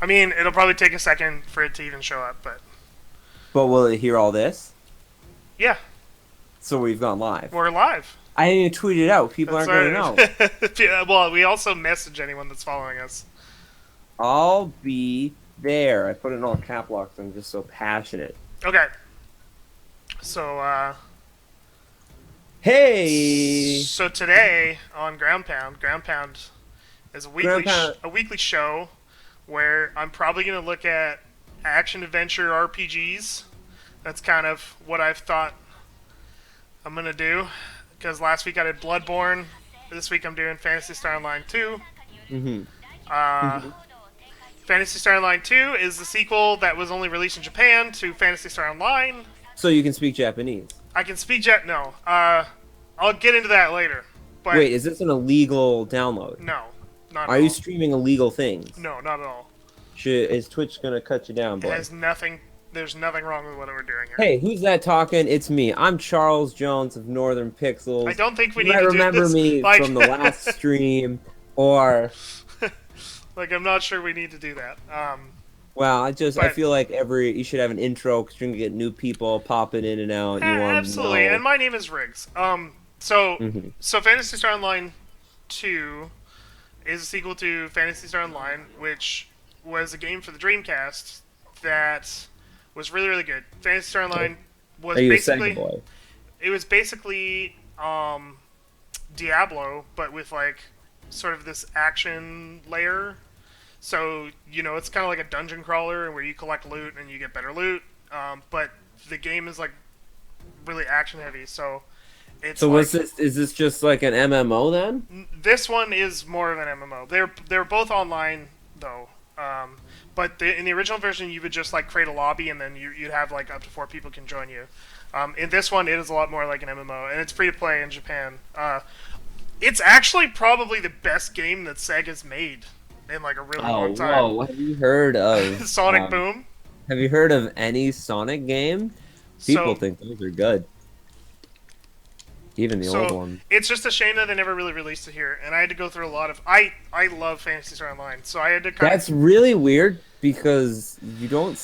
I mean, it'll probably take a second for it to even show up, but But will it hear all this? yeah, So we've gone live. we're live. I didn't even tweet it out. People That's aren't going to right. know. Yeah, well, we also message anyone that's following us. I'll be there. I put it in all cap locks. I'm just so passionate. Okay, so Hey, so today on Ground Pound is Grandpa. a weekly show where I'm probably going to look at action adventure RPGs. That's kind of what I've thought I'm going to do. Because last week I did Bloodborne. This week I'm doing Phantasy Star Online 2. Hmm. Uh, Phantasy Star Online 2 is the sequel that was only released in Japan to Phantasy Star Online. So you can speak Japanese. I can speak Jet. No. I'll get into that later. But Wait, is this an illegal download? no, not at Are you all. streaming illegal things? No, not at all. Is Twitch gonna cut you down, It boy? has nothing. There's nothing wrong with what we're doing here. Hey, who's that talking? It's me. I'm Charles Jones of Northern I Pixels. don't think we You need might to do remember this. me Like, from the last stream, or like I'm not sure we need to do that. well, I But feel like you should have an intro because you're gonna get new people popping in and out, and you want to absolutely. And know. my name is Riggs. So Hmm. so Phantasy Star Online 2 is a sequel to Phantasy Star Online, which was a game for the Dreamcast that was really really good. Phantasy Star Online Are was you a Sega basically boy? it was basically Diablo, but with like sort of this action layer. So it's kind of like a dungeon crawler where you collect loot and you get better loot. But the game is like really action heavy, so it's So like is this just like an MMO then? this one is more of an MMO. They're both online though. But in the original version, you would just like create a lobby and then you'd have like up to 4 people can join you. In this one, it is a lot more like an MMO, and it's free to play in Japan. It's actually probably the best game that Sega's made in like a really Oh, long time. whoa! Sonic Boom. Have you heard of any Sonic game? People So think those are good, even the old so ones. it's just a shame that they never really released it here, and I had to go through a lot of. I love Fantasy Star Online, so I had to kind That's of. really weird because you don't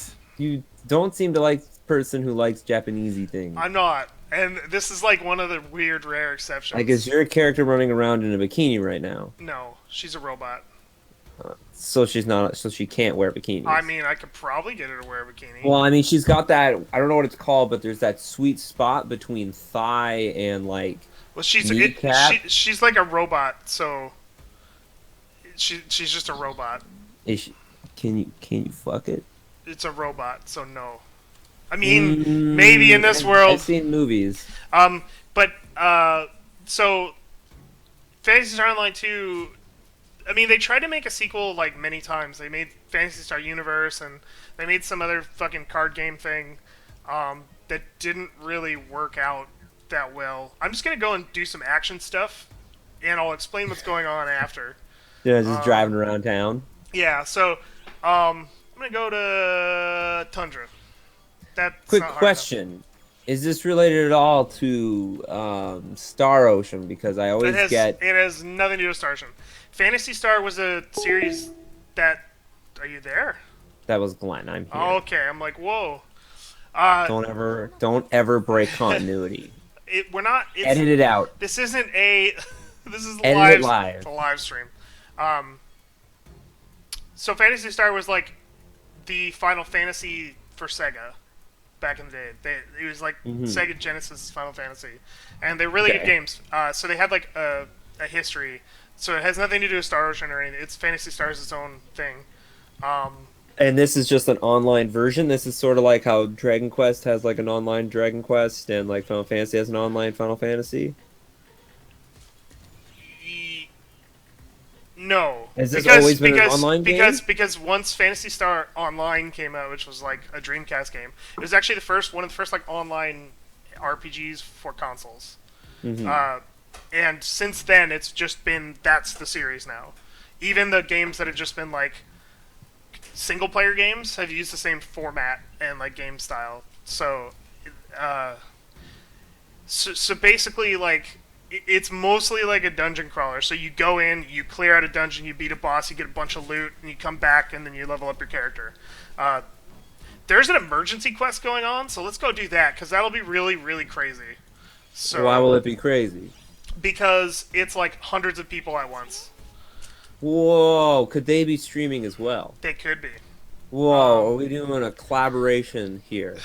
seem to like the person who likes Japanesey things. I'm not, and this is like one of the weird, rare Like, is exceptions. your character running around in a bikini right now? No, she's a robot. So she's not. So she can't wear I bikinis. mean, I could probably get her to wear a bikini. Well, I mean, she's got that. I don't know what it's called, but there's that sweet spot between thigh and like Well, kneecap. she's like a robot, so she's just a robot. Is she, can you fuck it? It's a robot, so no. I mean, maybe in this I've world. seen movies. But so Fantasy Star Online 2. I mean, they tried to make a sequel like many times. They made Fantasy Star Universe, and they made some other fucking card game thing that didn't really work out that well. I'm just gonna go and do some action stuff, and I'll explain what's going on after. Yeah, just Um, driving around town. yeah, so I'm gonna go to Tundra. That's Quick not hard enough. question: is this related at all to Star Ocean? Because I It always has get it has nothing to do with Star Ocean. Fantasy Star was a series that. Are you there? that was Glenn. I'm Oh, here. okay, I'm like, whoa. Uh, Don't ever break continuity. we're not. Edit it out. This isn't a. This is Edit it live. live. It's a live stream. Um, so Fantasy Star was like the Final Fantasy for Sega back in the day. It was like Hmm. Sega Genesis Final Fantasy, and they're really good Okay. games. So they had like a history. So it has nothing to do with Star Ocean or anything. It's Fantasy Star is its own thing. Um, And this is just an online version. This is sort of like how Dragon Quest has like an online Dragon Quest, and like Final Fantasy has an online Final Fantasy. No, Has this always been an because online game? because once Fantasy Star Online came out, which was like a Dreamcast game, it was actually one of the first like online RPGs for consoles. Hmm. Uh, and since then, it's just been that's the series now. Even the games that have just been like single player games have used the same format and like game style. Uh, so basically like it's mostly like a dungeon crawler. So you go in, you clear out a dungeon, you beat a boss, you get a bunch of loot, and you come back, and then you level up your character. Uh, there's an emergency quest going on, so let's go do that because that'll be really, really crazy. Why will So it be crazy? because it's like hundreds of people at once. Whoa, could they be streaming as well? They could be. Whoa, are we doing a collaboration here?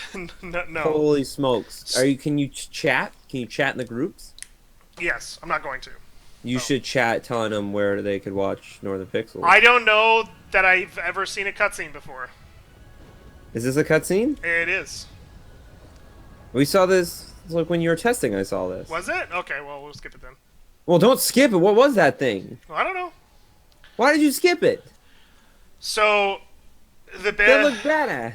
No. Holy smokes. Are you can you chat? Can you chat in the groups? Yes, I'm not going to. You Oh. should chat telling them where they could watch Northern Pixels. I don't know that I've ever seen a cutscene before. Is this a cutscene? It is. We saw this like when you were testing I saw this. Was it? Okay, well, we'll skip it then. Well, don't skip it. What was that thing? Well, I don't know. Why did you skip it? So, the That bit... looked badass.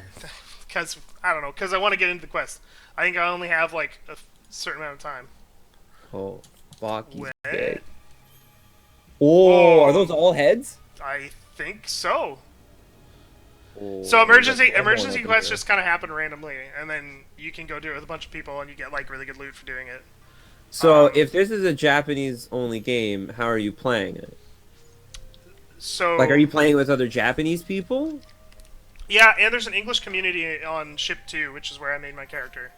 Because, I don't know, because I want to get into the quest. I think I only have, like, a certain amount of time. Oh, fuck, he's Wait. dead. Whoa. Oh, are those all heads? I think so. Oh, So emergency there's everyone quests up in here. just kind of happen randomly, and then you can go do it with a bunch of people, and you get like really good loot for doing it. So, um, if this is a Japanese-only game, how are you playing it? So Like, are you playing with other Japanese people? Yeah, and there's an English community on Ship 2, which is where I made my character.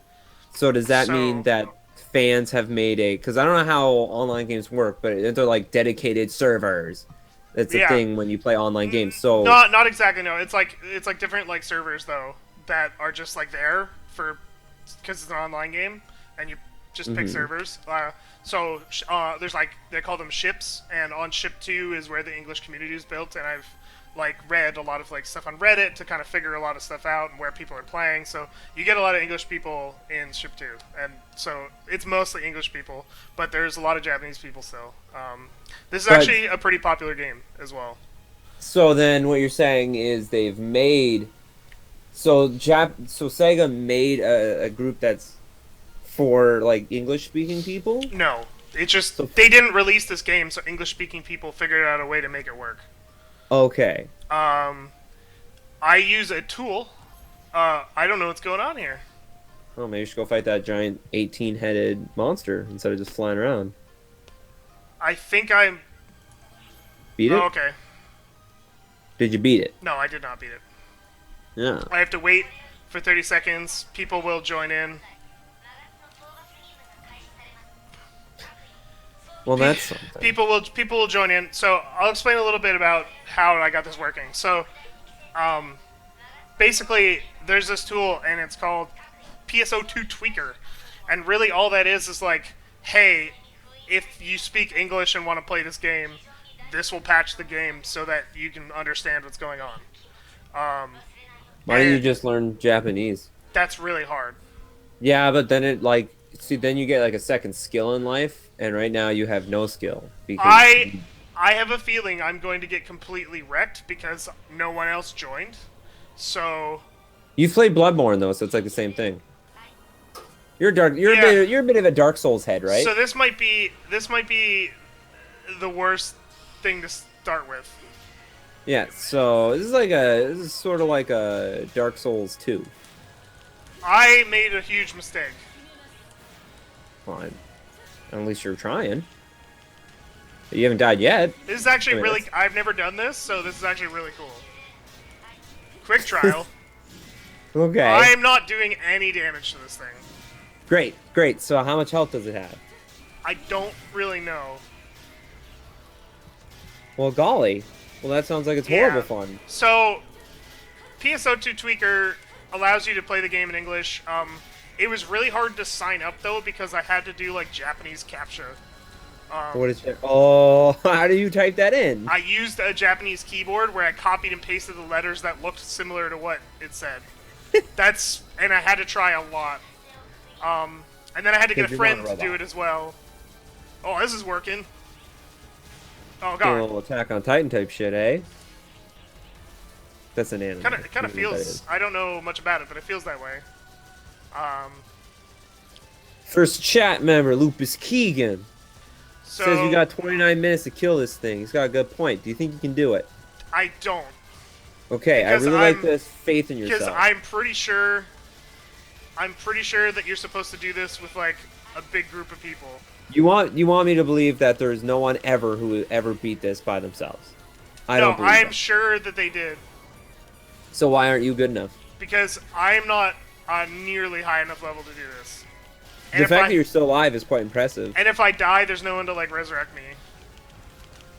So does that So- mean that fans have made a... Because I don't know how online games work, but they're like dedicated servers. It's a Yeah. thing when you play online games. So Not exactly. No, it's like different like servers though that are just like there for because it's an online game, and you just pick Mhm. servers. There's like they call them ships, and on Ship 2 is where the English community is built, and I've like read a lot of like stuff on Reddit to kind of figure a lot of stuff out and where people are playing. So you get a lot of English people in Ship 2, and so it's mostly English people, but there's a lot of Japanese people still. This is But- actually a pretty popular game as well. So then what you're saying is they've made... So Sega made a group that's for, like, English-speaking people? No, it's just So- they didn't release this game, so English-speaking people figured out a way to make it work. Okay. I use a tool. I don't know what's going on here. Oh, maybe you should go fight that giant 18-headed monster instead of just flying around. I think I'm. Beat it? Oh, okay. Did you beat it? No, I did not beat it. Yeah. I have to wait for 30 seconds. People will join in. Well, that's something. People will join in. So I'll explain a little bit about how I got this working. So, basically, there's this tool, and it's called PSO2 Tweaker, and really all that is like, hey, if you speak English and want to play this game, this will patch the game so that you can understand what's going on. Why don't you and just learn Japanese? That's really hard. Yeah, but then it, like... See, then you get, like, a second skill in life, and right now you have no skill. Because I have a feeling I'm going to get completely wrecked because no one else joined. So You played Bloodborne, though, so it's, like, the same thing. You're Yeah. you're a bit of a Dark Souls head, right? So this might be the worst thing to start with. Yeah, so this is sort of like a Dark Souls 2. I made a huge mistake. Fine. At least you're trying. You haven't died yet. This is actually I mean, really that's- I've never done this, so this is actually really cool. Quick trial. Okay. I'm not doing any damage to this thing. Great, great. So how much health does it have? I don't really know. Well, golly. Well, that sounds like it's horrible fun. So, PSO2 Tweaker allows you to play the game in English. It was really hard to sign up though because I had to do like Japanese CAPTCHA. What is it? Oh, how do you type that in? I used a Japanese keyboard where I copied and pasted the letters that looked similar to what it said. And I had to try a lot. And then I had to get a Because you're not friend a to do robot. it as well. Oh, this is working. Oh A god. little Attack on Titan type shit, eh? That's an anime. It kind of I don't know what that feels. is. I don't know much about it, but it feels that way. First chat member, Lupus Keegan. So Says you got 29 minutes to kill this thing. He's got a good point. Do you think you can do it? I don't, Okay, I Because really like I'm- this faith in because yourself. I'm pretty sure that you're supposed to do this with like a big group of people. You want me to believe that there's no one ever who ever beat this by themselves? I No, don't believe I'm that. sure that they did So why aren't you good enough? because I'm not on nearly high enough level to do this. And The if fact I that you're still alive is quite impressive. and if I die, there's no one to like resurrect me.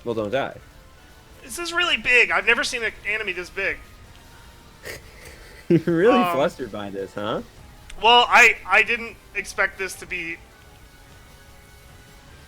Well, don't die. This is really big. I've never seen an enemy this big. You're really Um, flustered by this, huh? well, I didn't expect this to be.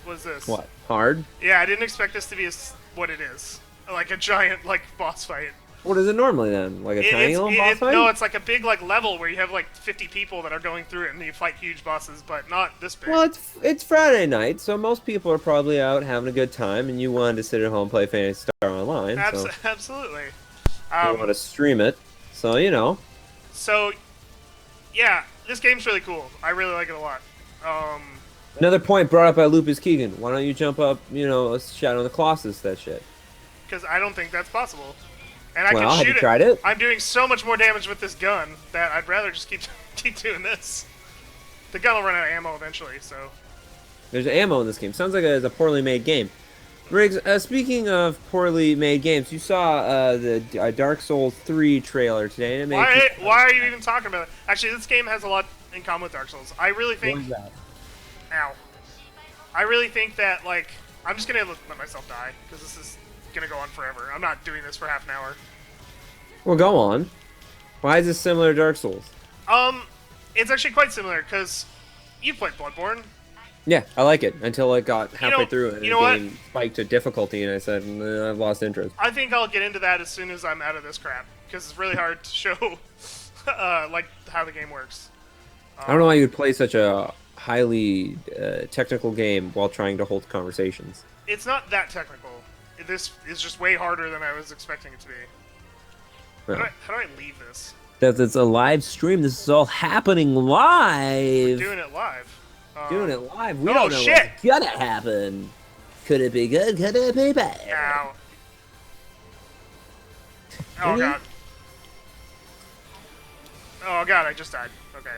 What is this? What? Hard? Yeah, I didn't expect this to be what it is. Like a giant like boss fight. What is it normally then? Like a tiny little boss fight? No, it's like a big like level where you have like 50 people that are going through it and you fight huge bosses, but not this big. Well, it's Friday night, so most people are probably out having a good time, and you wanted to sit at home and play Phantasy Star Online, so Absolutely. you want to stream it. So So yeah, this game's really cool. I really like it a lot. Um, Another point brought up by Lupus Keegan. Why don't you jump up? A Shadow in the Colossus that shit. because I don't think that's possible. And I Well, can have shoot you it. tried it? I'm doing so much more damage with this gun that I'd rather just keep doing this. The gun will run out of ammo eventually, so. There's ammo in this game. Sounds like it's a poorly made game. Riggs, speaking of poorly made games, you saw the Dark Souls 3 trailer today, and it made Why are you even talking about it? Actually, this game has a lot in common with Dark Souls. I really think. What is that? Ow. I really think that, like, I'm just gonna let myself die, because this is gonna go on forever. I'm not doing this for half an hour. Well, go on. Why is this similar to Dark Souls? It's actually quite similar, because you've played Bloodborne. Yeah, I like it until it got halfway through and you the know what? game spiked to difficulty, and I said, I've lost interest. I think I'll get into that as soon as I'm out of this crap, because it's really hard to show, like, how the game works. I don't know why you would play such a highly technical game while trying to hold conversations. It's not that technical. This is just way harder than I was expecting it to be. Well, How do I leave this? that it's a live stream. This is all happening live. Doing it live. Doing it live. We Oh, don't know shit! what's gonna happen. Could it be good? Could it be bad? Ow. Oh Really? god. Oh god, I just died. Okay.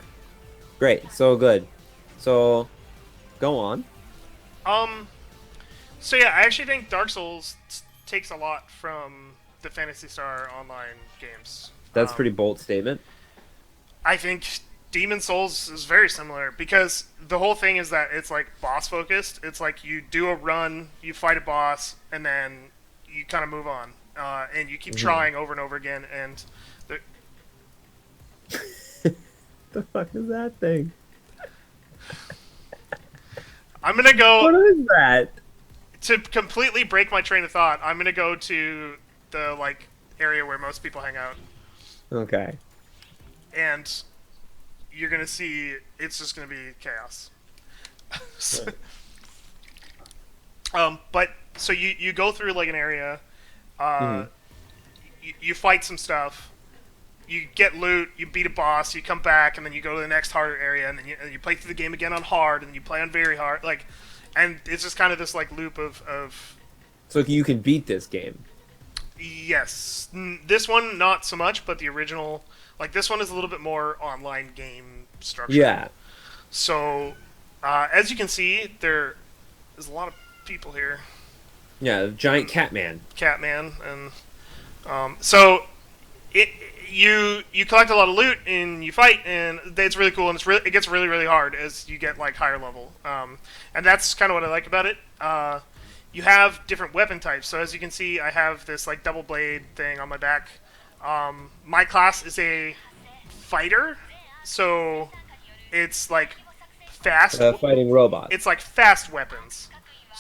Great. So good. So, go on. Um. So yeah, I actually think Dark Souls takes a lot from the Phantasy Star Online games. That's a pretty bold statement. I think Demon Souls is very similar because the whole thing is that it's like boss focused. It's like you do a run, you fight a boss, and then you kind of move on, and you keep trying over and over again. And The fuck is that thing? I'm gonna go What is that? to completely break my train of thought. I'm gonna go to the like area where most people hang out, Okay. and you're gonna see it's just gonna be chaos. So- but so you go through like an area, you fight some stuff, you get loot, you beat a boss, you come back, and then you go to the next harder area, and then you play through the game again on hard, and then you play on very hard, like, and it's just kind of this like loop of So you can beat this game. yes. This one not so much, but the original, like this one is a little bit more online game structure. Yeah. So as you can see, there is a lot of people here. Yeah, giant Catman. Catman, and so you collect a lot of loot and you fight, and it's really cool, and it gets really hard as you get like higher level, and that's kind of what I like about it. You have different weapon types, so as you can see, I have this like double blade thing on my back. My class is a fighter, so it's like fast. Fighting robots. It's like fast weapons.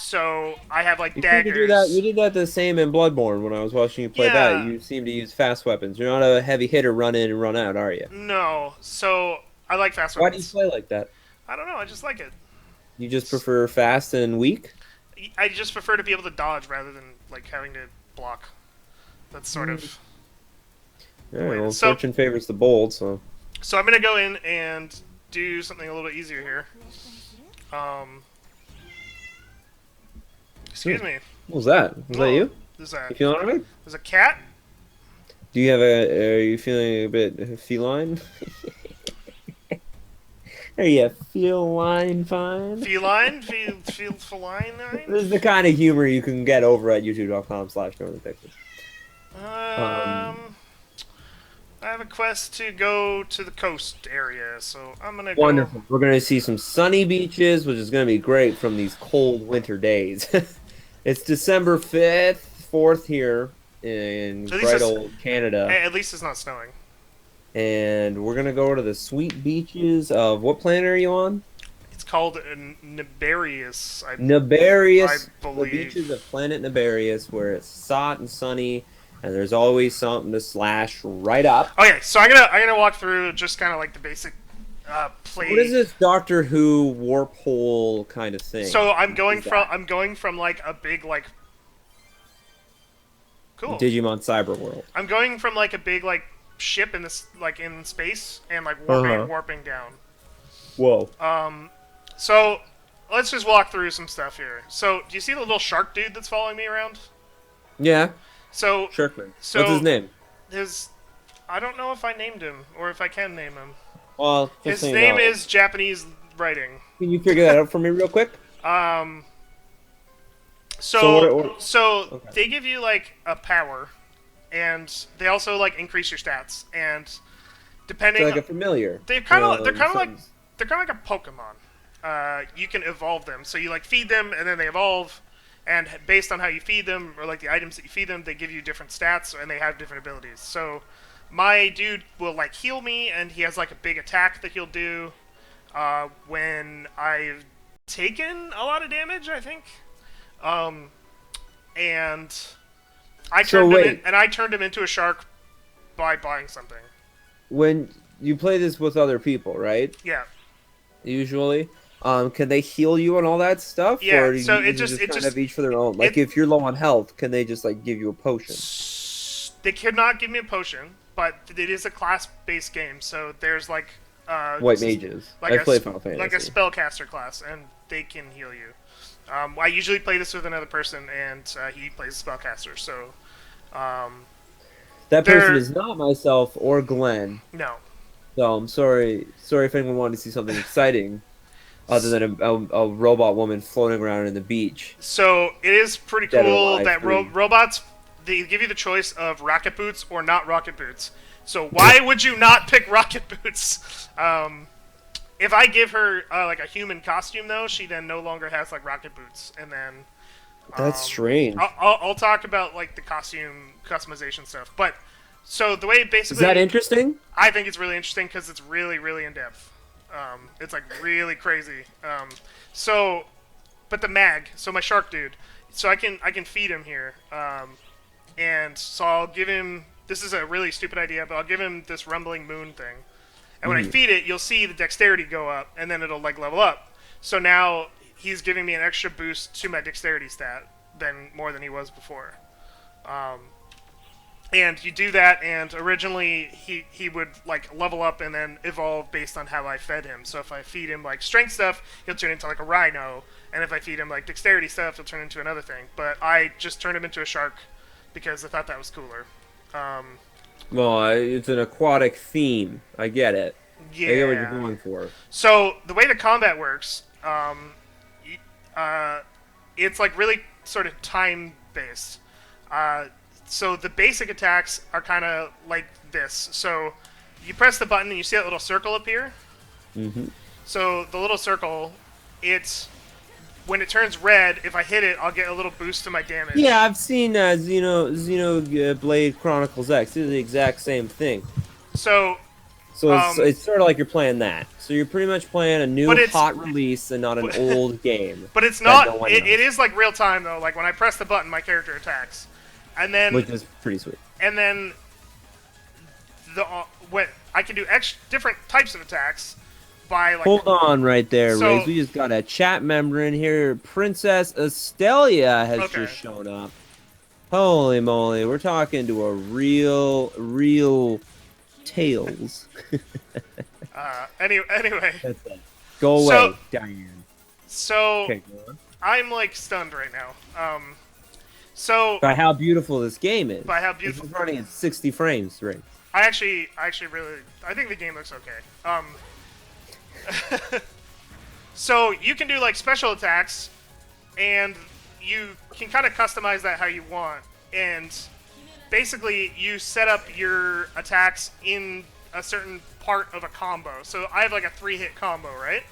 So I have like You seem to daggers. do that. You did that the same in Bloodborne when I was watching you play Yeah. that. You seem to use fast weapons. You're not a heavy hitter, run in and run out, are you? No, so I like fast Why do you weapons. play like that? I don't know. I just like it. You just prefer fast and weak? I just prefer to be able to dodge rather than like having to block. That's sort of. All right, well, So- fortune favors the bold, so. So I'm gonna go in and do something a little bit easier here. Excuse me. What was that? Was that you? There's a You feeling alright? there's a cat. Do you have a? Are you feeling a bit feline? Are you feline fine? Feline? Feline? This is the kind of humor you can get over at youtube.com/NorthernTexas. Um, I have a quest to go to the coast area, so I'm gonna go. Wonderful. We're gonna see some sunny beaches, which is gonna be great from these cold winter days. It's December 5th, 4th here in At least bright it's old Canada, at least it's not snowing. and we're gonna go to the sweet beaches of what planet are you on? It's called Nibarius, I Nibarius, the beaches believe. of planet Nibarius, where it's hot and sunny, and there's always something to slash right up. Okay, so I'm gonna walk through just kind of like the basic What is play. this Doctor Who warp hole kind of thing? So What is that? I'm going from like a big like cool. Digimon Cyber World. I'm going from like a big like ship in this like in space and like Uh-huh. warping down. Whoa. So let's just walk through some stuff here. So do you see the little shark dude that's following me around? Yeah, So Shirkman. What's his so name? his I don't know if I named him or if I can name him. Well, just so His you name know. is Japanese writing. Can you figure that out for me real quick? Um. So okay. They give you like a power, and they also like increase your stats. And So depending, like a familiar they're from kind of like something. a Pokemon. You can evolve them. So you like feed them, and then they evolve. And based on how you feed them, or like the items that you feed them, they give you different stats, and they have different abilities. So my dude will like heal me, and he has like a big attack that he'll do when I've taken a lot of damage. I think. Um, and So wait, I turned him into a shark by buying something. when you play this with other people, right? Yeah, Usually, can they heal you and all that stuff, yeah. or do So you, is it just it kind just of each for their own? Like it if you're low on health, can they just like give you a potion? they could not give me a potion, but it is a class-based game. So there's like White mages. like I a play Final like a Fantasy. spellcaster class, and they can heal you. I usually play this with another person, and he plays spellcaster. So That person they're is not myself or Glenn. no. So I'm sorry. Sorry if anyone wanted to see something exciting other than a robot woman floating around in the beach, So it is pretty dead or cool alive, that free. robots they give you the choice of rocket boots or not rocket boots. So why would you not pick rocket boots? If I give her like a human costume though, she then no longer has like rocket boots, and then That's strange. I'll talk about like the costume customization stuff. But so the way Is that basically interesting? I think it's really interesting because it's really in depth. It's like really crazy. So, but the mag, so my shark dude, so I can feed him here, and so I'll give him. This is a really stupid idea, but I'll give him this rumbling moon thing, and when I feed it, you'll see the dexterity go up, and then it'll like level up. So now he's giving me an extra boost to my dexterity stat than more than he was before. Um, and you do that, and originally he would like level up and then evolve based on how I fed him. So if I feed him like strength stuff, he'll turn into like a rhino, and if I feed him like dexterity stuff, he'll turn into another thing. But I just turned him into a shark because I thought that was cooler. Um, Well, it's an aquatic theme. I get it. I get what you're yeah. going for. So the way the combat works, it's like really sort of time based. So the basic attacks are kind of like this. So you press the button and you see that little circle appear. Hmm. So the little circle, it's when it turns red. If I hit it, I'll get a little boost to my damage. Yeah, I've seen Blade Chronicles X. It's the exact same thing. So, So um, it's sort of like you're playing that. So you're pretty much playing a new but it's hot release and not an but, old game but it's that not. no one It knows, is like real time though. Like when I press the button, my character attacks, and then which is pretty sweet. and then the when I can do different types of attacks by like Hold on right there, so Riggs. We just got a chat member in here. Princess Estelia has okay. just shown up. Holy moly, we're talking to a real Tails. Anyway, That's it. Go away, So- Diane. so Okay, go on. I'm like stunned right now. So By how beautiful this game is. by how This beautiful is running at 60 frames, right? I actually really I think the game looks okay. So you can do like special attacks, and you can kind of customize that how you want. And basically, you set up your attacks in a certain part of a combo. So I have like a 3-hit combo, right?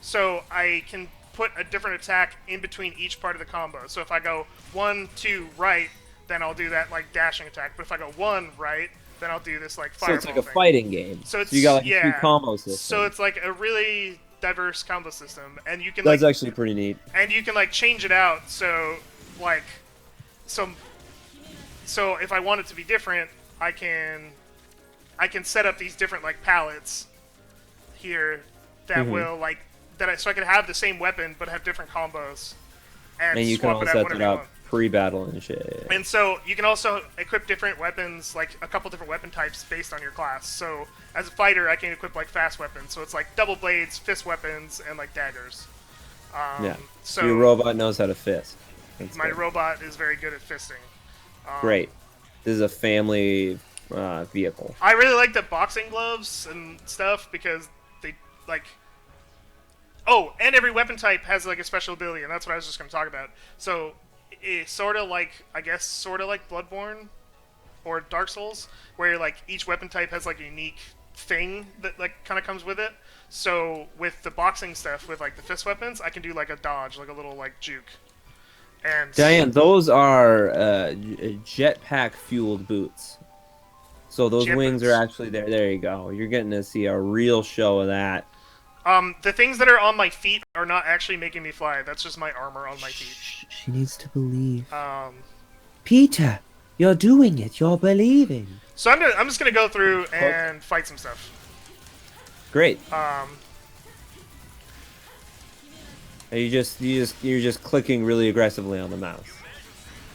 So I can put a different attack in between each part of the combo. So if I go 1, 2, right, then I'll do that like dashing attack. But if I go 1, right, then I'll do this like So fireball it's like a thing. fighting game. So So you got it's like a few combo So systems. it's like a really diverse combo system, and you can That's like actually pretty neat. change it out. So like so so if I want it to be different, I can set up these different like palettes here that will like so I can have the same weapon but have different combos and And you can swap all it out set whatever it you up want. pre-battle and shit. And so you can also equip different weapons, like a couple different weapon types based on your class. So as a fighter, I can equip like fast weapons. So it's like double blades, fist weapons, and like daggers. Yeah. So Your robot knows how to fist. That's my good. robot is very good at fisting. Great. This is a family vehicle. I really like the boxing gloves and stuff because they like. Oh, and every weapon type has like a special ability, and that's what I was just going to talk about. So it's sort of like, I guess, sort of like Bloodborne or Dark Souls, where like each weapon type has like a unique thing that like kind of comes with it. So with the boxing stuff, with like the fist weapons, I can do like a dodge, like a little like juke. And Diane, those are jetpack fueled boots. So those jet wings are boots. actually there. There you go. You're getting to see a real show of that. The things that are on my feet are not actually making me fly. That's just my armor on my feet. She needs to believe. Um, Peter, you're doing it. You're believing. so I'm just gonna go through and fight some stuff. Great. Um, You're just clicking really aggressively on the mouse.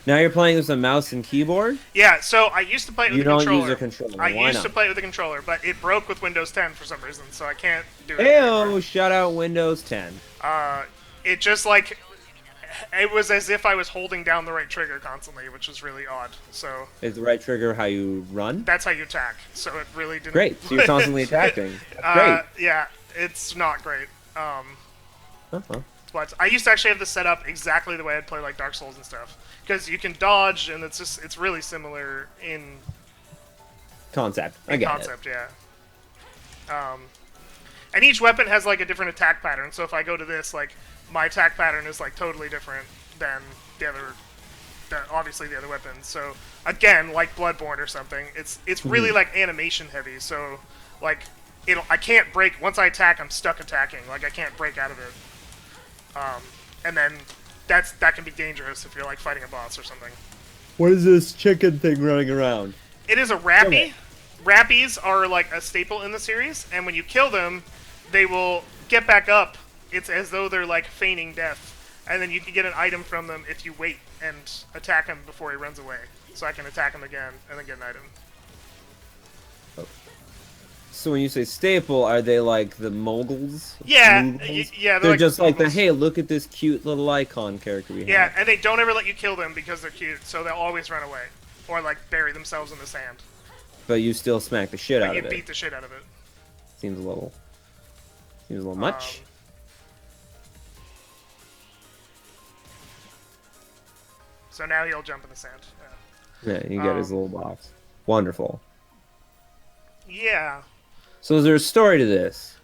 Now you're playing with a mouse and keyboard. yeah, so I used to play it with You a don't controller. use a controller. I Why used to not? play it with a controller, but it broke with Windows 10 for some reason, so I can't do it anymore. Ew! Shout out Windows 10. It just like it was as if I was holding down the right trigger constantly, which was really odd. So Is the right trigger how you run? that's how you attack. So it really didn't. Great. So you're constantly attacking. That's great. Yeah, it's not great. Uh-huh. But I used to actually have this set up exactly the way I'd play like Dark Souls and stuff, because you can dodge, and it's really similar in Concept. I get concept, yeah. And each weapon has like a different attack pattern. So if I go to this, like my attack pattern is like totally different than obviously the other weapons. So again, like Bloodborne or something, it's really like animation heavy. So like I can't break once I attack. I'm stuck attacking. Like I can't break out of it. And then that can be dangerous if you're like fighting a boss or something. What is this chicken thing running around? It is a rappy. Rappies are like a staple in the series, and when you kill them, they will get back up. It's as though they're like feigning death, and then you can get an item from them if you wait and attack him before he runs away. So I can attack him again and then get an item. So when you say staple, are they like the moguls? Yeah, Moogles? yeah. They're like just like the moguls. hey, look at this cute little icon character we have. Yeah, and they don't ever let you kill them because they're cute, so they'll always run away or like bury themselves in the sand. But you still smack the shit But out you of it. beat the shit out of it. Seems a little much. So now he'll jump in the sand. Yeah, you get his little box. Wonderful. Yeah. So is there a story to this?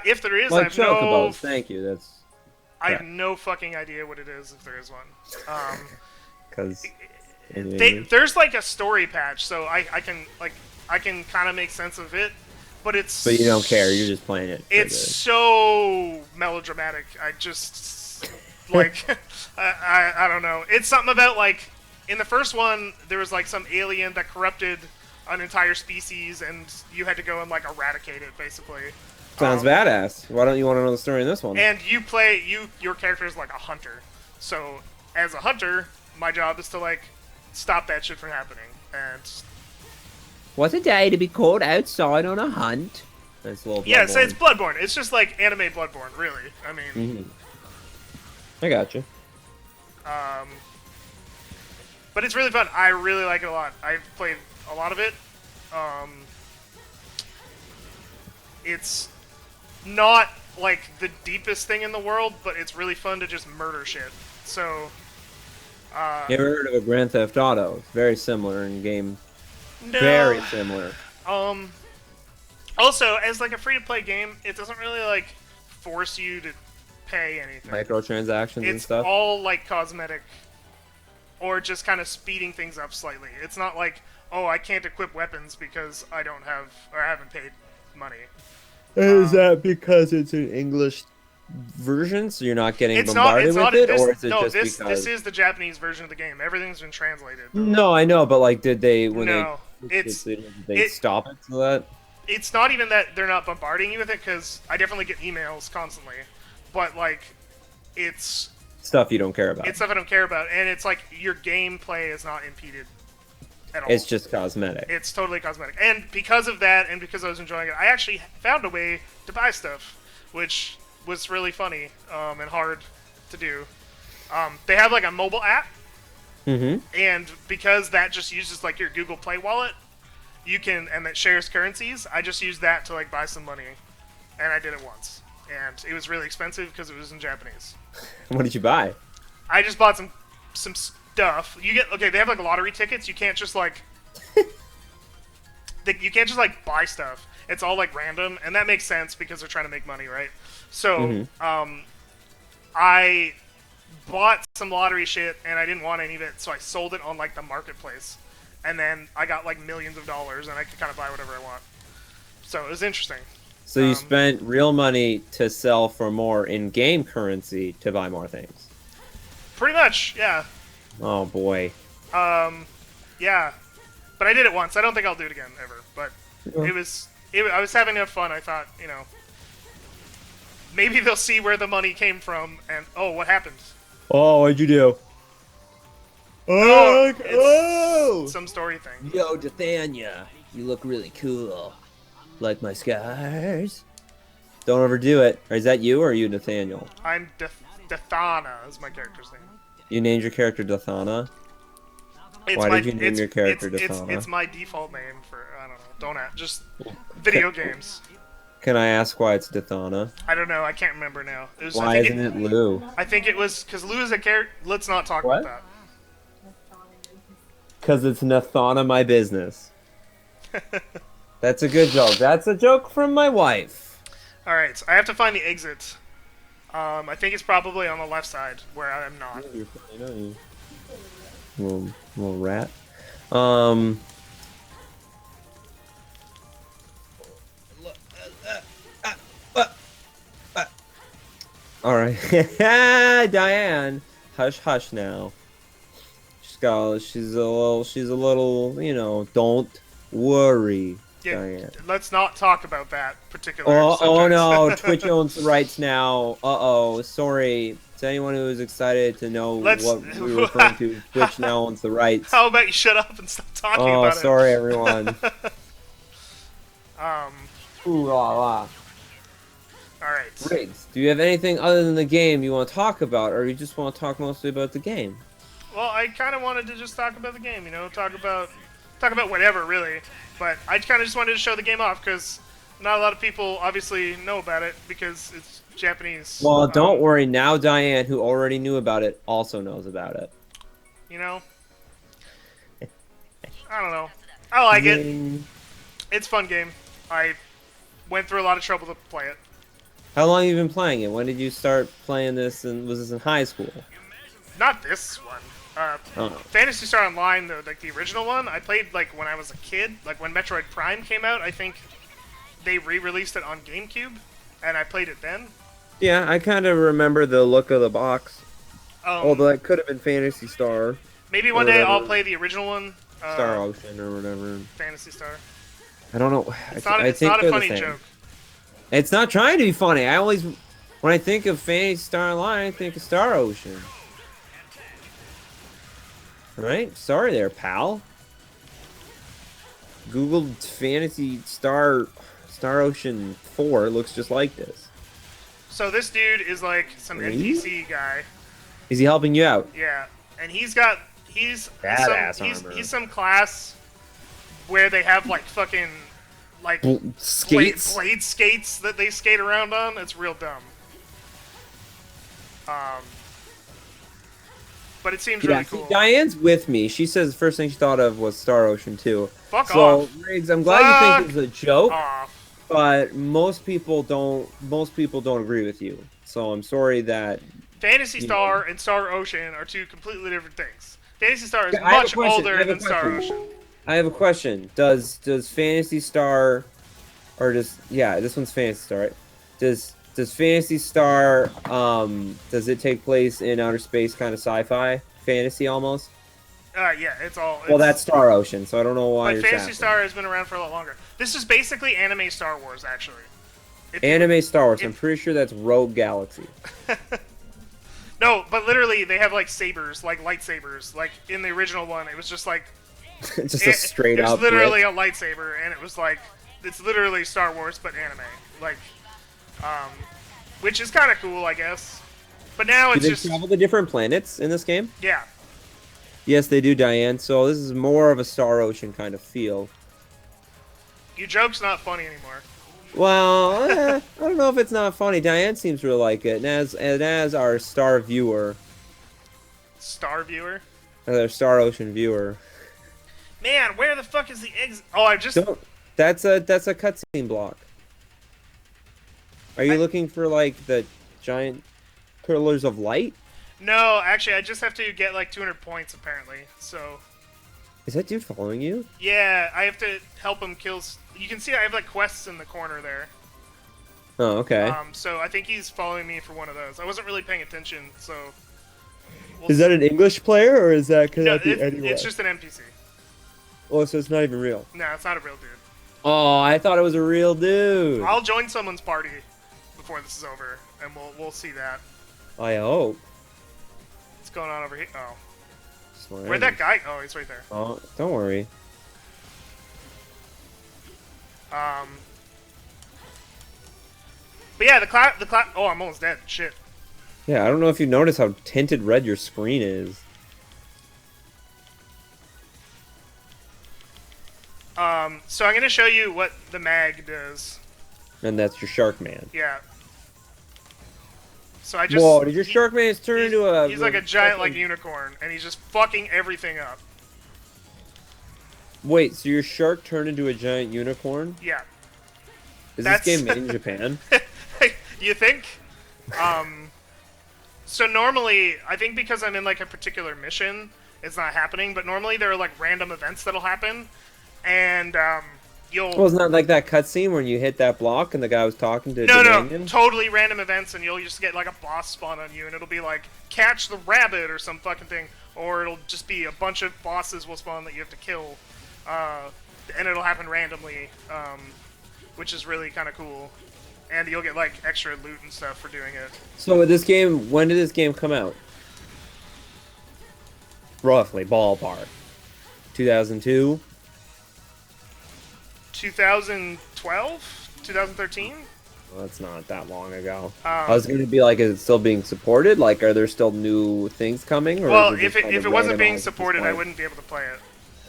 If there is, Like chocobos. Thank you. That's I have no fucking idea what it is if there is one. because There's like a story patch, so I can kind of make sense of it, but it's. But you don't care. You're just playing it. It's so melodramatic. I just like I don't know. It's something about like in the first one there was like some alien that corrupted an entire species, and you had to go and like eradicate it basically. Sounds badass. Why don't you want to know the story in this one? And your character is like a hunter. So as a hunter, my job is to like stop that shit from happening. And What a day to be caught outside on a hunt. That's a little. yeah, so Bloodborne. it's Bloodborne. It's just like anime Bloodborne, really. I mean, I got you. but it's really fun. I really like it a lot. I've played a lot of it. It's not like the deepest thing in the world, but it's really fun to just murder shit. So, You ever heard of a Grand Theft Auto? It's very similar in game. no. Very similar. Um. Also, as like a free to play game, it doesn't really like force you to pay anything. Microtransactions and It's stuff. all like cosmetic, or just kind of speeding things up slightly. It's not like, oh, I can't equip weapons because I don't have or I haven't paid money. Is that because it's an English version, so you're not getting It's not. bombarded It's not. with it, This or is it no. just This because? is the Japanese version of the game. Everything's been translated. No, I know, but like, did they when No, did they it. stop it so that? It's not even that they're not bombarding you with it because I definitely get emails constantly, but like, it's Stuff you don't care about. stuff I don't care about, and it's like your gameplay is not impeded at all. It's just cosmetic. It's totally cosmetic, and because of that, and because I was enjoying it, I actually found a way to buy stuff, which was really funny and hard to do. They have like a mobile app, Mm-hmm. and because that just uses like your Google Play wallet, you can and that shares currencies. I just used that to like buy some money, and I did it once, and it was really expensive because it was in Japanese. What did you buy? I just bought some stuff. You get okay. They have like lottery tickets. You can't just like you can't just like buy stuff. It's all like random, and that makes sense because they're trying to make money, right? So, I bought some lottery shit, and I didn't want any of it, so I sold it on like the marketplace, and then I got like millions of dollars, and I could kind of buy whatever I want. So it was interesting. So you spent real money to sell for more in-game currency to buy more things. Pretty much, yeah, Oh boy. yeah. But I did it once. I don't think I'll do it again ever. But it was. I was having enough fun. I thought, maybe they'll see where the money came from, and oh, what happened? Oh, what'd you do? Oh, it's some story thing. Yo, Dathania, you look really cool. Like my scars? Don't overdo it. Or is that you or are you Nathaniel? I'm Dathana is my character's name. You named your character Dathana? Why did you name your character Dathana? It's my default name for, I don't know, just video games. Can I ask why it's Dathana? I don't know, I can't remember now. Why isn't it Lou? I think it was, because Lou is a character, let's not talk What? about Because it's Nathana my business. That's a good joke. That's a joke from my wife. that. Alright, so I have to find the exit. I think it's probably on the left side, where I'm not. You're fine, aren't you? Little rat. All right, Diane, hush, hush now. She's a little, don't worry, Yeah, Diane. let's not talk about that particular Oh subject. no, Twitch owns the rights now. Uh-oh, sorry. To anyone who is excited to know what we were referring to, Twitch now owns the rights. How about you shut up and stop talking Oh, about it? sorry, everyone. Um, Ooh la la. alright. Riggs, do you have anything other than the game you want to talk about, or you just want to talk mostly about the game? Well, I kind of wanted to just talk about the game, talk about whatever, really. But I kind of just wanted to show the game off, because not a lot of people obviously know about it, because it's Japanese. Well, don't worry, now Diane, who already knew about it, also knows about it. I don't know. I like it. Zing. It's a fun game. I went through a lot of trouble to play it. How long have you been playing it? When did you start playing this, and was this in high school? Not this one. Phantasy Star Online, the original one, I played like when I was a kid. Like when Metroid Prime came out, I think they re-released it on GameCube, and I played it then. Yeah, I kind of remember the look of the box. Although that could have been Phantasy Star. Maybe one day I'll play the original one. Star Ocean or whatever. Fantasy Star. I don't know. It's I not think a they're funny the same. joke. It's not trying to be funny. When I think of Phantasy Star Online, I think of Star Ocean. Right? Sorry there, pal. Googled Phantasy Star Ocean 4. It looks just like this. So this dude is like some Really? NPC guy. Is he helping you out? Yeah, and he's Badass armor. some class where they have like fucking like Skates. blade skates that they skate around on. It's real dumb. Um, but it seems Yeah, really see, cool. Diane's with me. She says the first thing she thought of was Star Ocean 2. Fuck So, off. Riggs, I'm glad you think Fuck it's a joke, off. but most people don't. Most people don't agree with you. So I'm sorry that Phantasy you know. Star and Star Ocean are two completely different things. Phantasy Star is Yeah, I have a much question. I older have a than Star question. Ocean. I have a question. Does Fantasy Star or does yeah, this one's Fantasy Star, right? Does Fantasy Star does it take place in outer space kind of sci-fi fantasy almost? Yeah, it's all. Well, It's that's Star Ocean, so I don't know why but you're Phantasy asking. Star has been around for a lot longer. This is basically anime Star Wars, actually. If you Anime Star Wars. I'm if pretty sure that's Rogue Galaxy. no, but literally they have like sabers, like lightsabers. Like in the original one, it was just like Just a straight it was up literally brick. a lightsaber, and it was like it's literally Star Wars but anime, like, um, which is kind of cool, I guess. But now Do it's they just travel to different planets in this game? yeah, Yes, they do, Diane. So this is more of a Star Ocean kind of feel. your joke's not funny anymore. Well, I don't know if it's not funny. Diane seems to like it, and as our star viewer, Star viewer, our Star Ocean viewer, man, where the fuck is the exit? Oh, I just don't. That's a cutscene block. Are you I, looking for like the giant pillars of light? no, actually, I just have to get like 200 points apparently. So Is that dude following you? yeah, I have to help him kill. You can see I have like quests in the corner there. Oh, okay. So I think he's following me for one of those. I wasn't really paying attention, so we'll Is that an English player or is that could no, that be anywhere? it's just an NPC. Oh, so it's not even real. No, it's not a real dude. Oh, I thought it was a real dude. I'll join someone's party before this is over, and we'll see that. I hope. What's going on over here? Oh, Smart. where'd that guy? Oh, he's right there. Oh, don't worry. Um, but yeah, the cloud. Oh, I'm almost dead. Shit. Yeah, I don't know if you notice how tinted red your screen is. So I'm gonna show you what the mag does. And that's your Shark Man. Yeah. So I just. Whoa, did your Shark Man turn he's, into a... He's like a giant, like fucking- unicorn, and he's just fucking everything up. Wait, so your shark turned into a giant unicorn? Yeah. Is That's- this game made in Japan? You think? So normally, I think because I'm in like a particular mission, it's not happening. But normally there are like random events that'll happen, and you'll. Well, it's not like that cutscene when you hit that block and the guy was talking to No, Dominion? totally random events, and you'll just get like a boss spawn on you, and it'll be like catch the rabbit or some fucking thing, or it'll just be a bunch of bosses will spawn that you have to kill, and it'll happen randomly, which is really kind of cool, and you'll get like extra loot and stuff for doing it. So this game, when did this game come out? Roughly, ballpark. 2002? 2012, 2013. Well, that's not that long ago. Um, I was going to be like, is it still being supported? Like, are there still new things coming? Or Well, is it if just it kind if of it wasn't being randomized at this supported, I point? wouldn't be able to play it.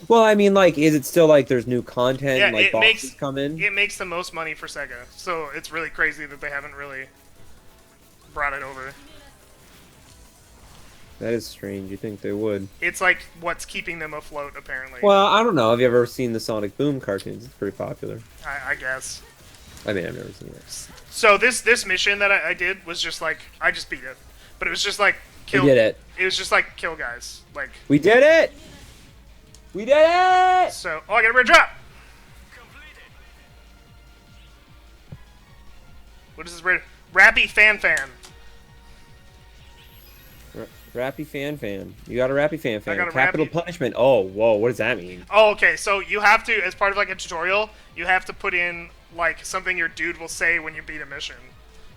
Well, I mean, like, is it still like there's new content, Yeah, like it boxes makes come in? it makes the most money for Sega, so it's really crazy that they haven't really brought it over. That is strange. You think they would? It's like what's keeping them afloat, apparently. Well, I don't know. Have you ever seen the Sonic Boom cartoons? It's pretty popular. I guess. I mean, I've never seen it. So this mission that I did was just like I just beat it, but it was just like kill. We did it. It was just like kill guys, like We did it! We did it! so. Oh, I got a red drop. What is this red? Rappy Fan Fan. Rappy Fan Fan. You got a Rappy Fan Fan. got a Capital Rappy- punishment. Oh, whoa. What does that mean? Oh, okay. So you have to, as part of like a tutorial, you have to put in like something your dude will say when you beat a mission.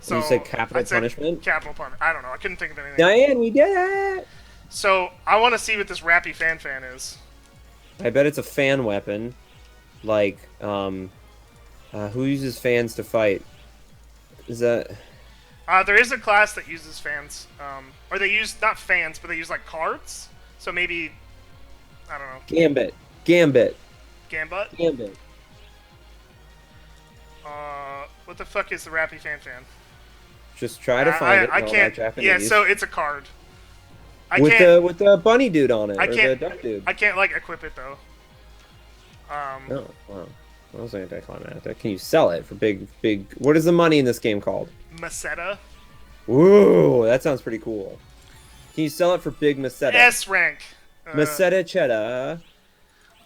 So You said capital I'd say punishment? Capital punishment. I don't know. I couldn't think of anything. Diane, we did it! So I want to see what this Rappy Fan Fan is. I bet it's a fan weapon. Like, who uses fans to fight? Is that... There is a class that uses fans, or they use not fans, but they use like cards. So maybe I don't know. Gambit. Gambit. Gambit. Gambit. What the fuck is the Rappy Fan Fan? Just try to find it I in all that can't. Yeah, Japanese. so it's a card. I With can't. the bunny dude on it, I or the can't. duck dude. I can't like equip it though. Oh, wow. That was anticlimactic. Can you sell it for big... What is the money in this game called? Maseta. Ooh, that sounds pretty cool. Can you sell it for big Maseta? S rank. Maseta cheddar.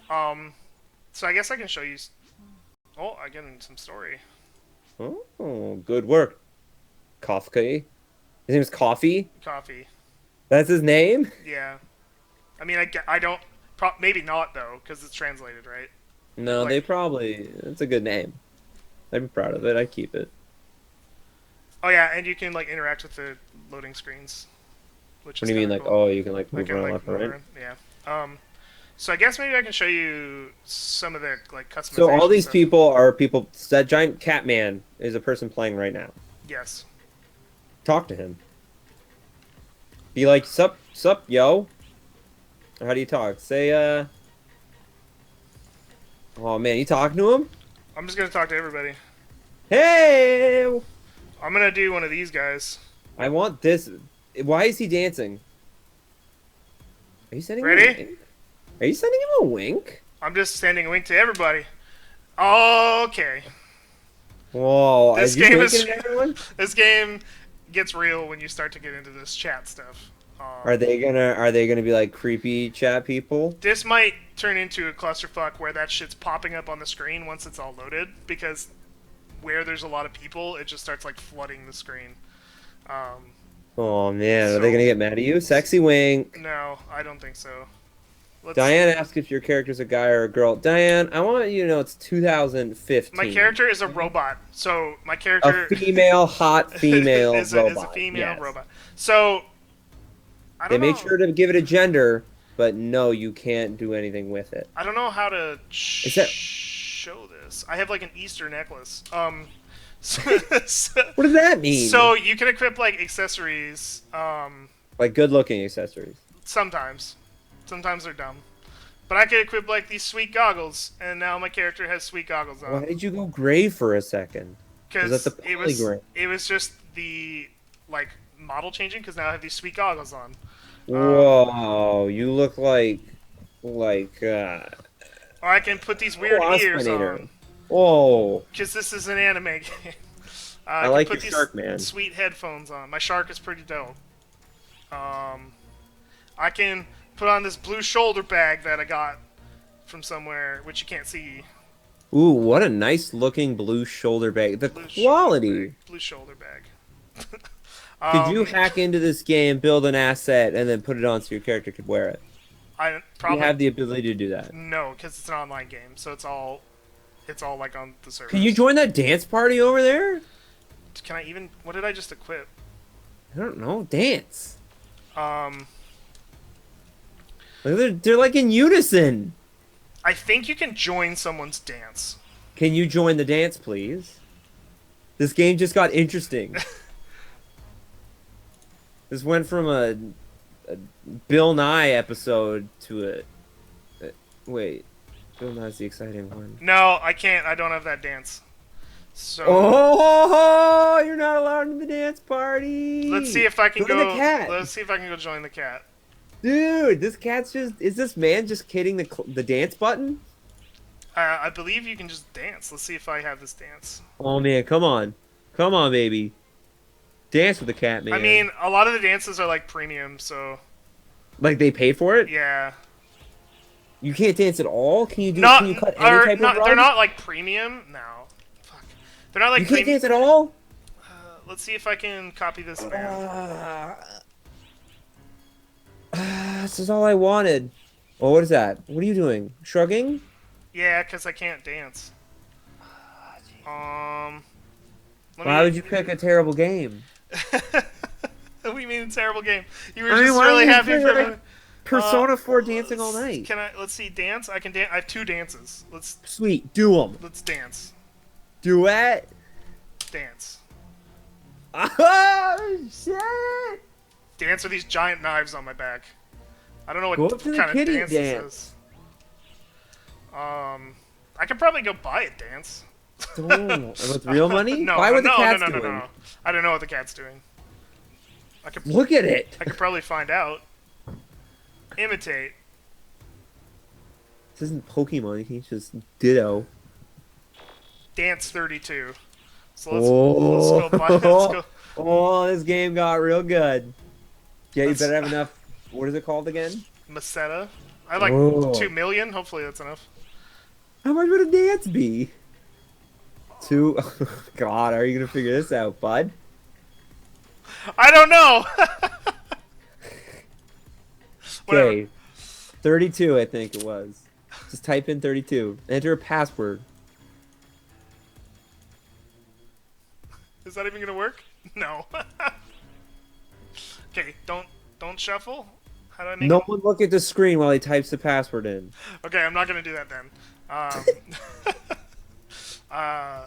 Um. So I guess I can show you. Oh, I get some story. Oh, good work. Kafka. His name's Coffee? Coffee. That's his name? Yeah. I mean, I don't. Maybe not though, because it's translated, right? No, Like, they probably... It's a good name. I'd be proud of it. I'd keep it. oh yeah, and you can like interact with the loading screens, which What is do you mean, kinda like, cool. oh, you can, like, I move can around like left move and right? around. Yeah. So I guess maybe I can show you some of the like customization. So all these stuff. people are people... That giant cat man is a person playing right now. Yes. Talk to him. Be like, sup, yo. Or how do you talk? Say, oh, man, you talking to him? I'm just gonna talk to everybody. Hey! I'm gonna do one of these guys. I want this. Why is he dancing? Are you sending him a Ready? wink? Are you sending him a wink? I'm just sending a wink to everybody. Okay. Whoa, This is you game winking is. at everyone? This game gets real when you start to get into this chat stuff. Are they gonna be like creepy chat people? This might turn into a clusterfuck where that shit's popping up on the screen once it's all loaded, because where there's a lot of people, it just starts like flooding the screen. Oh man, are So- they gonna get mad at you? Sexy wink. No, I don't think so. Let's, Diane asked if your character's a guy or a girl. Diane, I want you to know it's 2015. My character is a robot, so my A character female, hot female is robot. a female yes. robot. So I They don't know. made sure to give it a gender, but no, you can't do anything with it. I don't know how to that- show this. I have like an Easter necklace. So, What does that mean? so you can equip like accessories. Like good-looking accessories. Sometimes they're dumb, but I could equip like these sweet goggles, and now my character has sweet goggles Why on. did you go gray for a second? Because that the polygram? it was just the like model changing. Because now I have these sweet goggles on. Whoa, you look like Or I can put these weird ears Waspinator. on. Whoa. Because this is an anime game. I can like put your these shark, man. sweet headphones on. My shark is pretty dope. I can put on this blue shoulder bag that I got from somewhere, which you can't see. Ooh, what a nice looking blue shoulder bag. The Blue quality. Blue shoulder bag. Could you hack into this game, build an asset, and then put it on so your character could wear it? I probably You have the ability to do that. no, because it's an online game, so it's all like on the server. Can you join that dance party over there? Can I even? What did I just equip? I don't know. Dance. Um, Like, they're like in unison. I think you can join someone's dance. Can you join the dance, please? This game just got interesting. This went from a Bill Nye episode to wait. Bill Nye's the exciting one. No, I can't. I don't have that dance. So Oh, you're not allowed in the dance party. let's see if I can Join go. the cat. Let's see if I can go join the cat. Dude, this cat's just... Is this man just hitting the dance button? I believe you can just dance. Let's see if I have this dance. Oh, man, come on. Come on, baby. Dance with the cat, man. I mean, a lot of the dances are like premium, so Like, they pay for it? yeah. You can't dance at all? Can you do? Not, Can you cut any or type not, of they're rug? not like premium. No, fuck. They're not like You can't premium. dance at all? Let's see if I can copy this band. This is all I wanted. Oh, what is that? What are you doing? Shrugging? Yeah, because I can't dance. Let Why would you pick a terrible game? What do you mean terrible game? You were I mean, just why really would you happy pick for like me. Persona 4 dancing all night. Can I? Let's see. Dance. I can dance. I have 2 dances. Sweet, do them. Let's dance. Duet. Dance. Oh shit! Dance with these giant knives on my back. I don't know Go what up to the kind of kitty dance dance. this is. I could probably go buy a dance. Don't. With real money? No, Why no, would the no, no, cats no, no, no, doing? no. I don't know what the cat's doing. I could, Look at it. I could probably find out. Imitate. This isn't Pokemon. He's just Ditto. Dance 32. So let's Oh, go buy. Let's go. oh, this game got real good. Yeah, you Let's better have enough. What is it called again? Masetta. I like Oh, 2 million. Hopefully that's enough. how much would a dance be? Two. God, are you gonna figure this out, bud? I don't know. Whatever. Okay, 32, I think it was. Just type in 32. Enter a password. Is that even gonna work? No. Okay, don't shuffle. How do I make No it? one look at the screen while he types the password in. Okay, I'm not gonna do that then. Uh,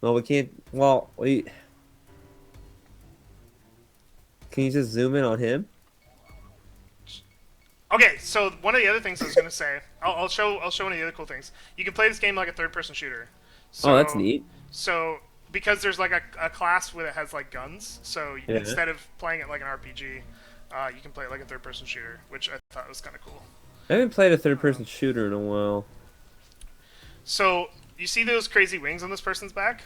Well, we can't. Well, we. Can you just zoom in on him? okay, so one of the other things I was gonna say, I'll show one of the other cool things. You can play this game like a third-person shooter. So, Oh, that's neat. So because there's like a class where it has like guns, so Yeah. instead of playing it like an RPG, you can play it like a third-person shooter, which I thought was kind of cool. I haven't played a third-person shooter in a while. So you see those crazy wings on this person's back?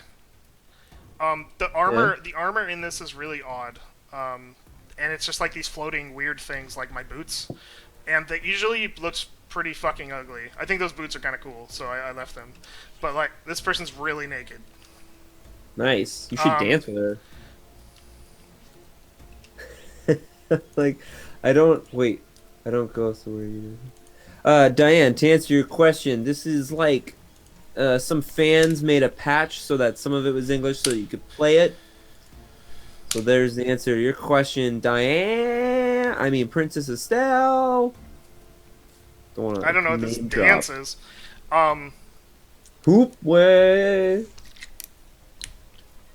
The armor in this is really odd, and it's just like these floating weird things like my boots, and that usually looks pretty fucking ugly. I think those boots are kind of cool, so I left them. But like this person's really naked. Nice. You should dance with her. Like, I don't wait. I don't go so where you. Diane, to answer your question, this is like some fans made a patch so that some of it was English so that you could play it. So there's the answer to your question, Diane. I mean, Princess Estelle. I don't know what this name drop. dance is. Hoop way.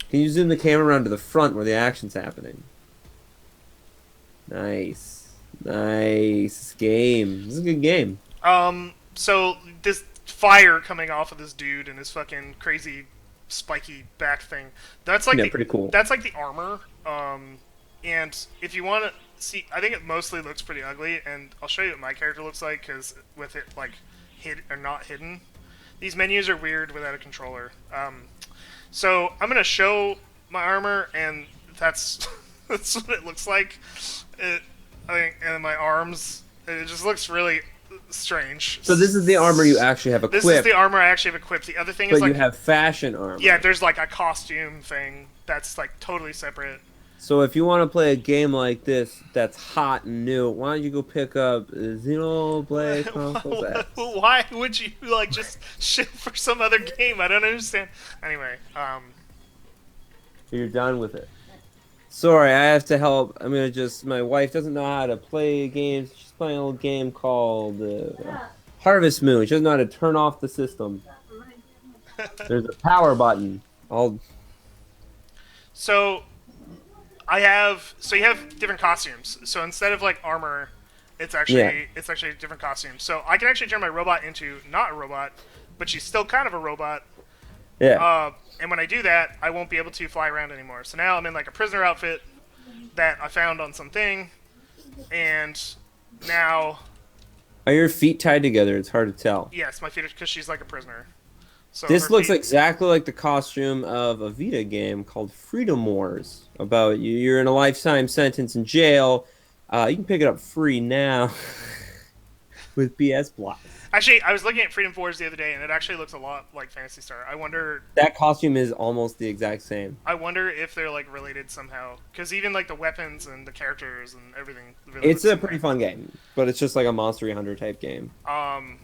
Can you zoom the camera around to the front where the action's happening? Nice. Nice game. This is a good game. So this fire coming off of this dude and his fucking crazy spiky back thing. That's like Yeah, pretty cool. That's like the armor. And if you want to see, I think it mostly looks pretty ugly, and I'll show you what my character looks like because with it like hid or not hidden, these menus are weird without a controller. So I'm gonna show my armor, and that's that's what it looks like. I think, and my arms, it just looks really strange. So this is the armor you actually have equipped. This is the armor I actually have equipped. The other thing is but like you have fashion armor. yeah, there's like a costume thing that's like totally separate. So if you want to play a game like this that's hot and new, why don't you go pick up Xenoblade Chronicles X? Why would you like just ship for some other game? I don't understand. Anyway, You're done with it. Sorry, I have to help. I'm gonna just. My wife doesn't know how to play games. She's playing a little game called Harvest Moon. She doesn't know how to turn off the system. There's a power button. so I have you have different costumes. So instead of like armor, it's actually a different costume. So I can actually turn my robot into not a robot, but she's still kind of a robot. Yeah. And when I do that, I won't be able to fly around anymore. So now I'm in like a prisoner outfit that I found on something, and now Are your feet tied together? It's hard to tell. yes, my feet are because she's like a prisoner. So This her looks feet- exactly like the costume of a Vita game called Freedom Wars. About you're in a lifetime sentence in jail. You can pick it up free now with PS Plus. Actually, I was looking at Freedom Force the other day, and it actually looks a lot like Phantasy Star. I wonder That costume is almost the exact same. if they're like related somehow, because even like the weapons and the characters and everything. Really It's looks a pretty fun game, but it's just like a Monster Hunter type game. I'm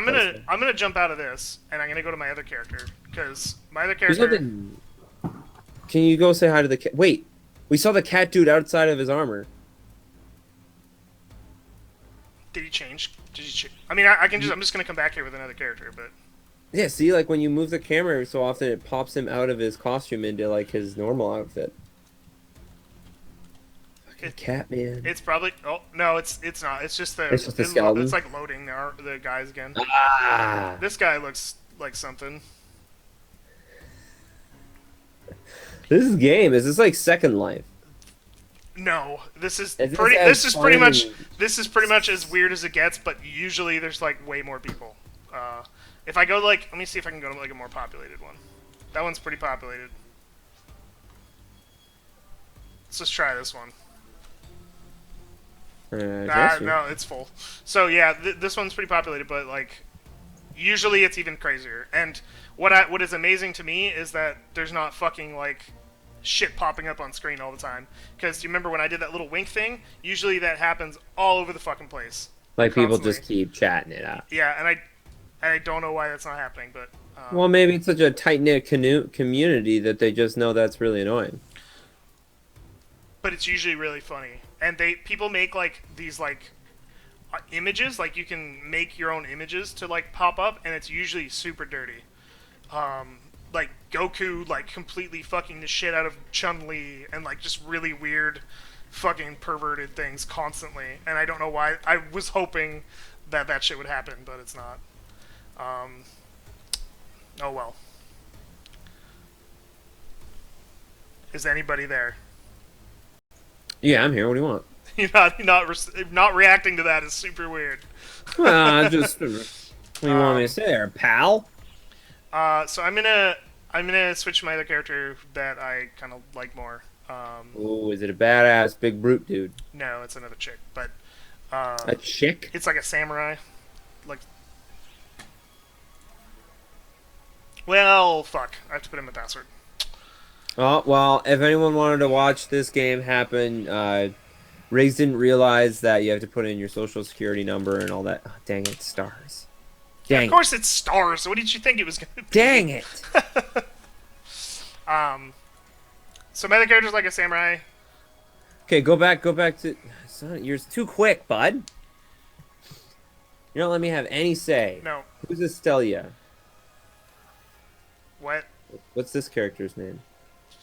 gonna jump out of this, and I'm gonna go to my other character because my other There's character. nothing. Can you go say hi to the cat? Wait, we saw the cat dude outside of his armor. Did he change? I mean, I can just. I'm just gonna come back here with another character, but Yeah, see, like when you move the camera every so often, it pops him out of his costume into like his normal outfit. Fucking cat man. it's probably. Oh no, it's not. It's just the. It's just the skeleton? It's like loading the guys again. Ah. This guy looks like something. This game is this like Second Life? No, this is Is this pretty. as This is pretty fun much. and This is pretty much as weird as it gets. But usually there's like way more people. If I go like, let me see if I can go to like a more populated one. That one's pretty populated. Let's just try this one. guess you. No, it's full. So yeah, this one's pretty populated, but like usually it's even crazier. And what is amazing to me is that there's not fucking like shit popping up on screen all the time. Because you remember when I did that little wink thing? Usually that happens all over the fucking place. Like people Constantly. just keep chatting it up. Yeah, and I don't know why that's not happening, but Well, maybe it's such a tight-knit community that they just know that's really annoying. but it's usually really funny. And people make like these like images, like you can make your own images to like pop up, and it's usually super dirty. Like Goku like completely fucking the shit out of Chun-Li, and like just really weird fucking perverted things constantly. And I don't know why. I was hoping that that shit would happen, but it's not. Oh well. Is anybody there? Yeah, I'm here. What do you want? You're not reacting to that is super weird. Just what do you want me to say there, pal? So I'm gonna switch to my other character that I kind of like more. Oh, is it a badass big brute dude? No, it's another chick, but A chick? it's like a samurai. Like, well, fuck. I have to put in my password. Oh, well, if anyone wanted to watch this game happen, Riggs didn't realize that you have to put in your social security number and all that. Oh, dang it, stars. Dang Of course, it's stars. What did you think it was gonna be? Dang it! So my other character's like a samurai. Okay, go back to... Son, you're too quick, bud. You don't let me have any say. No, Who's Estelia? what? What's this character's name?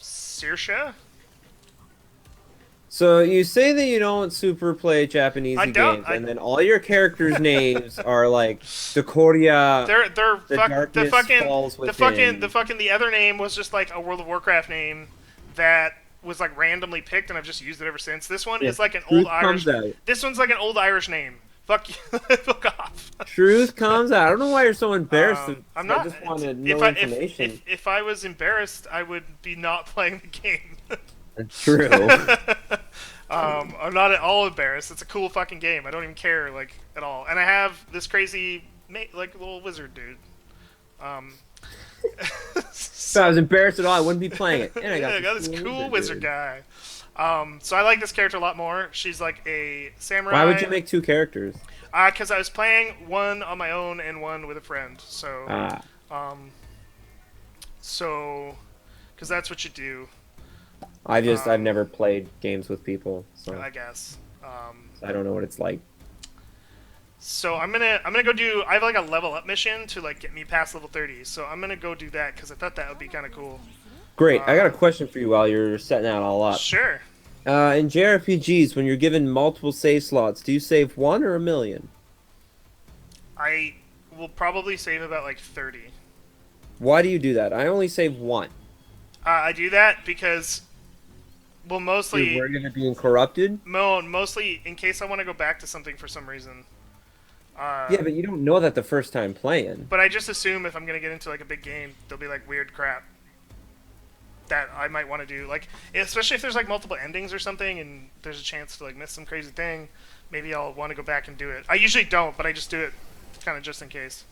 Saoirse? So you say that you don't super play Japanese I don't, games, and then all your characters' names are like Decoria. They're The darkness falls within. the other name was just like a World of Warcraft name that was like randomly picked, and I've just used it ever since. This one is like an Truth old Irish. comes out. This one's like an old Irish name. Fuck you. Fuck off. Truth comes out. I don't know why you're so embarrassed. I'm not. I just want to know if I, information. if I was embarrassed, I would be not playing the game. True. I'm not at all embarrassed. It's a cool fucking game. I don't even care like at all. And I have this crazy like little wizard dude. If I was embarrassed at all, I wouldn't be playing it. And I got, yeah, I got this cool wizard dude. guy. So I like this character a lot more. She's like a samurai. Why would you make two characters? Because I was playing one on my own and one with a friend. So, because that's what you do. I've never played games with people, so I guess. I don't know what it's like. So I'm gonna go do. I have like a level up mission to like get me past level 30. So I'm gonna go do that because I thought that would be kind of cool. Great. I got a question for you while you're setting that all up. Sure. In JRPGs, when you're given multiple save slots, do you save one or a million? I will probably save about like 30. Why do you do that? I only save one. I do that because, well, mostly. You're worried about being corrupted? Mostly in case I want to go back to something for some reason. Yeah, but you don't know that the first time playing. But I just assume if I'm gonna get into like a big game, there'll be like weird crap that I might want to do. Like, especially if there's like multiple endings or something, and there's a chance to like miss some crazy thing. Maybe I'll want to go back and do it. I usually don't, but I just do it kind of just in case.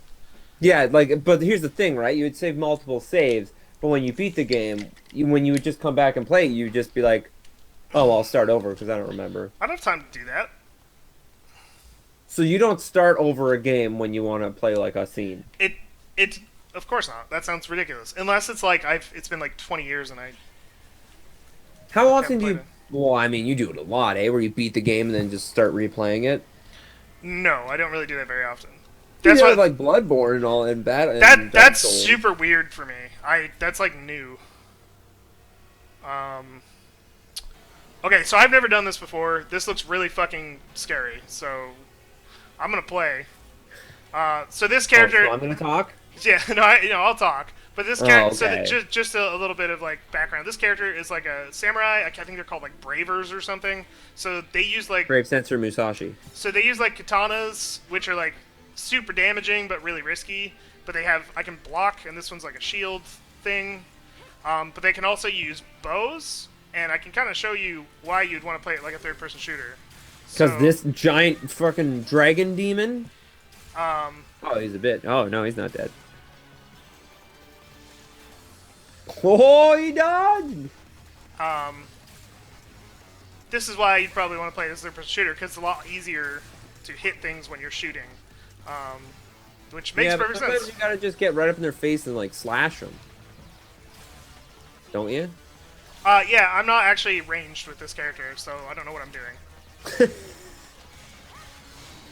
Yeah, like, but here's the thing, right? You would save multiple saves, but when you beat the game, when you would just come back and play, you would just be like, "Oh, I'll start over because I don't remember." I don't have time to do that. So you don't start over a game when you want to play like a scene. It of course not. That sounds ridiculous. Unless it's like it's been like 20 years and I. How often do played you? it. Well, I mean, you do it a lot, eh? Where you beat the game and then just start replaying it. No, I don't really do that very often. That's That's why, what like Bloodborne and all, and bad. that's super weird for me. That's like new. Okay, so I've never done this before. This looks really fucking scary. So I'm gonna play. So this character. So I'm gonna talk. Yeah, no, I'll talk. But this Oh, character, so okay. just a little bit of like background. This character is like a samurai. I think they're called like bravers or something. So they use like Brave Sensor Musashi. katanas, which are like super damaging but really risky. But they have I can block, and this one's like a shield thing. But they can also use bows, and I can kind of show you why you'd want to play it like a third-person shooter. Because So, this giant fucking dragon demon. um, Oh, he's a bit. Oh no, he's not dead. Oh, he dodged. um, this is why you'd probably want to play this third-person shooter because it's a lot easier to hit things when you're shooting, um, which makes Yeah, but perfect sometimes sense. you gotta just get right up in their face and like slash them, don't you? Yeah, I'm not actually ranged with this character, so I don't know what I'm doing.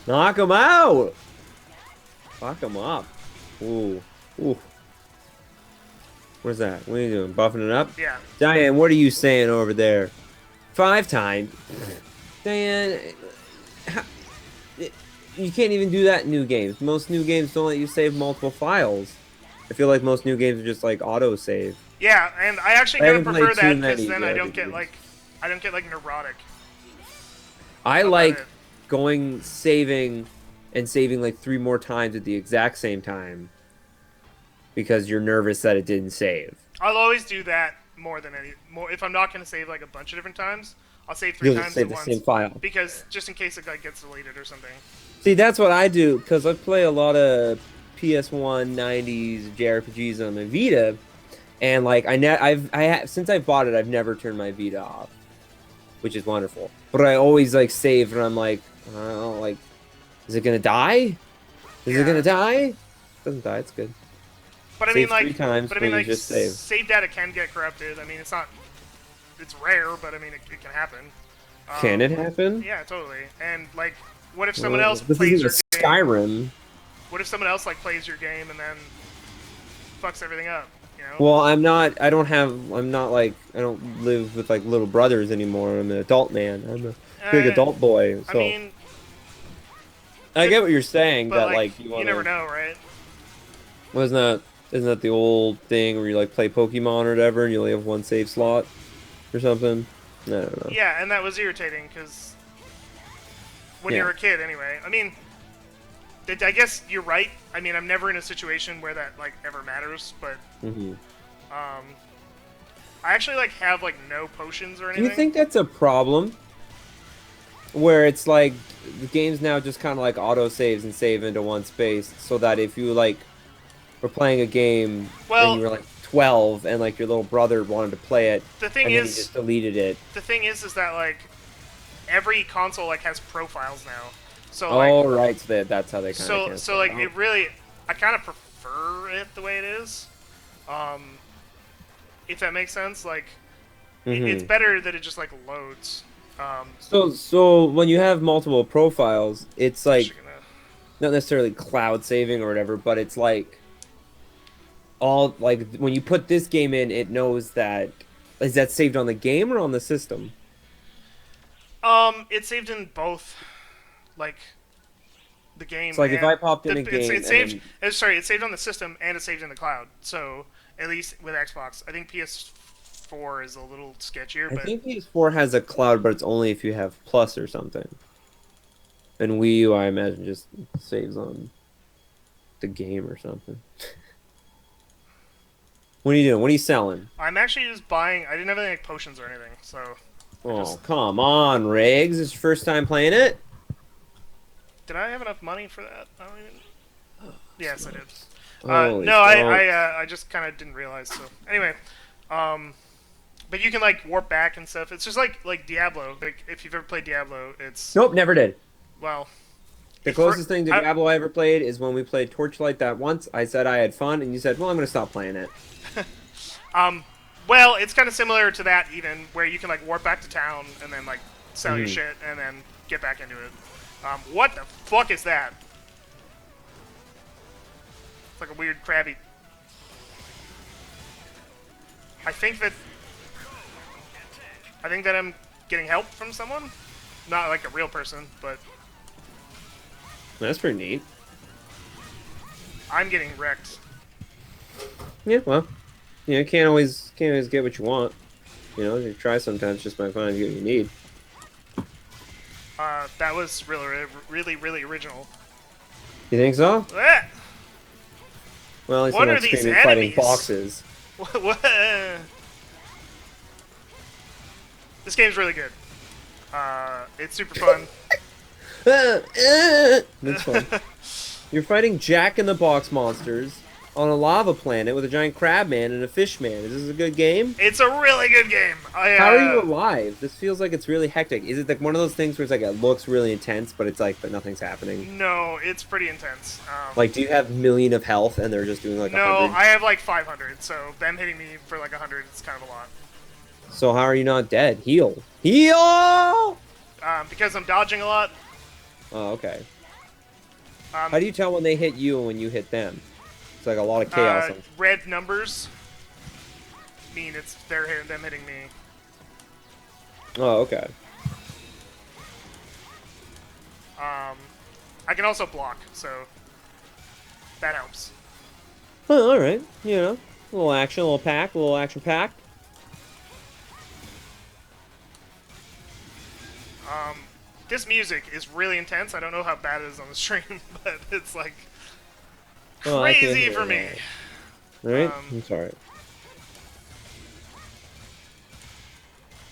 Knock him out. Fuck him up. Ooh, ooh. What's that? What are you doing? Buffing it up? Yeah. Diane, what are you saying over there? 5 times. Diane, how, you can't even do that in new games. Most new games don't let you save multiple files. I feel like most new games are just like auto save. Yeah, and I actually I kind of haven't prefer played too that because many then RPGs. I don't get like neurotic I about like it. going saving and saving like 3 more times at the exact same time because you're nervous that it didn't save. I'll always do that more than any more. If I'm not going to save like a bunch of different times, I'll save three You'll just times save at the same once file. because just in case it like gets deleted or something. See, that's what I do because I play a lot of PS1 90s JRPGs on my Vita, and like since I bought it, I've never turned my Vita off, which is wonderful. But I always like save, and I'm like, oh, like, is it gonna die? Is it gonna Yeah, die? It doesn't die. It's good. but I mean Save 3 like, times when you just save. save data can get corrupted. I mean, it's rare, but I mean, it can happen. Can it happen? Yeah, totally. And like, what if someone Well, else this plays isn't a your game? Skyrim. What if someone else like plays your game and then fucks everything up? You know? Well, I'm not. I don't have. I'm not like. I don't live with like little brothers anymore. I'm an adult man. I'm a big Uh, adult boy. I So mean, I get what you're saying. but That like, like you you never wanna. know, right? Wasn't that? Isn't that the old thing where you like play Pokemon or whatever, and you only have one save slot or something? I don't know. Yeah, and that was irritating because when Yeah. you're a kid, anyway. I mean, I guess you're right. I mean, I'm never in a situation where that like ever matters, but Hmm. um, I actually like have like no potions or Do you anything. think that's a problem? Where it's like the game's now just kind of like auto saves and save into one space, so that if you like were playing a game and you Well, were like 12 and like your little brother wanted to play it the thing and then he is, just deleted it. is that like every console like has profiles now. So like, Oh, right. So that's how they kind of so cancel it like out. it really, I kind of prefer it the way it is. Um, if that makes sense, like it's Hmm. better that it just like loads. So when you have multiple profiles, it's It's like actually gonna. not necessarily cloud saving or whatever, but it's like all like when you put this game in, it knows that is that saved on the game or on the system? It's saved in both, like the So game like if and I popped in a game it's and saved. then Sorry, it's saved on the system and it's saved in the cloud. So at least with Xbox, I think PS4 is a little sketchier, I but think PS4 has a cloud, but it's only if you have Plus or something. And Wii U, I imagine, just saves on the game or something. What are you doing? What are you selling? I'm actually just buying. I didn't have any like, potions or anything, so I Oh, just come on, Riggs. It's your first time playing it? did I have enough money for that? I don't even. Yes, I did. Holy No, smokes. I just kind of didn't realize. So anyway, um, but you can like warp back and stuff. It's just like Diablo. Like if you've ever played Diablo, it's Nope, never did. well, The for closest thing to I, Diablo I ever played is when we played Torchlight that once. I said I had fun, and you said, well, I'm going to stop playing it. well, it's kind of similar to that even, where you can like warp back to town and then like sell your Mhm. shit and then get back into it. What the fuck is that? It's like a weird crabby. I think that I'm getting help from someone, not like a real person, but That's pretty neat. I'm getting wrecked. Yeah, well, you can't always get what you want. You know, you try sometimes just by finding what you need. That was really original. You think so? Ah! Well, at least you're What are not these screaming fighting enemies? boxes. What? This game's really good. It's super fun. That's fun. You're fighting Jack in the Box monsters on a lava planet with a giant crab man and a fish man. Is this a good game? It's a really good game. How are you alive? This feels like it's really hectic. Is it like one of those things where it's like it looks really intense, but it's like but nothing's happening? No, it's pretty intense. Like, do you have million of health and they're just doing like No, 100? I have like 500, so them hitting me for like 100 is kind of a lot. So how are you not dead? Heal. Heal! Oh, Because I'm dodging a lot. okay. Um, How do you tell when they hit you and when you hit them? It's like a lot of chaos. red numbers mean it's them hitting me. Oh, okay. I can also block, so that helps. Well, all right. You know, a little action, a little pack, a little action pack. This music is really intense. I don't know how bad it is on the stream, but it's like Oh, I can't crazy hear for me. that. All right, Um, I'm sorry.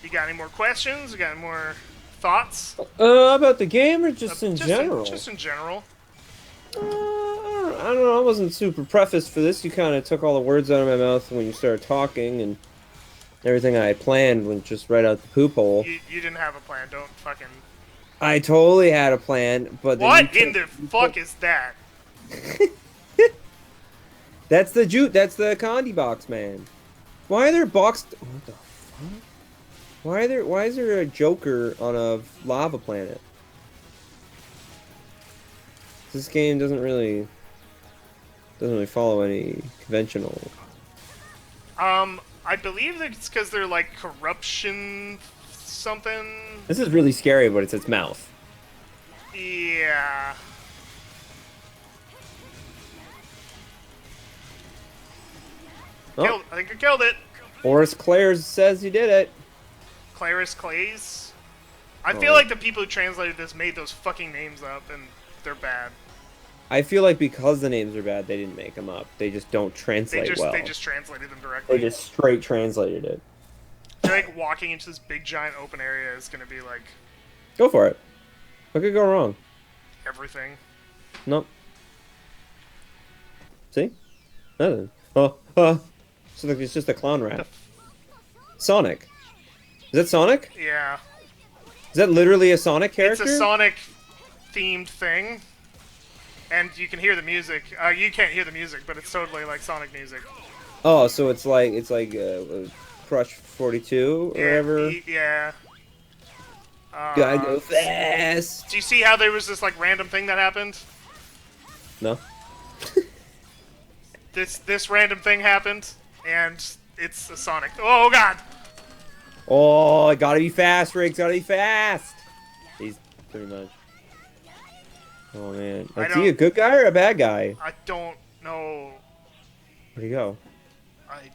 You got any more questions? You got any more thoughts? About the game or just in general? Just in general. I don't know. I wasn't super prefaced for this. You kind of took all the words out of my mouth when you started talking, and everything I had planned went just right out the poop hole. You didn't have a plan. Don't fucking. I totally had a plan, but then What you in the fuck is that? That's the That's the Condi box, man. Why are there boxed? What the fuck? Why are there? Why is there a Joker on a lava planet? This game doesn't really follow any conventional. I believe that it's because they're like corruption something. This is really scary, but it's its mouth. Yeah. Oh, I think I killed it. Horace Clares says you did it. Clarice Clays. I Oh, feel like the people who translated this made those fucking names up, and they're bad. I feel like because the names are bad, they didn't make them up. They just don't translate well. They just translated them They directly. just straight translated it. I feel like walking into this big giant open area is gonna be like Go for it. What could go wrong? everything. Nope. See? Nothing. So like it's just a clown rat. Sonic. Is that Sonic? Yeah. Is that literally a Sonic character? It's a Sonic themed thing. And you can hear the music. You can't hear the music, but it's totally like Sonic music. Oh, so it's like Crush 42 or whatever. Yeah. Gotta go fast. Do you see how there was this like random thing that happened? No. This random thing happened, and it's a Sonic. Oh god! Oh, gotta be fast, Riggs. Gotta be fast. He's pretty much. Oh man, is he a good guy or a bad guy? I don't know. Where'd he go? I.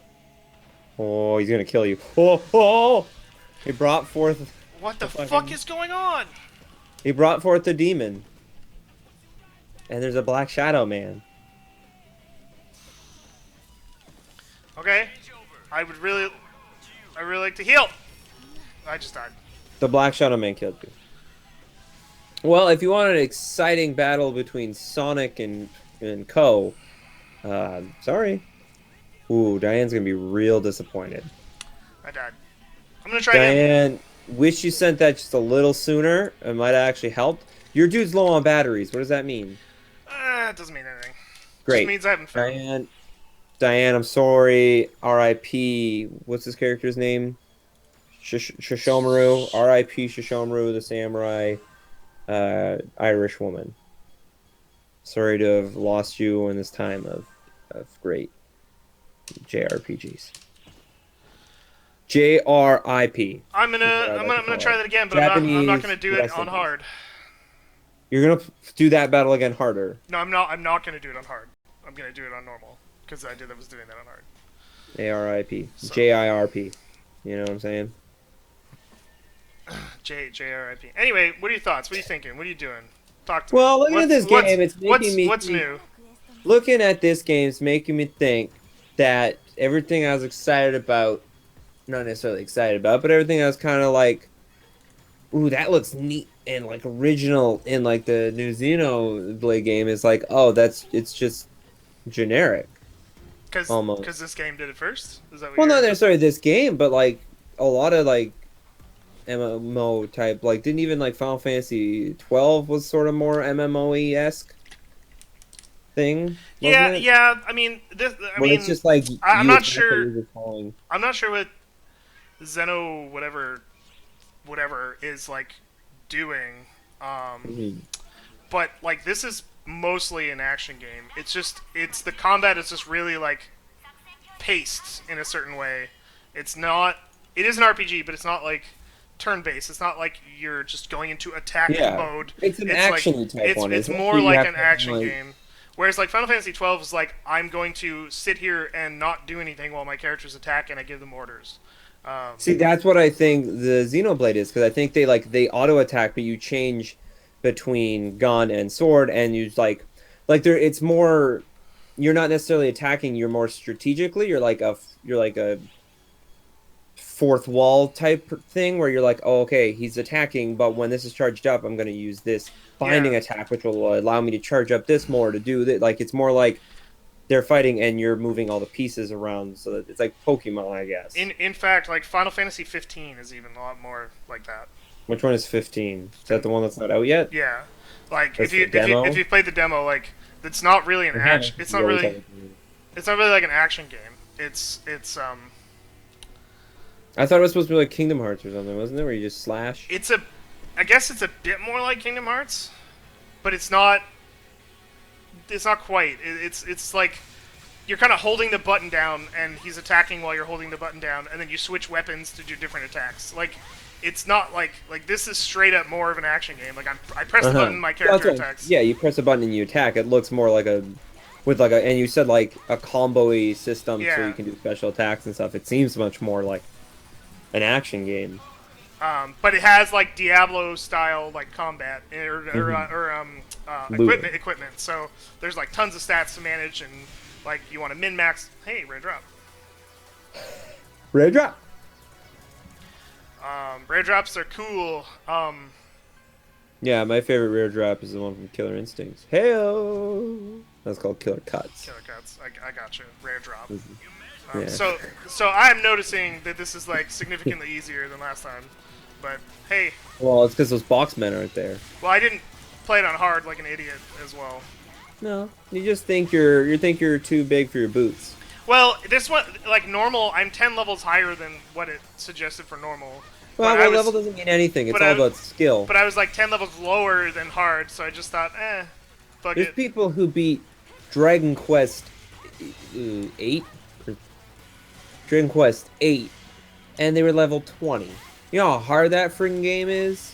Oh, he's gonna kill you. Oh! He brought forth. What the fuck is going on? He brought forth the demon. And there's a Black Shadow Man. Okay. I really like to heal. I just died. The Black Shadow Man killed you. Well, if you want an exciting battle between Sonic and Co, sorry. Ooh, Diane's gonna be real disappointed. I died. I'm gonna try again. Diane, wish you sent that just a little sooner. It might have actually helped. Your dude's low on batteries. What does that mean? It doesn't mean anything. Great. It just means I haven't found. Diane, I'm sorry. R.I.P. What's this character's name? Shishomaru. R.I.P. Shishomaru, the samurai, Irish woman. Sorry to have lost you in this time of great JRPGs. JRIP. I'm gonna try that again, but I'm not gonna do it on hard. You're gonna do that battle again harder. No, I'm not. I'm not gonna do it on hard. I'm gonna do it on normal. because I was doing that on hard. ARIP. So JIRP. You know what I'm saying? JRIP. Anyway, what are your thoughts? What are you thinking? What are you doing? Talk to me. Well, looking at this game, it's making me what's think, new? looking at this game is making me think that everything I was excited about, not necessarily excited about, but everything I was kind of like, ooh, that looks neat and like original in like the new Xenoblade game is like, oh, it's just generic Because almost. this game did it first. Is that what Well, not you're? necessarily this game, but like a lot of like MMO type, like didn't even like Final Fantasy 12 was sort of more MMO-esque thing, wasn't Yeah, it? yeah. I mean, this. I Where it's mean, just like I'm you not attack what sure. you're just following. I'm not sure what Zeno whatever is like doing. Mhm. But like this is mostly an action game. It's the combat is just really like paced in a certain way. It's not. It is an RPG, but it's not like turn-based. It's not like you're just going into attack Yeah, mode. it's an It's like action type one, it's isn't it? more You like have an to action like, game. Whereas like Final Fantasy 12 is like I'm going to sit here and not do anything while my characters attack and I give them orders. see, that's what I think the Xenoblade is because I think they auto attack, but you change between gun and sword, and you like there. It's more. You're not necessarily attacking. You're more strategically. You're like a fourth wall type thing where you're like, oh, okay, he's attacking, but when this is charged up, I'm going to use this Yeah, binding attack, which will allow me to charge up this more to do that. Like it's more like they're fighting and you're moving all the pieces around, so that it's like Pokemon, I guess. in fact, like Final Fantasy 15 is even a lot more like that. Which one is 15? Is that And the one that's not out yet? yeah, like That's the demo. if you played the demo, like it's not really an Yeah, action. you always have it. It's not really like an action game. I thought it was supposed to be like Kingdom Hearts or something, wasn't it? Where you just slash. it's a I guess it's a bit more like Kingdom Hearts, but it's not. It's not quite. It's like you're kind of holding the button down, and he's attacking while you're holding the button down, and then you switch weapons to do different attacks. Like it's not like this is straight up more of an action game. Like I press the Uh-huh. button, my Well, character attacks. yeah, you press a button and you attack. It looks more like a with like a and you said like a combo-y system so Yeah, you can do special attacks and stuff. It seems much more like an action game. but it has like Diablo style like combat Hmm. Loot. equipment. So there's like tons of stats to manage, and like you want to min max. Hey, rare drop. Red drop. Rare drops are cool. Yeah, my favorite rare drop is the one from Killer Instincts. Heyo. That's called Killer Cuts. Killer cuts. I got you. Rare drop. Yeah. So I'm noticing that this is like significantly easier than last time. But hey, Well, it's because those box men aren't there. well I didn't play it on hard like an idiot as well. No, you just think you're too big for your boots. Well, this one like normal. I'm 10 levels higher than what it suggested for normal. Well, But I well, was level doesn't mean anything. It's but all I about skill. but I was like 10 levels lower than hard, so I just thought, fuck There's it. people who beat Dragon Quest 8 or Dragon Quest 8 and they were level 20. You know how hard that freaking game is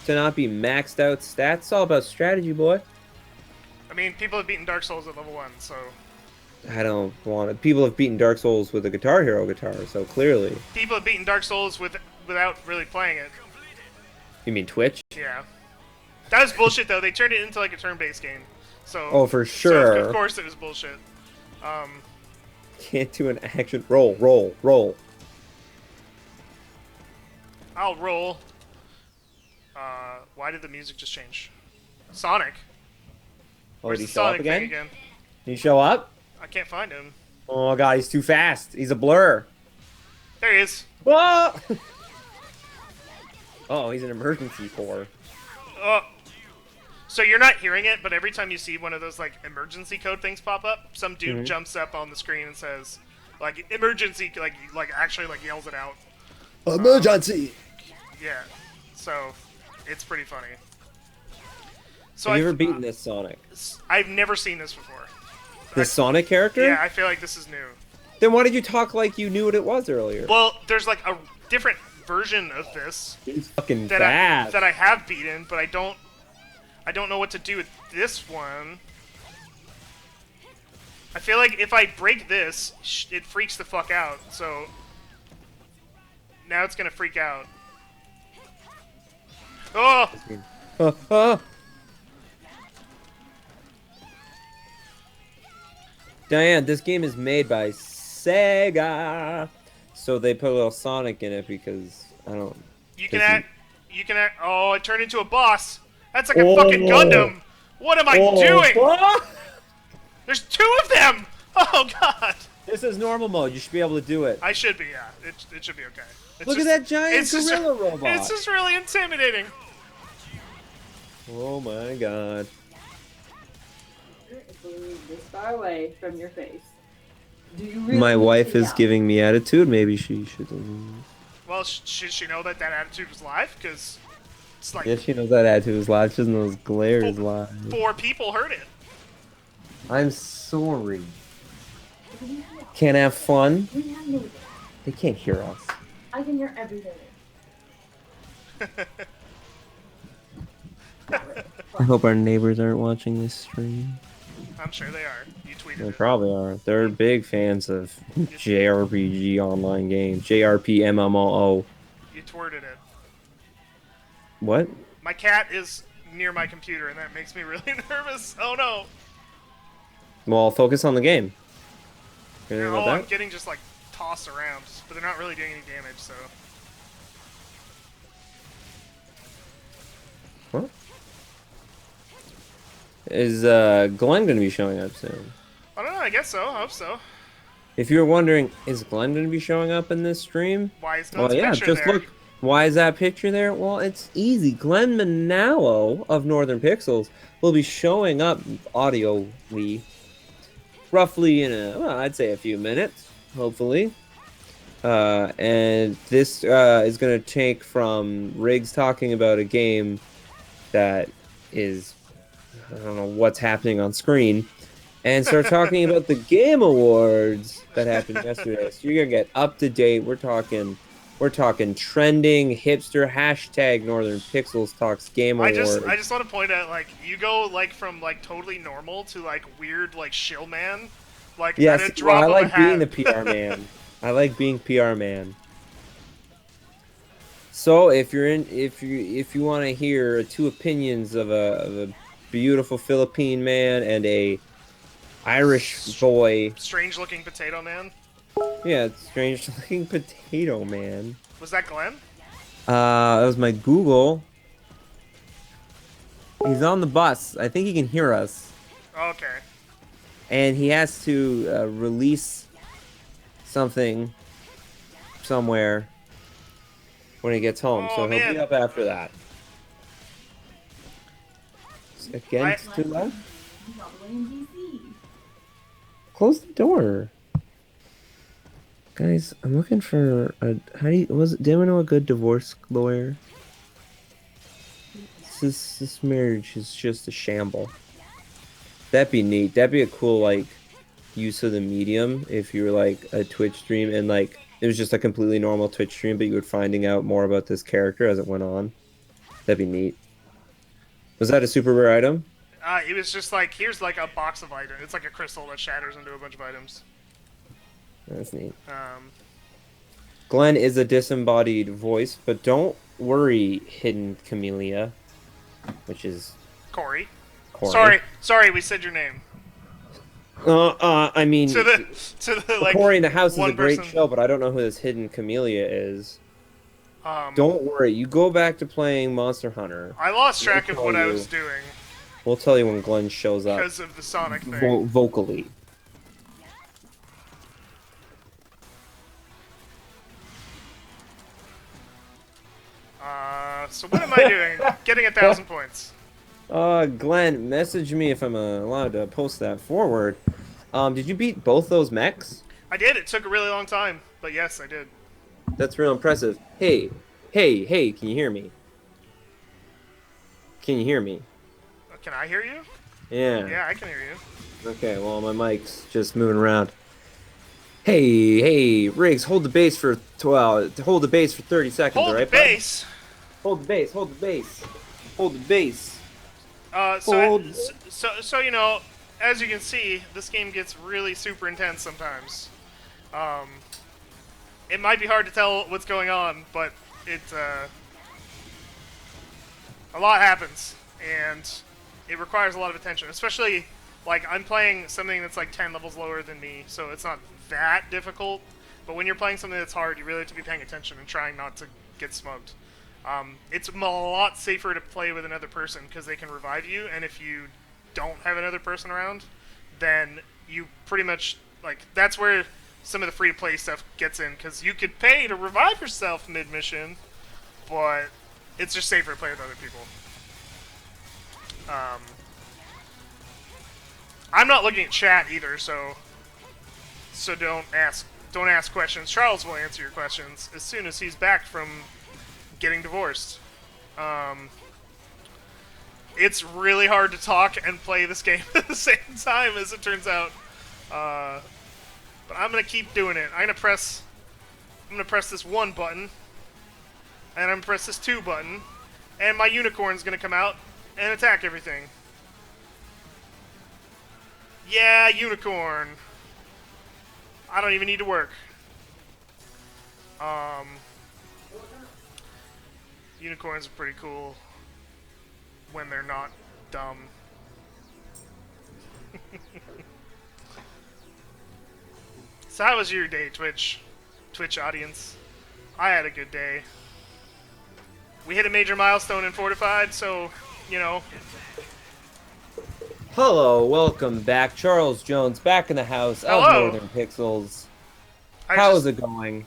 to not be maxed out stats? It's all about strategy, boy. I mean, people have beaten Dark Souls at level 1, so I don't want it. People have beaten Dark Souls with a Guitar Hero guitar, so clearly. people have beaten Dark Souls without really playing it. You mean Twitch? Yeah. That was bullshit though. They turned it into like a turn-based game. So Oh, for so sure. of course it was bullshit. Can't do an action. Roll, roll, roll. I'll roll. Why did the music just change? Sonic. Oh, Where's did he the show up Sonic thing again? again? Did he show up? I can't find him. Oh my god, he's too fast. He's a blur. There he is. Whoa! Oh, he's an emergency core. Oh. So you're not hearing it, but every time you see one of those like emergency code things pop up, some dude jumps up on the screen and says, like emergency, like actually like yells it out. Emergency! Yeah. So it's pretty funny. So Have you ever beaten this Sonic? I've never seen this before. This Sonic character? Yeah, I feel like this is new. Then why did you talk like you knew what it was earlier? Well, there's like a different version of this He's fucking that fast. I have beaten, but I don't know what to do with this one. I feel like if I break this, it freaks the fuck out. So now it's gonna freak out. Oh! Ah. Diane, this game is made by Sega, so they put a little Sonic in it because I don't. You can 'Cause act. You can act. Oh, it turned into a boss. That's like a fucking Oh, Gundam. What am I oh, doing? ah! There's two of them. Oh god. This is normal mode. You should be able to do it. I should be. Yeah. It should be okay. It's Look just, at that giant it's just- gorilla robot. It's just really intimidating. Oh my god. If we move this far away from your face. Do you really My need to wife is yell? giving me attitude. Maybe she should. Well, should she know that that attitude was live? Because it's like Yeah, she knows that attitude is live. She doesn't know his glare is live. 4 people heard it. I'm sorry. Can't have fun. We have neighbors. They can't hear us. I can hear everything. I hope our neighbors aren't watching this stream. I'm sure they are. You tweeted They it. probably are. They're big fans of JRPG online games. JRP MMOO. You twirted it. What? My cat is near my computer, and that makes me really nervous. Oh no! Well, focus on the game. Anything Oh, about I'm that? getting just like tossed around, but they're not really doing any damage. So What? Is Glenn going to be showing up soon? I don't know. I guess so. I hope so. If you're wondering, is Glenn going to be showing up in this stream? Why is Glenn's Well, yeah, picture just there? look. Why is that picture there? Well, it's easy. Glenn Manalo of Northern Pixels will be showing up audioly roughly in well, I'd say a few minutes, hopefully. And this is going to take from Riggs talking about a game that is, I don't know what's happening on screen, and start talking about the Game Awards that happened yesterday. So you're going to get up to date. We're talking trending hipster hashtag Northern Pixels talks Game I Awards. just want to point out, like, you go like from like totally normal to like weird like shill man, like Yes, at a drop well, I of like a being hat. the PR man. I like being PR man. So if you want to hear two opinions of a beautiful Philippine man and a Irish boy, Strange looking potato man. yeah, it's strange looking potato man. Was that Glenn? That was my Google. He's on the bus. I think he can hear us. Okay. And he has to release something somewhere when he gets home. Oh, So he'll man. be up after that. Again, it's too loud. He's all the way in DC. Close the door. Guys, I'm looking for a. How do you. Do anyone know a good divorce lawyer? This marriage is just a shamble. That'd be neat. That'd be a cool, like, use of the medium if you were, like, a Twitch stream and, like, it was just a completely normal Twitch stream, but you were finding out more about this character as it went on. That'd be neat. Was that a super rare item? It was just like, here's like a box of items. It's like a crystal that shatters into a bunch of items. That's neat. Um, Glenn is a disembodied voice, but don't worry, Hidden Camellia, which is Corey. Corey. Sorry, we said your name. I mean, To the like. Corey in the House is one a great person- show, but I don't know who this Hidden Camellia is. Um, Don't worry, you go back to playing Monster Hunter. I lost track of We'll what tell I you. was doing We'll tell you when Glenn shows up because of the Sonic thing. vocally. So what am I doing? Getting 1,000 points. Glenn, message me if I'm allowed to post that forward. Did you beat both those mechs? I did. It took a really long time, but yes, I did. That's real impressive. Hey, can you hear me? Can you hear me? Can I hear you? Yeah. Yeah, I can hear you. Okay, well, my mic's just moving around. Hey, Riggs, hold the base for 30 seconds, Hold alright, the bud? base. Hold the base. Hold the base. So Hold- you know, as you can see, this game gets really super intense sometimes. Um, it might be hard to tell what's going on, but a lot happens, and it requires a lot of attention. Especially, like, I'm playing something that's like 10 levels lower than me, so it's not that difficult. But when you're playing something that's hard, you really have to be paying attention and trying not to get smoked. It's a lot safer to play with another person because they can revive you, and if you don't have another person around, then you pretty much, like, that's where some of the free-to-play stuff gets in, because you could pay to revive yourself mid-mission, but it's just safer to play with other people. I'm not looking at chat either, so don't ask questions. Charles will answer your questions as soon as he's back from getting divorced. It's really hard to talk and play this game at the same time, as it turns out. But I'm gonna keep doing it. I'm gonna press this 1 button, and I'm gonna press this 2 button, and my unicorn's gonna come out and attack everything. Yeah, unicorn. I don't even need to work. Unicorns are pretty cool when they're not dumb. So how was your day, Twitch audience? I had a good day. We hit a major milestone in Fortified, so, you know. Hello, welcome back. Charles Jones back in the house of Hello. Northern Pixels. How's it going?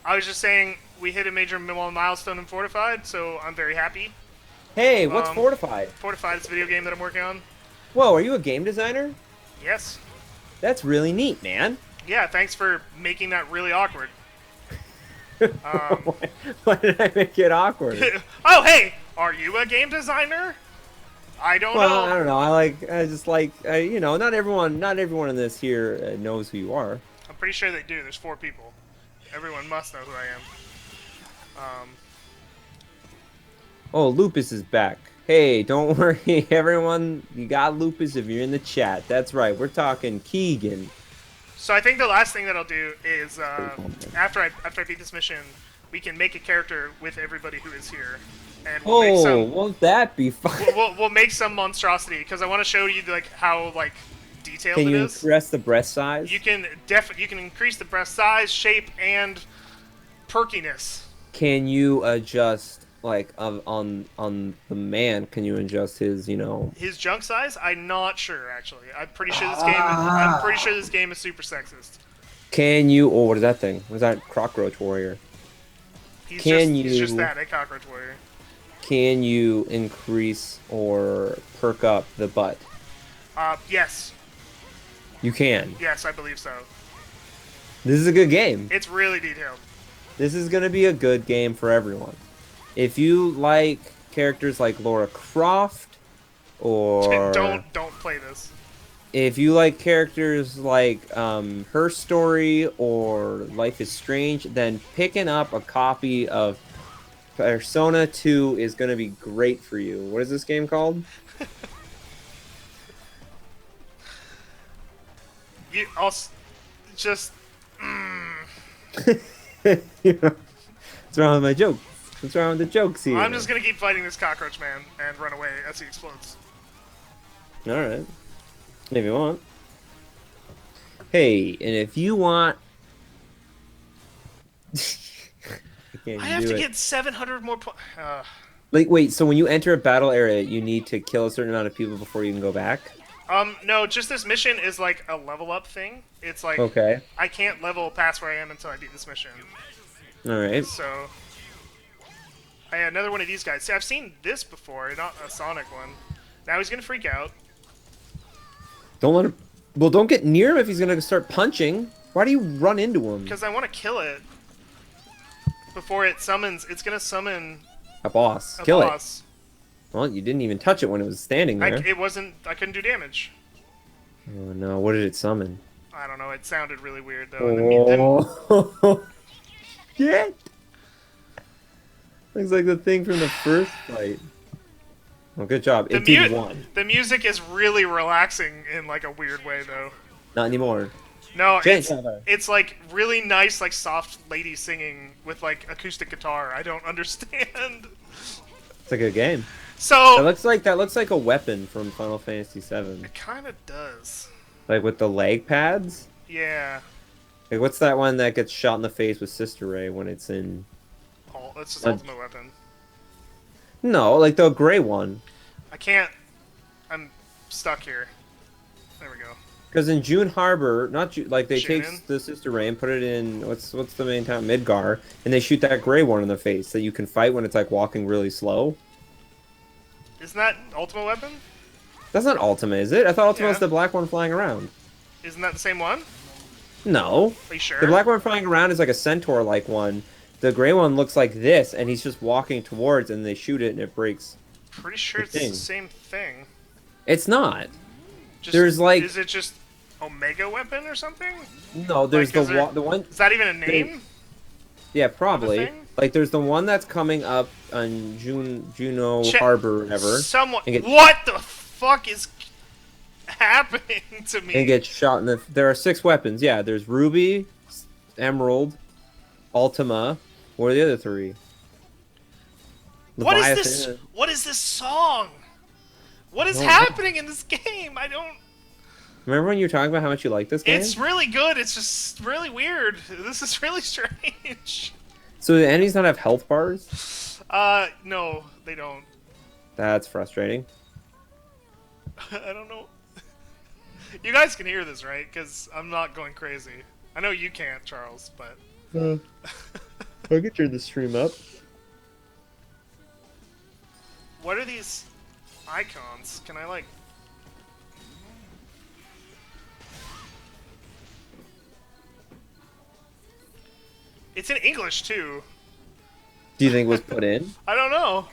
I was just saying we hit a major milestone in Fortified, so I'm very happy. Hey, what's Fortified? Fortified is a video game that I'm working on. Whoa, are you a game designer? Yes. That's really neat, man. Yeah, thanks for making that really awkward. Why did I make it awkward? Oh, hey! Are you a game designer? I don't know. I don't know. You know, not everyone in this here knows who you are. I'm pretty sure they do. There's 4 people. Everyone must know who I am. Oh, Lupus is back. Hey, don't worry, everyone. You got Lupus if you're in the chat. That's right. We're talking Keegan. So I think the last thing that I'll do is after I beat this mission, we can make a character with everybody who is here, and we'll make some. Won't that be fun? We'll make some monstrosity because I want to show you like how like detailed Can it you is. increase the breast size? You can increase the breast size, shape, and perkiness. Can you adjust like on the man? Can you adjust his his junk size? I'm not sure actually. I'm pretty sure this game is super sexist. Can you? Oh, what is that thing? What is that? Cockroach warrior. He's just that, a cockroach warrior. Can you increase or perk up the butt? Yes. You can. Yes, I believe so. This is a good game. It's really detailed. This is gonna be a good game for everyone. If you like characters like Lara Croft, or don't play this. If you like characters like Her Story or Life is Strange, then picking up a copy of Persona 2 is going to be great for you. What is this game called? You also just. What's wrong with my joke? What's wrong with the jokes here? I'm just gonna keep fighting this cockroach man and run away as he explodes. All right. If you want. Hey, and if you want... I have to get 700 more points. Like, wait, so when you enter a battle area, you need to kill a certain amount of people before you can go back? No, just this mission is like a level up thing. It's like, okay. I can't level past where I am until I beat this mission. Alright. So, I had another one of these guys. See, I've seen this before, not a Sonic one. Now he's gonna freak out. Don't let him... Well, don't get near him if he's gonna start punching. Why do you run into him? Because I want to kill it. Before it summons... It's gonna summon... A boss. Kill it. Well, you didn't even touch it when it was standing there. It wasn't... I couldn't do damage. Oh, no. What did it summon? I don't know. It sounded really weird, though. Oh, shit! Looks like the thing from the first fight. Well, good job. The It did one. the music is really relaxing in like a weird way though. Not anymore. No, Change over. it's like really nice, like soft lady singing with like acoustic guitar. I don't understand. It's a good game. So That looks like a weapon from Final Fantasy VII. it kind of does. Like with the leg pads. Yeah. Like what's that one that gets shot in the face with Sister Ray when it's in? That's just ultimate weapon. No, like the gray one. I can't. I'm stuck here. There we go. Because in June Harbor, like they Shoot take in? the Sister Ray and put it in what's the main town, Midgar, and they shoot that gray one in the face that you can fight when it's like walking really slow. Isn't that ultimate weapon? That's not Ultima, is it? I thought Ultima was Yeah. the black one flying around. Isn't that the same one? No. Are you sure? The black one flying around is like a centaur-like one. The gray one looks like this, and he's just walking towards, and they shoot it, and it breaks. Pretty sure the it's the thing. same thing. It's not. Just, There's, like- Is it just Omega weapon or something? No, there's Like, is there- the one. Is that even a name? Yeah, probably. thing? Like, there's the one that's coming up on Juno Che- Harbor, or whatever, Someone. And get- What the fuck is happening to me? and gets shot in the. There are 6 weapons. Yeah, there's Ruby, Emerald, Ultima. What are the other 3? What is Leviathan. this? What is this song? What is No, happening in this game? I don't. Remember when you were talking about how much you like this game? It's really good. It's just really weird. This is really strange. So the enemies not have health bars? No, they don't. That's frustrating. I don't know. You guys can hear this, right? Because I'm not going crazy. I know you can't, Charles, but... I could turn the stream up. What are these icons? Can I, like... It's in English, too. Do you think it was put in? I don't know.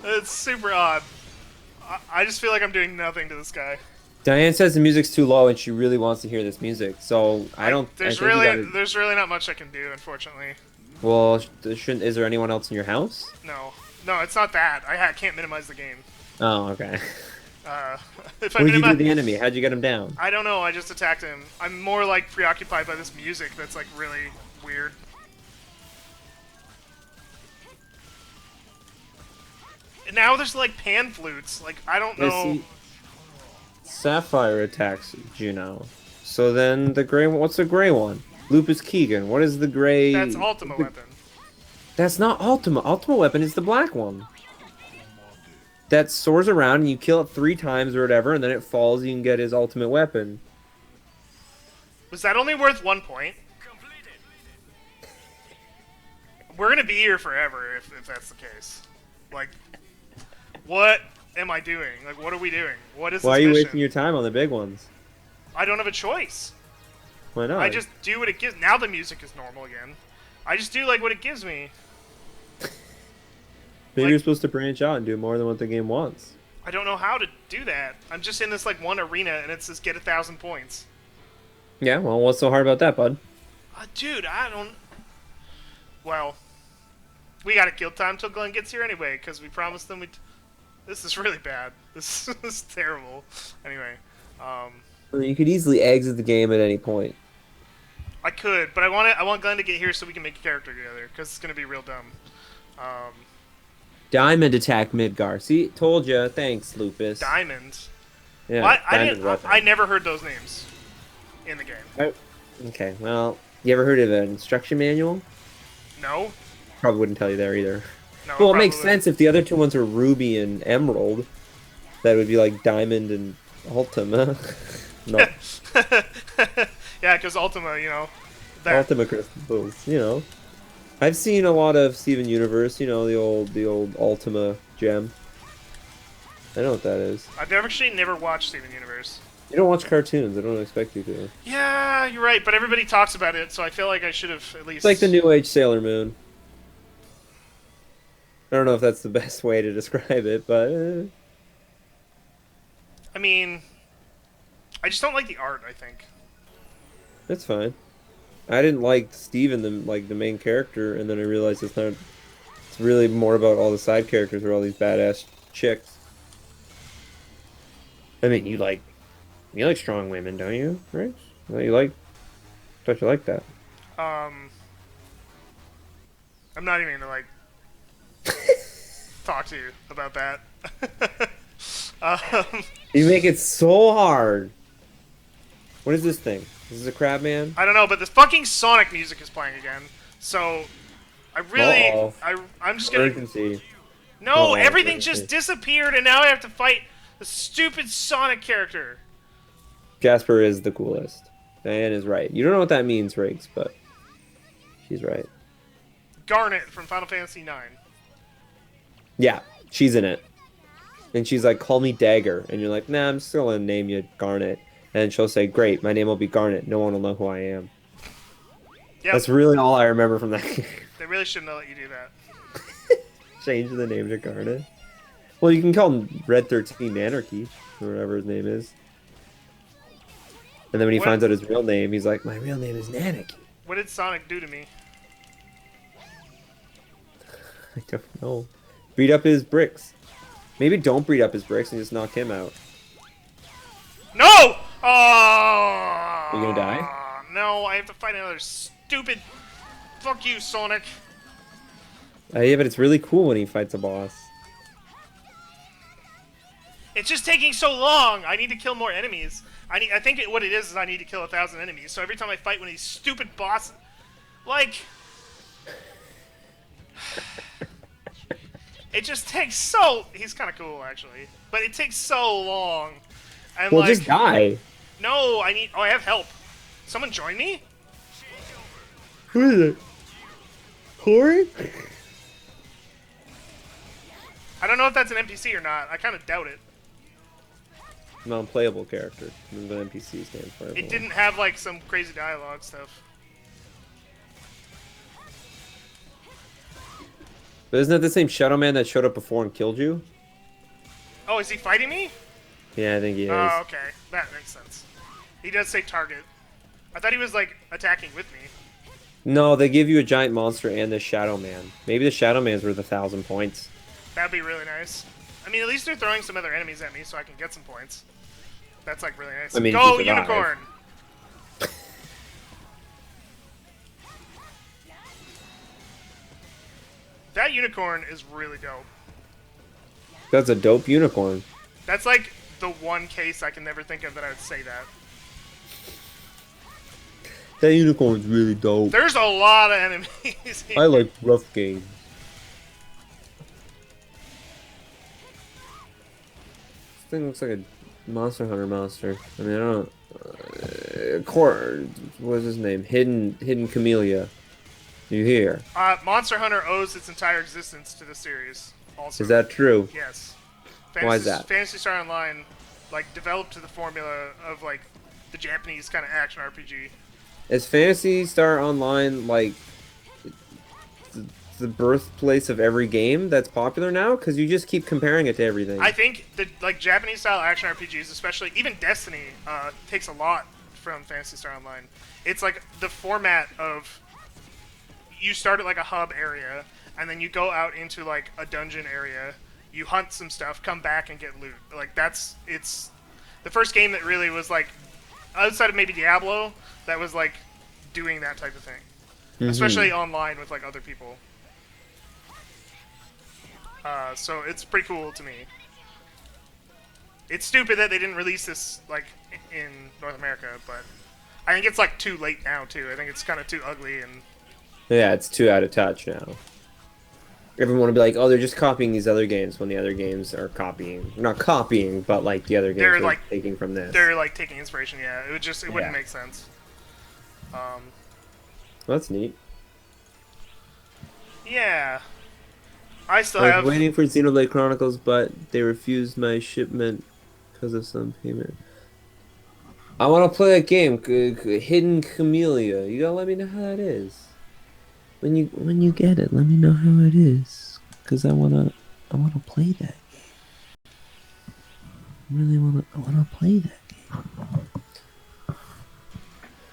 It's super odd. I just feel like I'm doing nothing to this guy. Diane says the music's too low and she really wants to hear this music. So I don't. There's I think you really gotta- there's really not much I can do, unfortunately. Well, shouldn't? Is there anyone else in your house? No, it's not that. I can't minimize the game. Oh, okay. If I What did you do minimize, to the enemy? How'd you get him down? I don't know. I just attacked him. I'm more like preoccupied by this music that's like really weird. And now there's like pan flutes. Like I don't I know. see. Sapphire attacks Juno. So then the gray one. What's the gray one? Lupus Keegan. What is the gray? That's Ultima weapon. That's not Ultima. Ultima weapon is the black one. That soars around and you kill it 3 times or whatever, and then it falls. You can get his ultimate weapon. Was that only worth 1 point? We're gonna be here forever if that's the case. Like, what am I doing? Like, what are we doing? What is Why are this you mission? wasting your time on the big ones? I don't have a choice. Why not? I just do what it gives. Now the music is normal again. I just do like what it gives me. Maybe like- you're supposed to branch out and do more than what the game wants. I don't know how to do that. I'm just in this like one arena and it says get 1,000 points. Yeah, well, what's so hard about that, bud? Dude, I don't. Well, we got to kill time till Glenn gets here anyway because we promised them we'd. This is really bad. This is terrible. Anyway, You could easily exit the game at any point. I could, but I want Glenn to get here so we can make a character together because it's gonna be real dumb. Diamond attack Midgar. See, told ya. Thanks, Lupus. Diamond. Yeah, What? diamond weapon. I never heard those names in the game. Okay, well, you ever heard of an instruction manual? No. Probably wouldn't tell you there either. No. Well, it makes probably. sense if the other 2 ones are Ruby and Emerald. That would be like Diamond and Ultima. No, Yeah, because Ultima, you know. That. Ultima crystals. You know, I've seen a lot of Steven Universe. You know, the old Ultima gem. I know what that is. I've actually never watched Steven Universe. You don't watch cartoons. I don't expect you to. Yeah, you're right, but everybody talks about it, so I feel like I should have at least. It's like the New Age Sailor Moon. I don't know if that's the best way to describe it, but I mean, I just don't like the art. I think. that's fine. I didn't like Steven, the main character, and then I realized it's not. It's really more about all the side characters or all these badass chicks. I mean, you like strong women, don't you? Right? You like, thought you like that. Um, I'm not even gonna like talk to you about that. um, You make it so hard. What is this thing? This is a crab man? I don't know, but the fucking Sonic music is playing again. So I really, Uh-oh. I'm just gonna. Urgency. No, Uh-oh, everything urgency. just disappeared, and now I have to fight the stupid Sonic character. Jasper is the coolest. Diane is right. You don't know what that means, Riggs, but she's right. Garnet from Final Fantasy IX. Yeah, she's in it. And she's like, call me Dagger. And you're like, nah, I'm still gonna name you Garnet. And she'll say, great, my name will be Garnet. No one will know who I am. Yep. That's really all I remember from that game. They really shouldn't have let you do that. Change the name to Garnet. Well, you can call him Red 13 Anarchy, or whatever his name is. And then when he What? finds out his real name, he's like, my real name is Nanarchy. What did Sonic do to me? I don't know. Beat up his bricks. Maybe don't beat up his bricks and just knock him out. No! Oh! You gonna die? No, I have to fight another stupid. Fuck you, Sonic. Yeah, but it's really cool when he fights a boss. It's just taking so long. I need to kill more enemies. I think what it is I need to kill 1,000 enemies. So every time I fight one of these stupid bosses, like, it just takes so. He's kind of cool actually, but it takes so long. And Well, like, just die. no, I need. Oh, I have help. Someone join me. Who is it? Corey? I don't know if that's an NPC or not. I kind of doubt it. Non-playable character. This is what NPC stands for. It didn't have like some crazy dialogue stuff. But isn't that the same Shadow Man that showed up before and killed you? Oh, is he fighting me? Yeah, I think he is. Oh, okay. That makes sense. He does say target. I thought he was like attacking with me. No, they give you a giant monster and the Shadow Man. Maybe the Shadow Man's worth 1,000 points. That'd be really nice. I mean, at least they're throwing some other enemies at me so I can get some points. That's like really nice. I mean, Go, if you survive. Unicorn! That unicorn is really dope. That's a dope unicorn. That's like the one case I can never think of that I would say that. That unicorn's really dope. There's a lot of enemies here. I like rough games. This thing looks like a Monster Hunter monster. I mean, I don't know. What's his name? Hidden Camellia. You hear? Monster Hunter owes its entire existence to this series. Also, Is that true? yes? Why is that? Phantasy Star Online, like, developed to the formula of like the Japanese kind of action RPG. Is Phantasy Star Online like the birthplace of every game that's popular now? Because you just keep comparing it to everything. I think the like Japanese style action RPGs, especially even Destiny, takes a lot from Phantasy Star Online. It's like the format of you start at like a hub area, and then you go out into like a dungeon area. You hunt some stuff, come back and get loot. Like it's the first game that really was like outside of maybe Diablo that was like doing that type of thing, especially online with like other people. So it's pretty cool to me. It's stupid that they didn't release this like in North America, but I think it's like too late now too. I think it's kind of too ugly and Yeah, it's too out of touch now. Everyone will be like, oh, they're just copying these other games when the other games are copying. Not copying, but like the other games They're, are like, taking from this. they're like taking inspiration. Yeah, it wouldn't Yeah. make sense. Well, that's neat. Yeah, I still I was have. waiting for Xenoblade Chronicles, but they refused my shipment because of some payment. I want to play that game, Hidden Camellia. You gotta let me know how that is. When you get it, let me know how it is, cause I wanna play that game. I wanna play that game.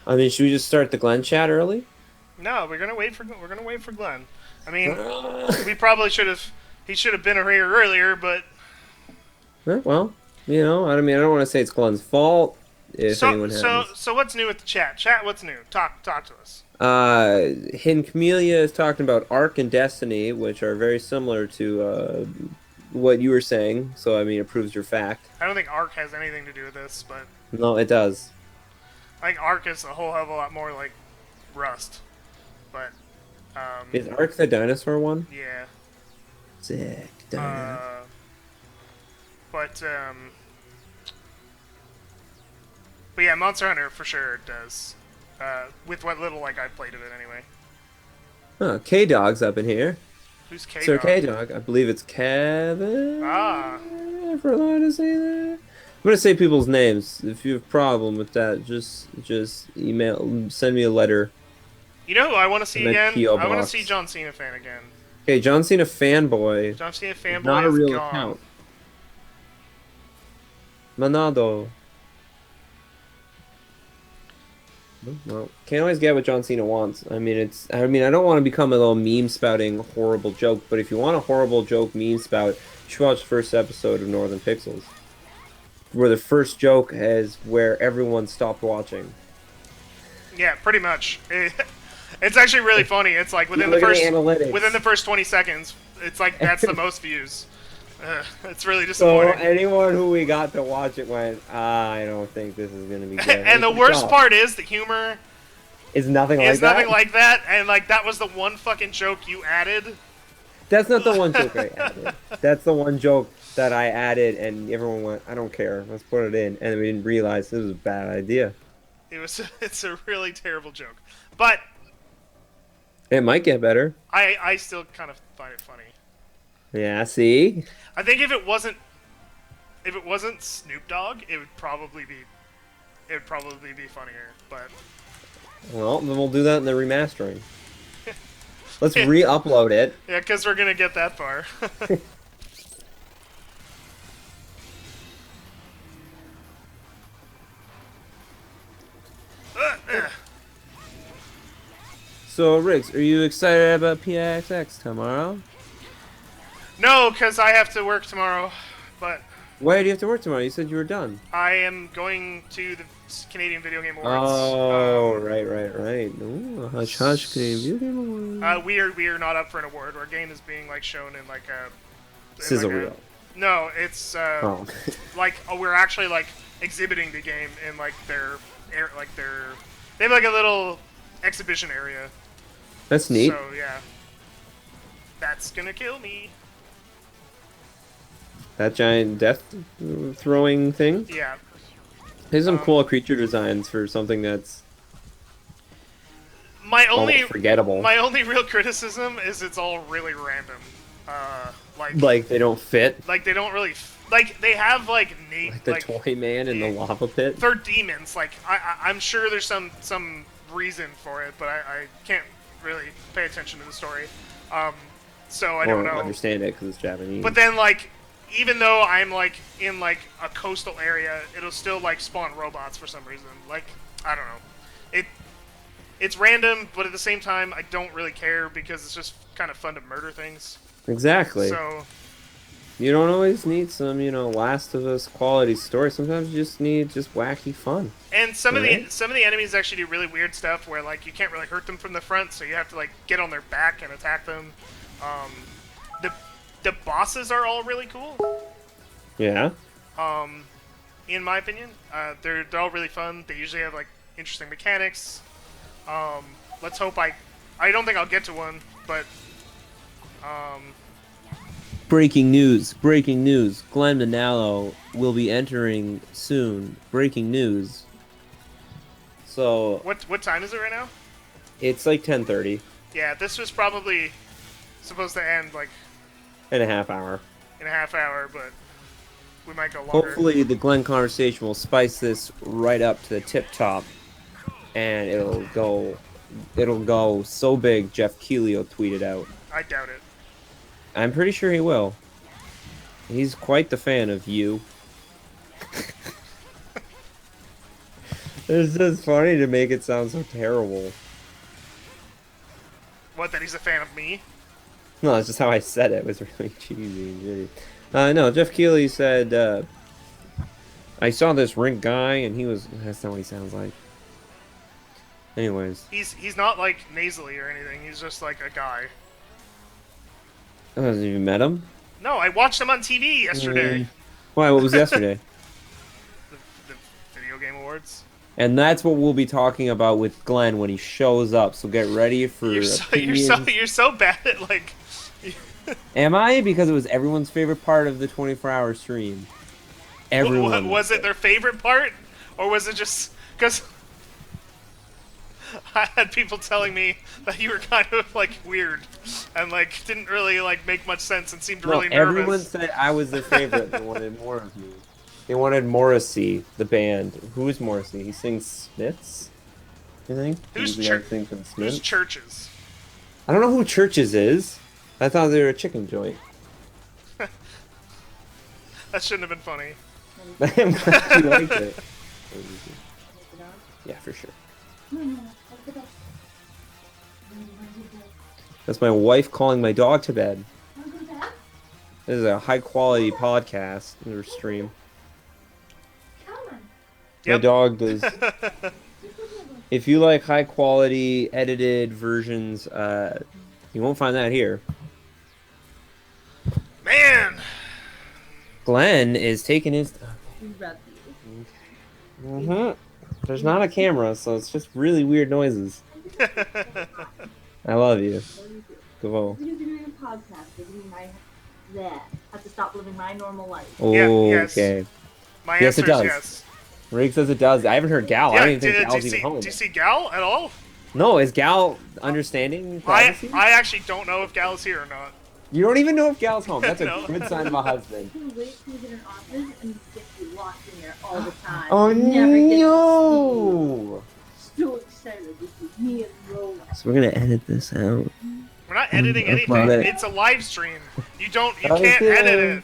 I mean, should we just start the Glen chat early? No, we're gonna wait for Glenn. I mean, we probably should have. He should have been here earlier, but Well, I mean, I don't want to say it's Glenn's fault if So anyone so has. so what's new with the chat? Chat, what's new? Talk to us. Hidden Camellia is talking about Ark and Destiny, which are very similar to what you were saying. So, I mean, it proves your fact. I don't think Ark has anything to do with this, but No, it does. I think Ark is a whole hell of a lot more like Rust. But Is Ark the dinosaur one? yeah. Sick. Dino. Uh, but but yeah, Monster Hunter for sure does. With what little like I've played of it anyway. Oh, K-Dog's up in here. Who's K Sir Dog? K-Dog. I believe it's Kevin. Ah, If we're allowed to say that. I'm gonna say people's names. If you have a problem with that, just send me a letter. you know who I want to see My again? P.O. I want to box. see John Cena fan again. Okay, John Cena fanboy. John Cena fanboy Not a is real gone. account. Manado. Well, can't always get what John Cena wants. I mean, I don't want to become a little meme spouting horrible joke, but if you want a horrible joke meme spout, you should watch the first episode of Northern Pixels, where the first joke is where everyone stopped watching. Yeah, pretty much. It's actually really funny. It's like within the Look at first analytics. 20 seconds, it's like that's the most views. It's really So disappointing. anyone who we got to watch it went, I don't think this is gonna be good. And the Good worst job. part is the humor is nothing like is that. nothing like that, and like that was the one fucking joke you added. That's not the one joke I added. That's the one joke that I added, and everyone went, I don't care. Let's put it in. And we didn't realize this was a bad idea. It's a really terrible joke, but It might get better. I still kind of find it funny. Yeah, see? I think if it wasn't Snoop Dogg, it would probably be funnier. But Well, then we'll do that in the remastering. Let's re-upload it. yeah, because we're gonna get that far. So, Riggs, are you excited about PIXX tomorrow? No, because I have to work tomorrow. But Why do you have to work tomorrow? You said you were done. I am going to the Canadian Video Game Awards. Oh, right. Ooh, hush, hush, Canadian Video Game Awards. We are not up for an award. Our game is being like shown in like a Sizzle like a- reel. No, it's Oh. like we're actually like exhibiting the game in like their they have like a little exhibition area. That's neat. So yeah, that's gonna kill me. That giant death throwing thing. Yeah, There's some cool creature designs for something that's my only almost forgettable. my only real criticism is it's all really random. Like they don't fit. Like they don't really like they have like Like the toy man in the lava pit. they're demons. Like I'm sure there's some reason for it, but I can't really pay attention to the story. So I don't know. Understand it because it's Japanese. But then like even though I'm like in like a coastal area, it'll still like spawn robots for some reason. Like I don't know. It's random, but at the same time I don't really care because it's just kind of fun to murder things. Exactly. So You don't always need some, Last of Us quality story. Sometimes you just need just wacky fun. and some Right. of the enemies actually do really weird stuff where like you can't really hurt them from the front, so you have to like get on their back and attack them. The bosses are all really cool. Yeah. In my opinion, they're all really fun. They usually have like interesting mechanics. Let's hope I don't think I'll get to one, but Breaking news. Glenn Manalo will be entering soon. Breaking news. So, what time is it right now? it's like 10:30 Yeah, this was probably supposed to end like in a half hour. in a half hour, but we might go longer. Hopefully the Glenn conversation will spice this right up to the tip top, and it'll go so big Jeff Keighley will tweet it out. I doubt it. I'm pretty sure he will. He's quite the fan of you. It's just funny to make it sound so terrible. What, that he's a fan of me? No, it's just how I said it. It was really cheesy and shitty. No, Jeff Keighley said, I saw this rink guy, and he was. That's not what he sounds like. Anyways, He's not like nasally or anything. He's just like a guy. oh, have you met him? No, I watched him on TV yesterday. Why? What was yesterday? The video game awards. And that's what we'll be talking about with Glenn when he shows up. So get ready for opinions. You're so bad at like. Am I? Because it was everyone's favorite part of the 24-hour stream. Everyone. Was it their favorite part, or was it just because I had people telling me that you were kind of like weird and like didn't really like make much sense and seemed really nervous? Everyone said I was their favorite. They wanted more of me. They wanted Morrissey, the band. Who is Morrissey? He sings Smiths, I think. Who's Churches? I don't know who Churches is. I thought they were a chicken joint. That shouldn't have been funny. I'm glad you liked it. Yeah, for sure. That's my wife calling my dog to bed. This is a high quality podcast or stream. My Yep. dog does. If you like high quality edited versions, you won't find that here. Man, Glenn is taking his. We read these. There's not a camera, so it's just really weird noises. I love you. Go. Because you're doing a podcast doesn't mean I have to stop living my normal life. yes. Okay. my Yes, answer it does. is yes. Rig says it does. I haven't heard Gal. I don't even think do Gal's you even home. do you see Gal at all? No, is Gal understanding privacy? I actually don't know if Gal's here or not. You don't even know if Gal's home. That's a No. good sign of a husband. You can wait till you get an office and you get to be locked in there all the time. Oh You never get to no! see. So excited. This is me and Roland. So we're gonna edit this out. We're not editing anything. love it. It's a live stream. You can't Okay. edit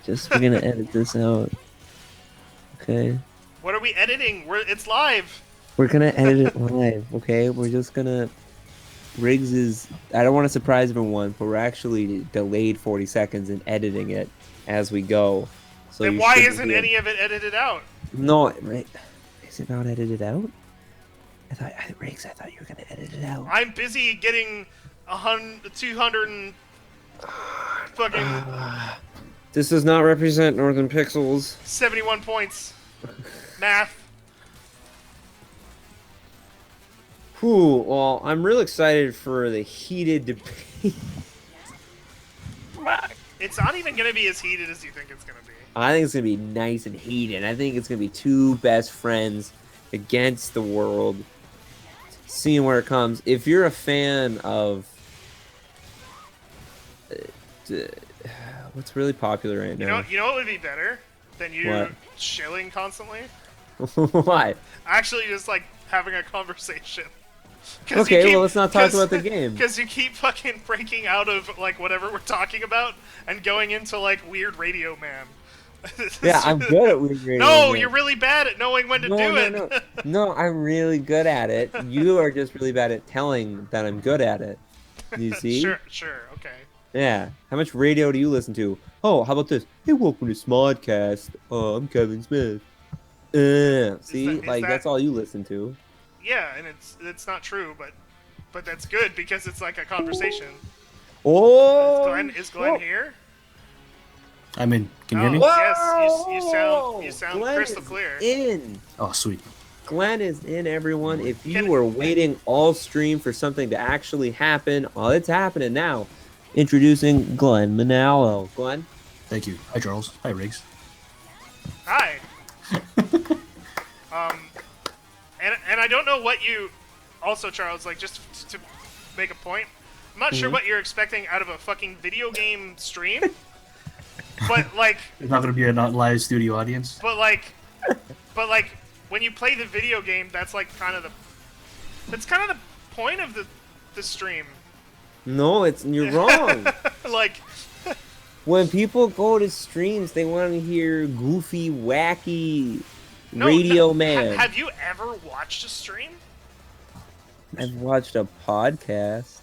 it. We're gonna edit this out. Okay. What are we editing? It's live. We're gonna edit it live. Okay. We're just gonna. Riggs is. I don't want to surprise everyone, but we're actually delayed 40 seconds in editing it as we go. So Then you why shouldn't isn't hear- any of it edited out? No, right. Is it not edited out? Riggs, I thought you were gonna edit it out. I'm busy getting 200 and fucking This does not represent Northern Pixels. 71 points. Math. Whew, well, I'm real excited for the heated debate. It's not even gonna be as heated as you think it's gonna be. I think it's gonna be nice and heated. I think it's gonna be two best friends against the world. Seeing where it comes. If you're a fan of what's really popular right now? You know what would be better than you What? shilling constantly? Why? Actually, just like having a conversation. Okay, well, let's not talk about the game. Because you keep fucking breaking out of like whatever we're talking about and going into like weird Radio Man. Yeah, I'm good at weird radio. No, Man. you're really bad at knowing when to do it. No. No, I'm really good at it. You are just really bad at telling that I'm good at it. You see? Sure, okay. Yeah. How much radio do you listen to? Oh, how about this? Hey, welcome to Smodcast. I'm Kevin Smith. See? is that- That's all you listen to. Yeah, and it's not true, but that's good because it's like a conversation. Oh! Is Glenn here? I'm in. Can you hear me? Yes, you sound Glenn crystal is clear. In. Oh, sweet. Glenn is in, everyone. If you Can- were waiting all stream for something to actually happen, it's happening now. Introducing Glenn Manalo. Glenn? Thank you. Hi, Charles. Hi, Riggs. Hi. And I don't know what you. Also, Charles, like just to make a point, I'm not sure what you're expecting out of a fucking video game stream. But like, There's not going to be a not live studio audience. but like, when you play the video game, that's like kind of the point of the stream. No, you're wrong. Like, When people go to streams, they want to hear goofy, wacky no, Radio no, Man. Have you ever watched a stream? I've watched a podcast.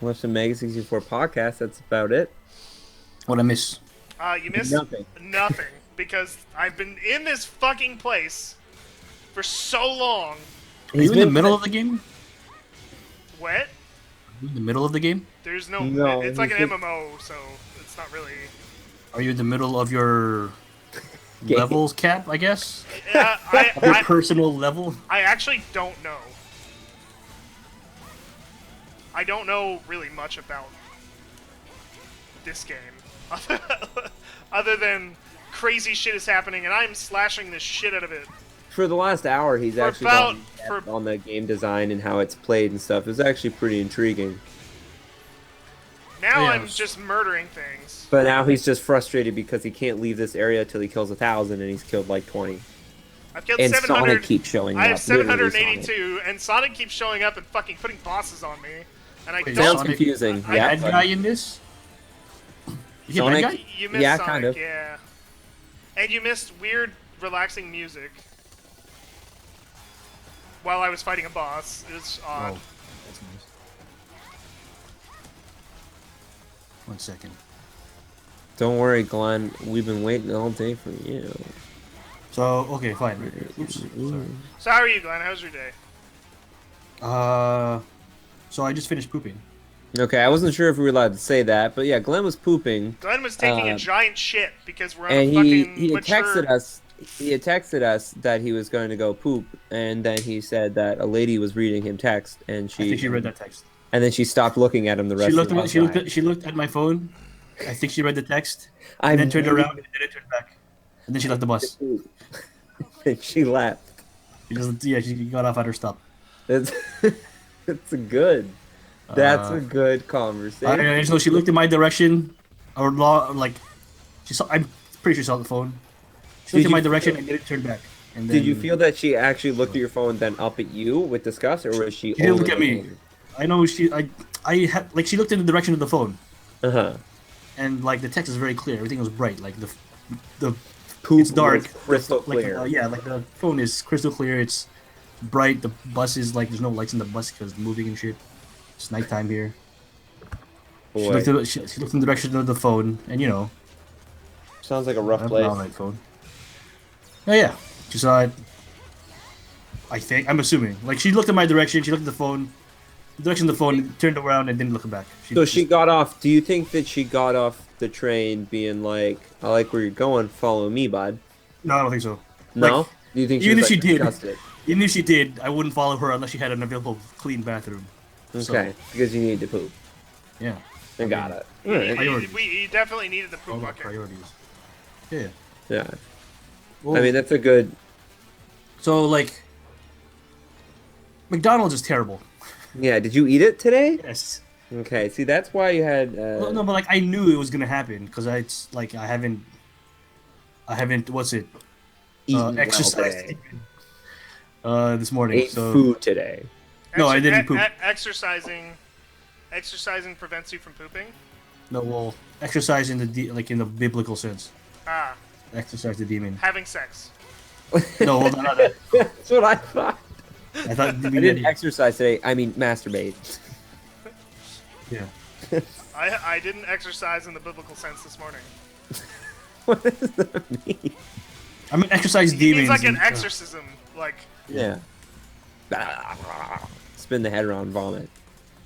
Watched a Mega 64 podcast. That's about it. What I miss? You missed Nothing. nothing because I've been in this fucking place for so long. Are you in the middle of the game? What? Are you in the middle of the game? There's no. No, It's like an he's just- MMO, so it's not really. Are you in the middle of your Game. levels cap? I guess. Your I personal level. I actually don't know. I don't know really much about this game, other than crazy shit is happening and I'm slashing the shit out of it. For the last hour, he's For actually about- gone in depth for- on the game design and how it's played and stuff. It was actually pretty intriguing. Now Yeah, I'm it's- just murdering things. But now he's just frustrated because he can't leave this area till he kills 1,000, and he's killed like 20. I've killed And 700. Sonic keeps showing I up. have literally 782, and Sonic keeps showing up and fucking putting bosses on me. And I Wait, don't. Sounds Sonic- confusing. I- Yeah, Bad but- guy in this? You Sonic- bad guy? You missed Yeah, Sonic, kind of. yeah. And you missed weird, relaxing music while I was fighting a boss. It was odd. Oh, that's nice. 1 second. Don't worry, Glenn. We've been waiting all day for you. So okay, fine. Oops. Sorry. So how are you, Glenn? How's your day? So I just finished pooping. Okay, I wasn't sure if we were allowed to say that, but yeah, Glenn was pooping, Glenn was taking a Uh, giant shit because we're on and a he fucking had texted us. He had texted us that he was going to go poop, and then he said that a lady was reading him text, and I think she read that text. and then she stopped looking at him the rest She looked. of the At, she looked. time. At, she looked at my phone. I think she read the text, I and then turned really around and then turned back, and then she left the bus. poop. And she left. She just, yeah, she got off at her stop. That's that's a good. That's a Uh, good conversation. I just know she looked in my direction, or like, she saw. I'm pretty sure she saw the phone. She Did looked in you my direction feel- and didn't turn back. And then, Did you feel that she actually looked at your phone, then up at you with disgust, or was she? She didn't look only at me. looking I know she. I had like she looked in the direction of the phone, at you? Uh-huh. and like the text is very clear. Everything was bright. Like the Poop it's dark, was crystal like, clear. yeah, like the phone is crystal clear. It's bright. The bus is like there's no lights in the bus because it's moving and shit. It's nighttime here. She Boy, she looked in the direction of the phone, and you know, sounds like a rough I have place. an alright phone. Oh yeah, she saw it. I think I'm assuming. Like she looked in my direction. She looked at the phone, the direction of the phone, turned around and didn't look back. So she got off. Do you think that she got off the train being like, "I like where you're going. Follow me, bud"? No, I don't think so. No. Like, Do you think she even was, if like, she did- disgusted? Even if she did, I wouldn't follow her unless she had an available clean bathroom. Okay, because you need to poop. Yeah. I got it. He, Alright. Priorities. he definitely needed the All poop about bucket. priorities. Yeah. Yeah. Well, I mean, that's a good. so like, McDonald's is terrible. Yeah. Did you eat it today? Yes. Okay. See, that's why you had. Well, no, but like I knew it was gonna happen because it's like I haven't. What's it? eaten well Exercised. today. This morning. Ate so food today. No, I didn't poop. Exercising prevents you from pooping. no, well, exercise in the like in the biblical sense. Ah, Exercise the demon. having sex. No, hold on, not that. That's what I thought. I thought I didn't exercise today. I mean, masturbate. Yeah. I didn't exercise in the biblical sense this morning. What does that mean? I mean, exercise He demons. means like an and- exorcism, like Yeah. Spin the head around, vomit.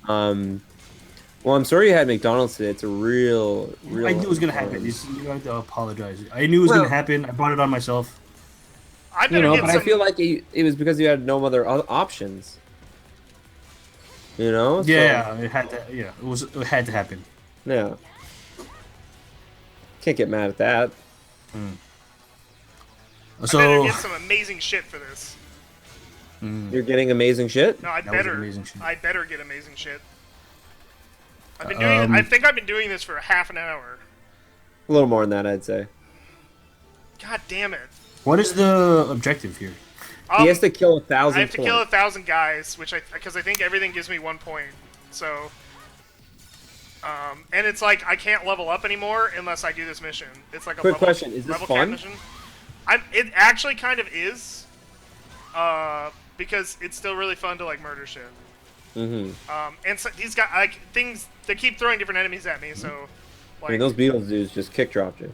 Well, I'm sorry you had McDonald's today. It's a real. I knew it was gonna happen. You don't have to apologize. I knew it was Well- gonna happen. I brought it on myself. I better You know, get but some. I feel like it was because you had no other options. You know? So- Yeah, it had to. Yeah, it had to happen. Yeah. Can't get mad at that. I better So get some amazing shit for this. You're getting amazing shit. No, I That was better. amazing shit. I better get amazing shit. I've been doing. I think I've been doing this for half an hour. A little more than that, I'd say. God damn it! what is the objective here? He has to kill 1,000 I have to kill points. 1,000 guys, because I think everything gives me 1 point. So, and it's like I can't level up anymore unless I do this mission. It's like a Quick level, question, is this level cap fun? mission. It actually kind of is, because it's still really fun to like murder shit. Mm-hmm. And so these guys like things. They keep throwing different enemies at me, so I Like, mean, those Beatles dudes just kick dropped you.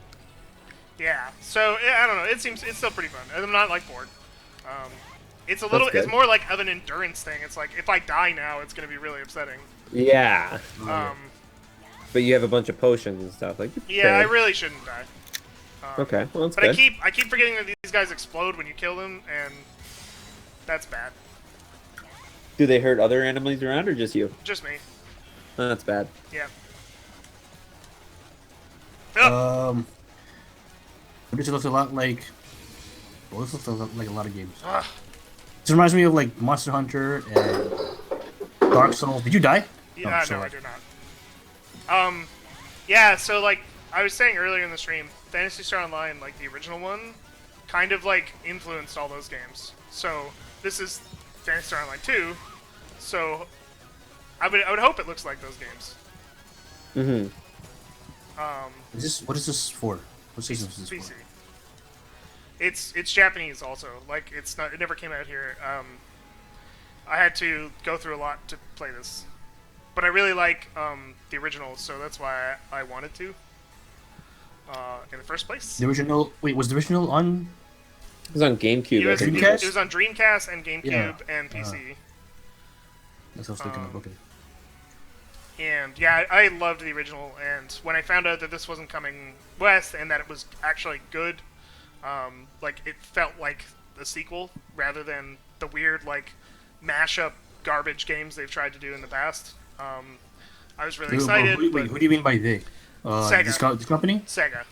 yeah. So I don't know. It's still pretty fun. I'm not like bored. Um, it's a little. That's It's good. more like of an endurance thing. It's like if I die now, it's gonna be really upsetting. Yeah, Um, but you have a bunch of potions and stuff. Like, yeah, I okay. really shouldn't die. Okay, well, that's But good. I keep forgetting that these guys explode when you kill them, and that's bad. Do they hurt other enemies around or just you? Just me. Oh, that's bad. Yeah. Ugh. This looks a lot like. Well, this looks like a lot of games. Ugh. This reminds me of like Monster Hunter and Dark Souls. Did you die? Yeah, no, sorry. I do not. Yeah, so like I was saying earlier in the stream, Phantasy Star Online, like the original one, kind of like influenced all those games. So this is Phantasy Star Online 2. So I would hope it looks like those games. Mm-hmm. What is this for? What season is this PC. for? It's Japanese also. Like it's not. It never came out here. I had to go through a lot to play this, but I really like the original, so that's why I wanted to. In the first place. The original. Wait, was the original on? It was on GameCube. It was, I think. Dreamcast? it was on Dreamcast and GameCube Yeah. and PC. That's what I was thinking of. Okay. And yeah, I loved the original. And when I found out that this wasn't coming west and that it was actually good, like it felt like the sequel rather than the weird like mashup garbage games they've tried to do in the past. I was really excited. Who but do you mean by they? Sega. This company? Sega.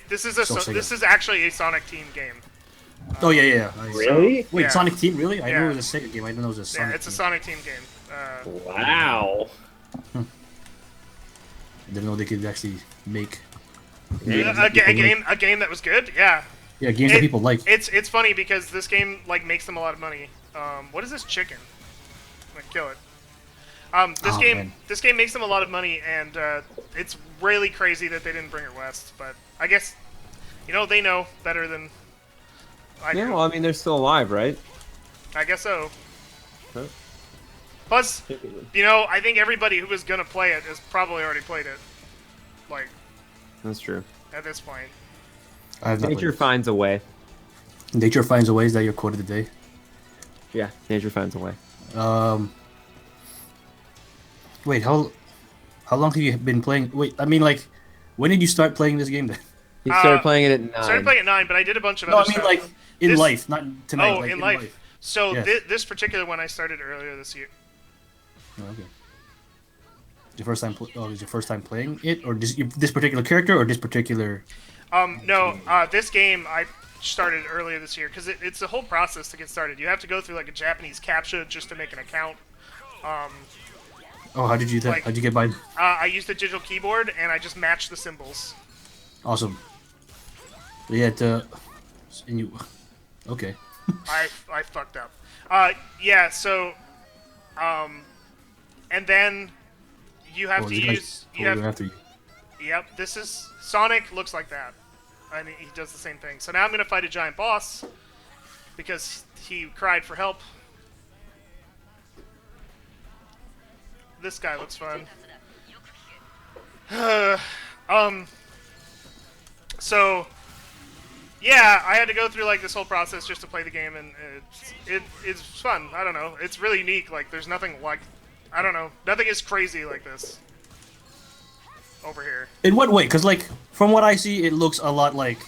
This is Sega. this is actually a Sonic Team game. Oh yeah. Really? Wait, Yeah. Sonic Team? Really? I Yeah. knew it was a Sega game. I didn't know it was a Sonic. Yeah, it's a Team. Sonic Team game. Wow. I didn't know they could actually make. A game that was good. Yeah. Yeah, games that people like. It's funny because this game like makes them a lot of money. What is this chicken? I'm gonna kill it. Oh, man. This game makes them a lot of money, and it's really crazy that they didn't bring it west. But I guess, they know better than I Yeah, do. well, I mean, they're still alive, right? I guess so. Huh? Plus, I think everybody who was gonna play it has probably already played it. Like That's true. at this point. I have not Nature played finds a way. it. Nature finds a way. Is that your quote of the day? Yeah, nature finds a way. Wait, how long have you been playing? Wait, I mean, like, when did you start playing this game then? He started playing it at 9. Started playing at 9, but I did a bunch of No, other I mean stuff. like in This- life, not tonight. Oh, like, in life. So Yes. this particular one I started earlier this year. Oh, okay. Your first time? Is your first time playing it, or this particular character, or this particular? No, this game I started earlier this year because it's a whole process to get started. You have to go through like a Japanese captcha just to make an account. Oh, how did you do that? Like- How'd you get by? I used a digital keyboard and I just matched the symbols. Awesome. Yeah, and you. Okay. I fucked up. Yeah. So, and then you have Oh, to you guys use. told you after you. Yep. This is Sonic. Looks like that, and he does the same thing. So now I'm gonna fight a giant boss because he cried for help. This guy looks fun. So, yeah, I had to go through like this whole process just to play the game, and it's fun. I don't know. It's really unique. Like, there's nothing like, I don't know, nothing is crazy like this over here. In what way? Because like from what I see, it looks a lot like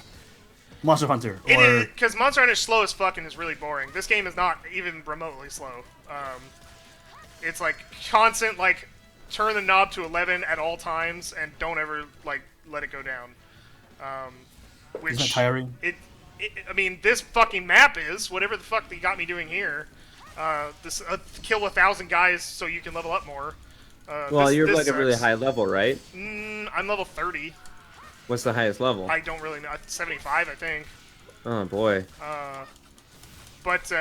Monster Hunter. It Or is because Monster Hunter is slow as fuck and is really boring. This game is not even remotely slow. It's like constant, like turn the knob to 11 at all times and don't ever like let it go down. Which isn't that tiring? I mean, this fucking map is whatever the fuck they got me doing here. This kill 1,000 guys so you can level up more. Well, this you're like a sucks. really high level, right? I'm level 30. What's the highest level? I don't really know. 75, I think. Oh boy. But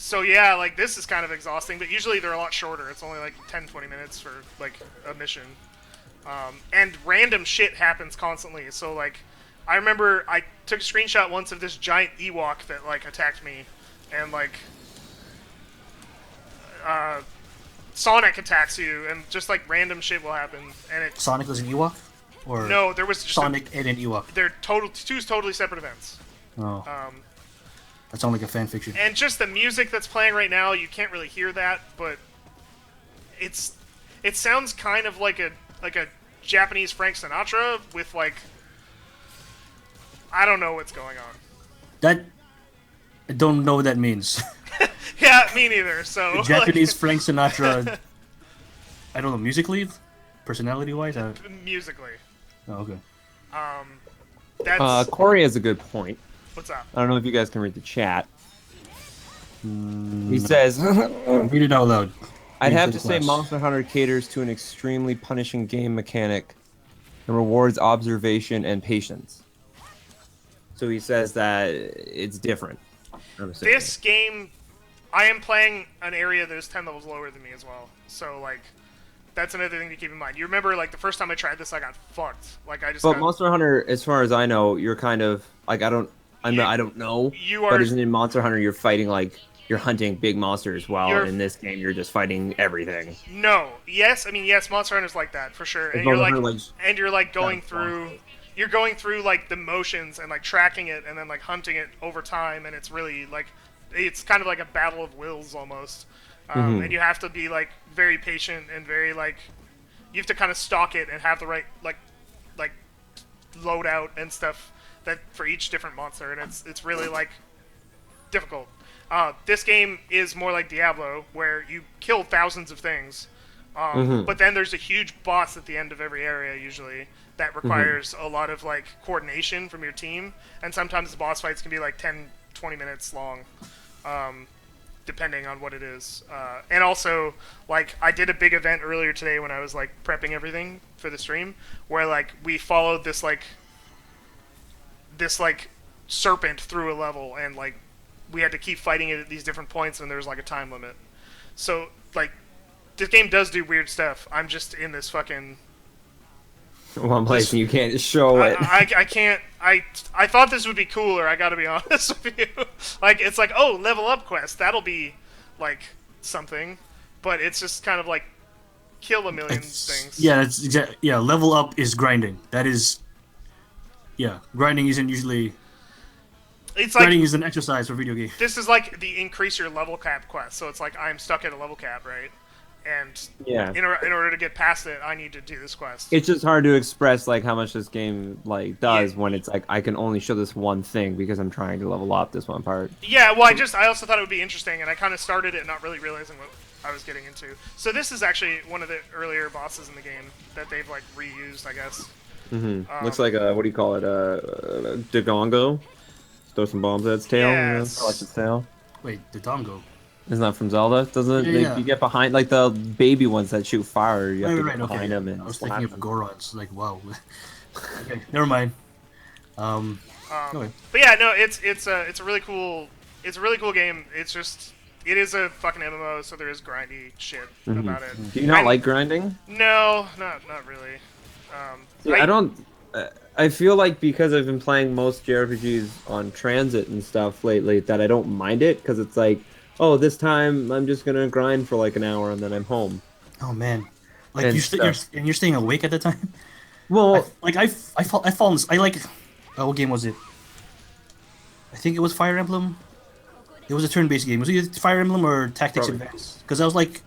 so yeah, like this is kind of exhausting. But usually they're a lot shorter. It's only like 10-20 minutes for like a mission. And random shit happens constantly. So like, I remember I took a screenshot once of this giant Ewok that like attacked me, and like, Sonic attacks you, and just like random shit will happen, and it's Sonic was an Ewok, or no, there was just Sonic and an Ewok. they're two totally separate events. Oh, that sounds like a fan fiction. And just the music that's playing right now, you can't really hear that, but it sounds kind of like a Japanese Frank Sinatra with like I don't know what's going on. That I don't know what that means. Yeah, me neither. So Japanese Frank Sinatra. I don't know, musically, personality-wise. musically, Oh, okay. that's Corey has a good point. what's up. I don't know if you guys can read the chat. He says, Read it out loud. I'd Read have it to the say class. Monster Hunter caters to an extremely punishing game mechanic and rewards observation and patience. So he says that it's different. I'm assuming. This game, I am playing an area that is 10 levels lower than me as well. So like, that's another thing to keep in mind. You remember like the first time I tried this, I got fucked. Like I just. But got, Monster Hunter, as far as I know, you're kind of like I don't know. You are- But isn't in Monster Hunter you're fighting like you're hunting big monsters, while You're- in this game you're just fighting everything. No. Yes. I mean, yes. Monster Hunter's like that for sure. And Monster you're like, Hunter, and you're like going Yeah. through. You're going through like the motions and like tracking it and then like hunting it over time, and it's really like it's kind of like a battle of wills almost. And you have to be like very patient and very like you have to kind of stalk it and have the right like loadout and stuff that for each different monster, and it's really like difficult. This game is more like Diablo, where you kill thousands of things, but then there's a huge boss at the end of every area usually that requires a lot of like coordination from your team, and sometimes the boss fights can be like 10-20 minutes long, depending on what it is. And also, like, I did a big event earlier today when I was like prepping everything for the stream, where like we followed this serpent through a level, and like we had to keep fighting it at these different points, and there was like a time limit. So like this game does do weird stuff. I'm just in this fucking One place and you can't show it. I can't. I thought this would be cooler. I got to be honest with you. Like it's like, oh, level up quest. That'll be like something, but it's just kind of like kill a million things. Yeah, that's exactly. Yeah, level up is grinding. That is. Yeah, grinding isn't usually. It's like Grinding is an exercise for video game. this is like the increase your level cap quest. So it's like I'm stuck at a level cap, right? And Yeah. in order to get past it, I need to do this quest. It's just hard to express like how much this game like does Yeah. when it's like I can only show this one thing because I'm trying to level up this one part. Yeah, well, I also thought it would be interesting, and I kind of started it not really realizing what I was getting into. So this is actually one of the earlier bosses in the game that they've like reused, I guess. Looks like a what do you call it? Dagongo. Throw some bombs at its tail. Yes. I like its tail. Wait, the Dongo. Isn't that from Zelda? Doesn't it? Yeah. You get behind like the baby ones that shoot fire. You have to Right, get behind them and I was slap thinking of them. Gorons. Like, wow. Okay, never mind. Okay. But yeah, no, it's a really cool game. It's just it is a fucking MMO, so there is grindy shit about it. Do you not I- like grinding? No, not really. See, I don't. I feel like because I've been playing most JRPGs on transit and stuff lately, that I don't mind it because it's like, oh, this time I'm just gonna grind for like an hour and then I'm home. Oh man, like And you're staying awake at the time. Well, I fallen. I like. What game was it? I think it was Fire Emblem. It was a turn-based game. Was it Fire Emblem or Tactics Probably. Advance? Because I was like,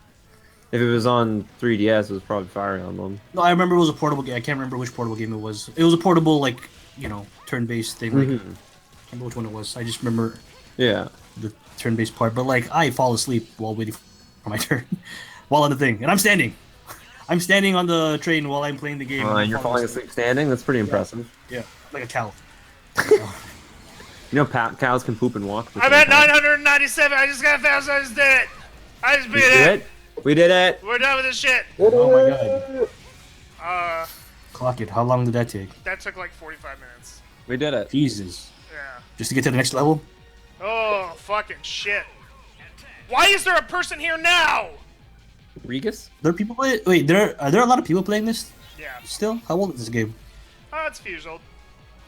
if it was on 3DS, it was probably Fire Emblem. no, I remember it was a portable game. I can't remember which portable game it was. It was a portable, like, turn-based thing. Like, I can't remember which one it was. I just remember Yeah. the turn-based part. But like, I fall asleep while waiting for my turn, while on the thing, and I'm standing. I'm standing on the train while I'm playing the game. And you're falling asleep standing. That's pretty impressive. Yeah, like a cow. You know, cows can poop and walk. at the I'm same at time. 997. I just got 1,000. I just did it. I just beat We did it. it. We did it. We're done with this shit. Oh my god. Uh, Clock it. How long did that take? that took like 45 minutes. We did it. Jesus. Yeah. Just to get to the next level? Oh, fucking shit. Why is there a person here now? Regus? There are people play. Wait, are there a lot of people playing this Yeah. still? How old is this game? Oh, it's a few years old.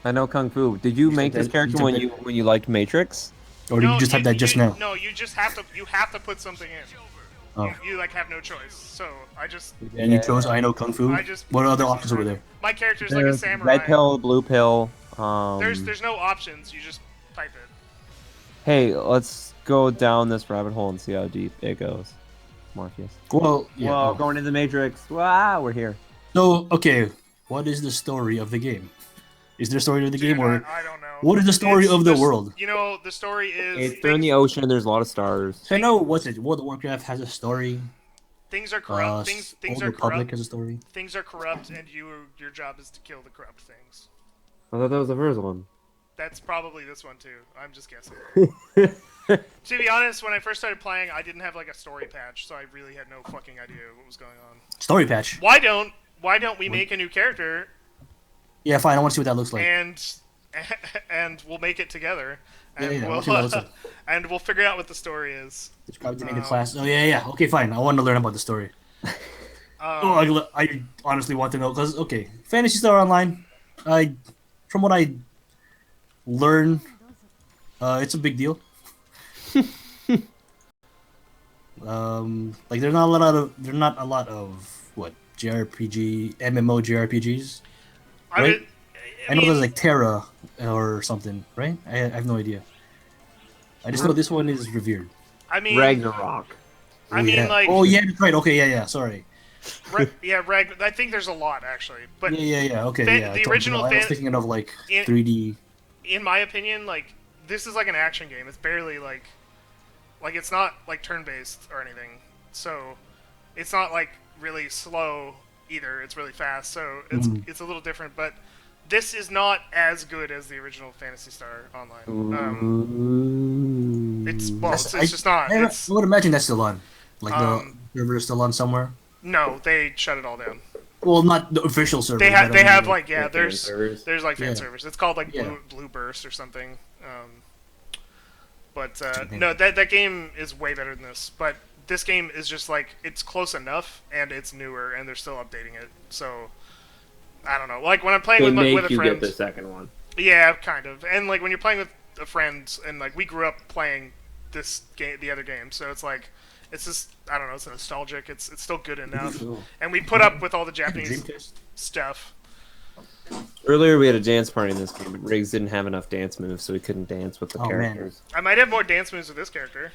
I know Kung Fu. Did you make this that- character you when took you liked Matrix? Or did you just have that just now? No, you just have to put something in. Oh. You like have no choice. So I just And you chose I know Kung Fu. I just What other options were there? my character's like a There's samurai. red pill, blue pill. There's no options. You just type it. Hey, let's go down this rabbit hole and see how deep it goes. Morpheus. Well, yeah. Whoa, oh. going to the Matrix. Wow, we're here. So, okay, what is the story of the game? Is there a story of the game, or I don't know. what is the story of the there's- world? You know, the story is They're in the ocean. There's a lot of stars. I know, what's it? World of Warcraft has a story. things are corrupt. Things Old are Republic corrupt. has a story. Things are corrupt, and your job is to kill the corrupt things. I thought that was the first one. That's probably this one too. I'm just guessing. To be honest, when I first started playing, I didn't have like a story patch, so I really had no fucking idea what was going on. Story patch. Why don't we make a new character Yeah, fine. I want to see what that looks like. and we'll make it together, and Yeah, I want to see what that looks like. and we'll figure out what the story is. Describe the native class. Oh yeah. Okay, fine. I want to learn about the story. I honestly want to know because okay, Phantasy Star Online. From what I learn, it's a big deal. Like there's not a lot of what JRPG MMO JRPGs. Right? I know there's like Terra or something, right? I have no idea. I just know this one is revered. I mean, Ragnarok. I mean, yeah. like, oh yeah, that's right. Okay, yeah. Sorry. I think there's a lot actually, but Yeah. Okay, the I original I was thinking of like 3D. In my opinion, like this is like an action game. It's barely like it's not like turn-based or anything. So it's not like really slow either. It's really fast. So it's a little different, but this is not as good as the original Phantasy Star Online. It's just not. I It's, would imagine that's still on. Like the server is still on somewhere. no, they shut it all down. Well, not the official server. They have like fan there's servers. like fan Yeah. servers. It's called like Yeah. Blue Burst or something. But Something. no, that game is way better than this. But this game is just like it's close enough, and it's newer, and they're still updating it. So I don't know. Like when I'm playing They with make with a you friend, get the second one. yeah, kind of. And like when you're playing with a friend, and like we grew up playing this game, the other game, so it's like it's just I don't know. It's nostalgic. It's still good enough, and we put up with all the Japanese Dreamcast. stuff. Earlier, we had a dance party in this game, but Riggs didn't have enough dance moves, so he couldn't dance with the Oh, man. characters. I might have more dance moves with this character.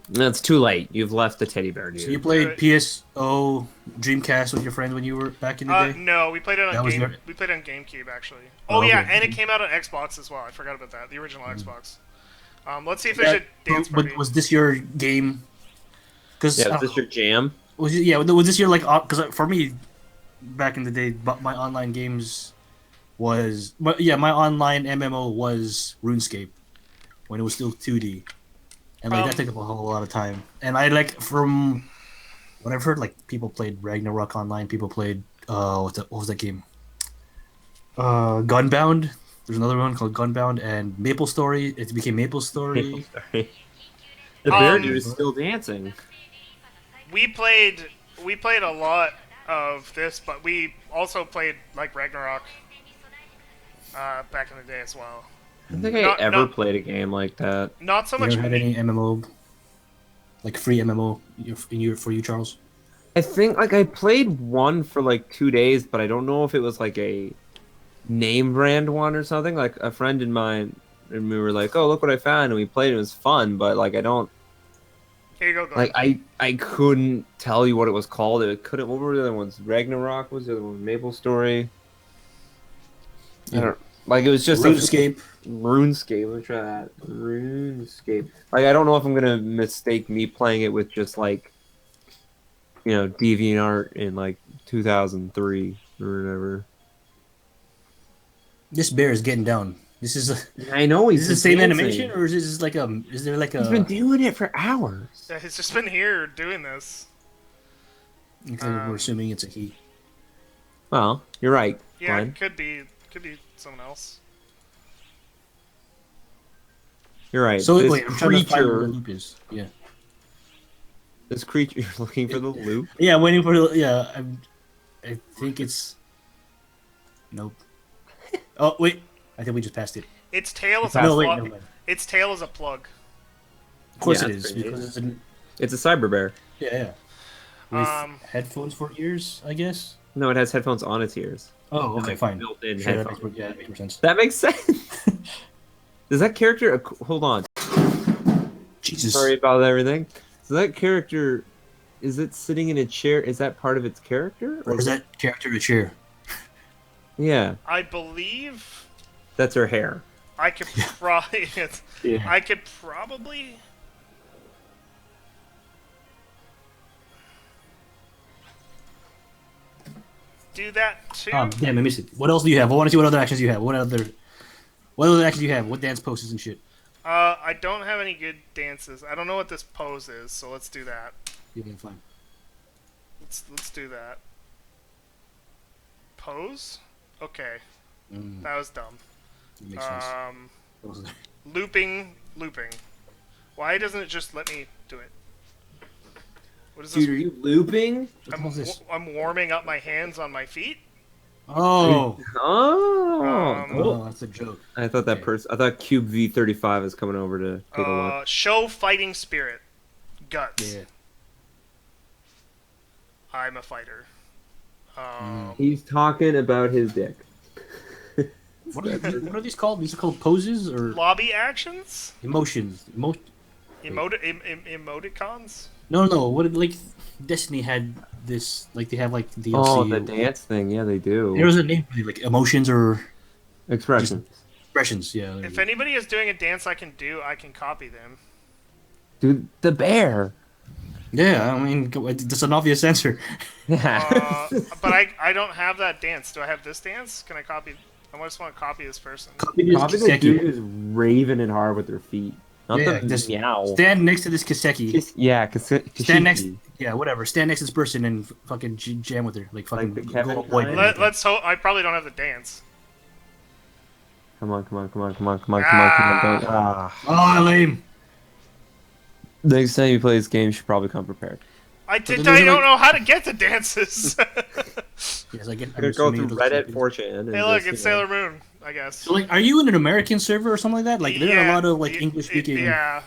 That's too late. You've left the teddy bear, dude. So you played PSO Dreamcast with your friend when you were back in the day? No, we played it on That was your- we played it on GameCube actually. Oh, Oh, yeah, okay. and it came out on Xbox as well. I forgot about that. The original Xbox. Let's see if there's Yeah, a dance but party. was this your game? Because Yeah, is this your jam? was this your like? Because for me, back in the day, but my online games was, but yeah, my online MMO was RuneScape when it was still 2D, and like that took up a whole lot of time. And I like from what I've heard, like people played Ragnarok online. People played what was that game? Gunbound. There's another one called Gunbound and Maple Story. It became Maple Story. Sorry. The bear Um, dude is still dancing. We played a lot of this, but we also played like Ragnarok back in the day as well. I don't think I ever played a game like that. Not so You much. ever had any MMO, like free MMO, for you, Charles? I think like I played one for like 2 days, but I don't know if it was like a name brand one or something. Like a friend of mine, and we were like, "Oh, look what I found," and we played. It was fun, but like I don't Here you go. Glenn. like I couldn't tell you what it was called. It couldn't. What were the other ones? Ragnarok was the other one. Maple Story. I don't like. It was just RuneScape. RuneScape. Let me try that. RuneScape. Like I don't know if I'm gonna mistake me playing it with just like, you know, DeviantArt in like 2003 or whatever. This bear is getting down. This is I know is he's this the same dancing. animation, or is this like a? Is there like a? He's been doing it for hours. Yeah, he's just been here doing this. Okay, we're assuming it's a he. Well, you're right, Yeah, Glenn. it could be someone else. You're right. So this wait, I'm trying to find where the creature, loop is. Yeah. this creature, you're looking for the loop. Yeah, waiting for the. Yeah, I think it's. Nope. Oh wait, I think we just passed it. Its tail is a No, wait, plug. never mind. Its tail is a plug. Of course Yeah, it that's is pretty because it's an. It's a cyber bear. Yeah. With Um, headphones for ears, I guess. No, it has headphones on its ears. Oh, okay, Like, fine. built-in Sure, headphones. that makes more sense. That makes sense. Does that character? Hold on. Jesus. Sorry about everything. So that character, is it sitting in a chair? Is that part of its character? Or is that character a chair? Yeah, I believe that's her hair. I could probably. Yeah. I could probably. Do that too. Damn, I missed it. What else do you have? I want to see what other actions you have. What other actions you have? What dance poses and shit? I don't have any good dances. I don't know what this pose is, so let's do that. You can fine. Let's do that. Pose? Okay, Mm, that was dumb. that makes sense. Um, What else is there? looping. Why doesn't it just let me do it? What is Dude, are this? you looping? What the hell is this? I'm warming up my hands on my feet. Oh. Oh, Oh, that's a joke. I thought that Okay. person. I thought Cube V35 is coming over to take a look. Show fighting spirit. Guts. Yeah. I'm a fighter. He's talking about his dick. What are these called? These are called poses or Lobby actions? emotions? Emoticons? No. What like Destiny had this? Like they have like DLC. Oh, the dance thing. Yeah, they do. There was a name for it, like emotions or Expression. expressions. Yeah. there If you go. anybody is doing a dance I can do, I can copy them. Dude, the bear. Yeah, I mean, that's an obvious answer. Yeah. But I don't have that dance. Do I have this dance? Can I copy? I just want to copy this person. Probably the dude who's raving it hard with their feet. Not Yeah, the just meow. Stand next to this Kiseki. Yeah, Stand next. Yeah, whatever. Stand next to this person and fucking jam with her, like fucking the Kevin go boy. kind? Let's hope. I probably don't have the dance. Come on. Ah. Don't. Ah. Oh, lame. Next time you play this game, you should probably come prepared. I then don't there's, like- know how to get the dances. Yes, I get. You're gonna go through Reddit, 4chan. And Hey, look, just, it's you know. Sailor Moon. I guess. So, like, are you in an American server or something like that? Like, there are a lot of like English speaking. Yeah,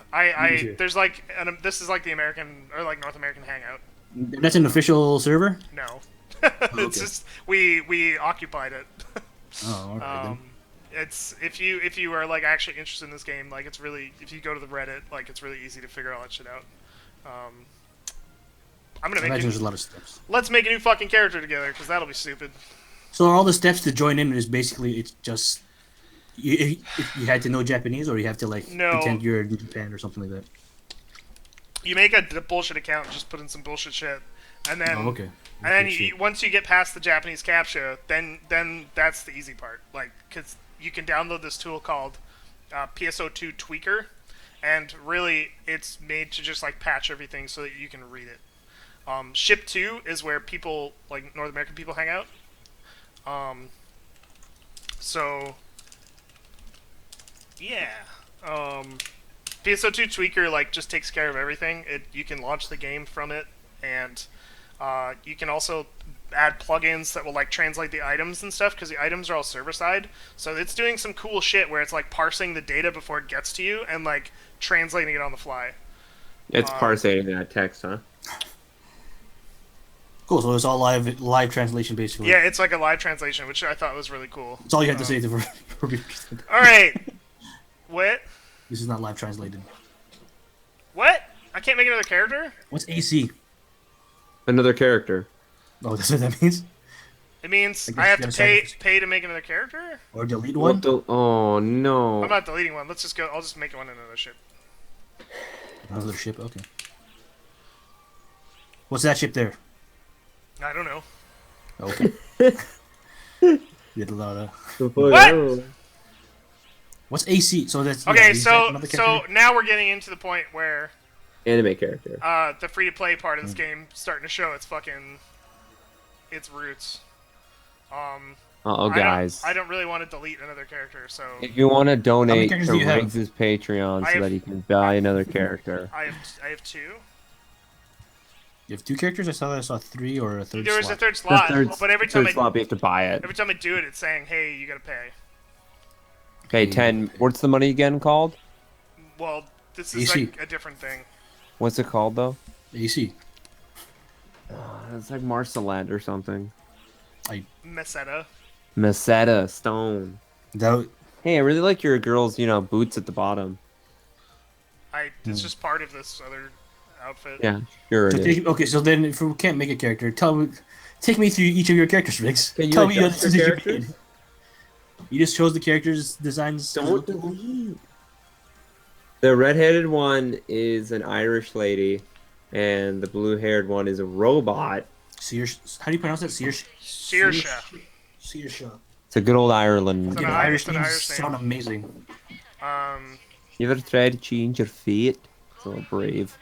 Easier. there's like, this is like the American or like North American hangout. That's an official server. No, Okay. it's just we occupied it. Oh, alright then. It's if you are like actually interested in this game, like it's really if you go to the Reddit, like it's really easy to figure all that shit out. I'm gonna I make imagine you, there's a lot of steps. let's make a new fucking character together because that'll be stupid. So, are all the steps to join in is basically it's just if you had to know Japanese, or you have to like No. pretend you're in Japan or something like that. You make a bullshit account, and just put in some bullshit shit, and then Oh, okay. and then Okay, once you get past the Japanese captcha, then that's the easy part. Like, because you can download this tool called PSO2 Tweaker, and really it's made to just like patch everything so that you can read it. Ship 2 is where people like North American people hang out. So yeah. PSO2 Tweaker like just takes care of everything. You can launch the game from it, and you can also add plugins that will like translate the items and stuff because the items are all server side. So it's doing some cool shit where it's like parsing the data before it gets to you and like translating it on the fly. It's parsing that text, huh? Cool. So it's all live translation basically. Yeah, it's like a live translation, which I thought was really cool. That's all you have to say for All right. What? This is not live translated. What? I can't make another character? What's AC? Another character. Oh, that's what that means. It means I guess I have you to gotta pay sacrifice. pay to make another character? Or delete What one. the? Oh no. I'm not deleting one. Let's just go. I'll just make one another ship. Another ship. Okay. What's that ship there? I don't know. Okay. You had a lot of. What? What's AC? So that's Okay, is that so another so character? now we're getting into the point where Anime character. the free to play part of this game starting to show its roots. Oh, guys. I don't really want to delete another character, so If you want to donate characters to do you have? Riggs' Patreon I so have- that he can buy another character. I have two. You have two characters. I saw three or a third. There was slot. a third slot, but every time third slot, but you have to buy it. every time I do it, it's saying, "Hey, you gotta pay." Okay, 10. What's the money again called? Well, this is AC. like a different thing. What's it called though? AC. It's like Marcelette or something. Meseta. Meseta Stone. That Hey, I really like your girl's, boots at the bottom. It's just part of this other outfit. Yeah, sure it is. okay. So then, if we can't make a character, take me through each of your characters, Riggs. Can you Tell me the adjust your decisions you characters? made. You just chose the characters' designs. Don't delete. The red-headed one is an Irish lady, and the blue-haired one is a robot. How do you pronounce that? Saoirse. Saoirse. It's a good old Ireland. It's Okay, an the Irish it's an names Irish name. sound amazing. You ever tried to change your fate? It's a little brave.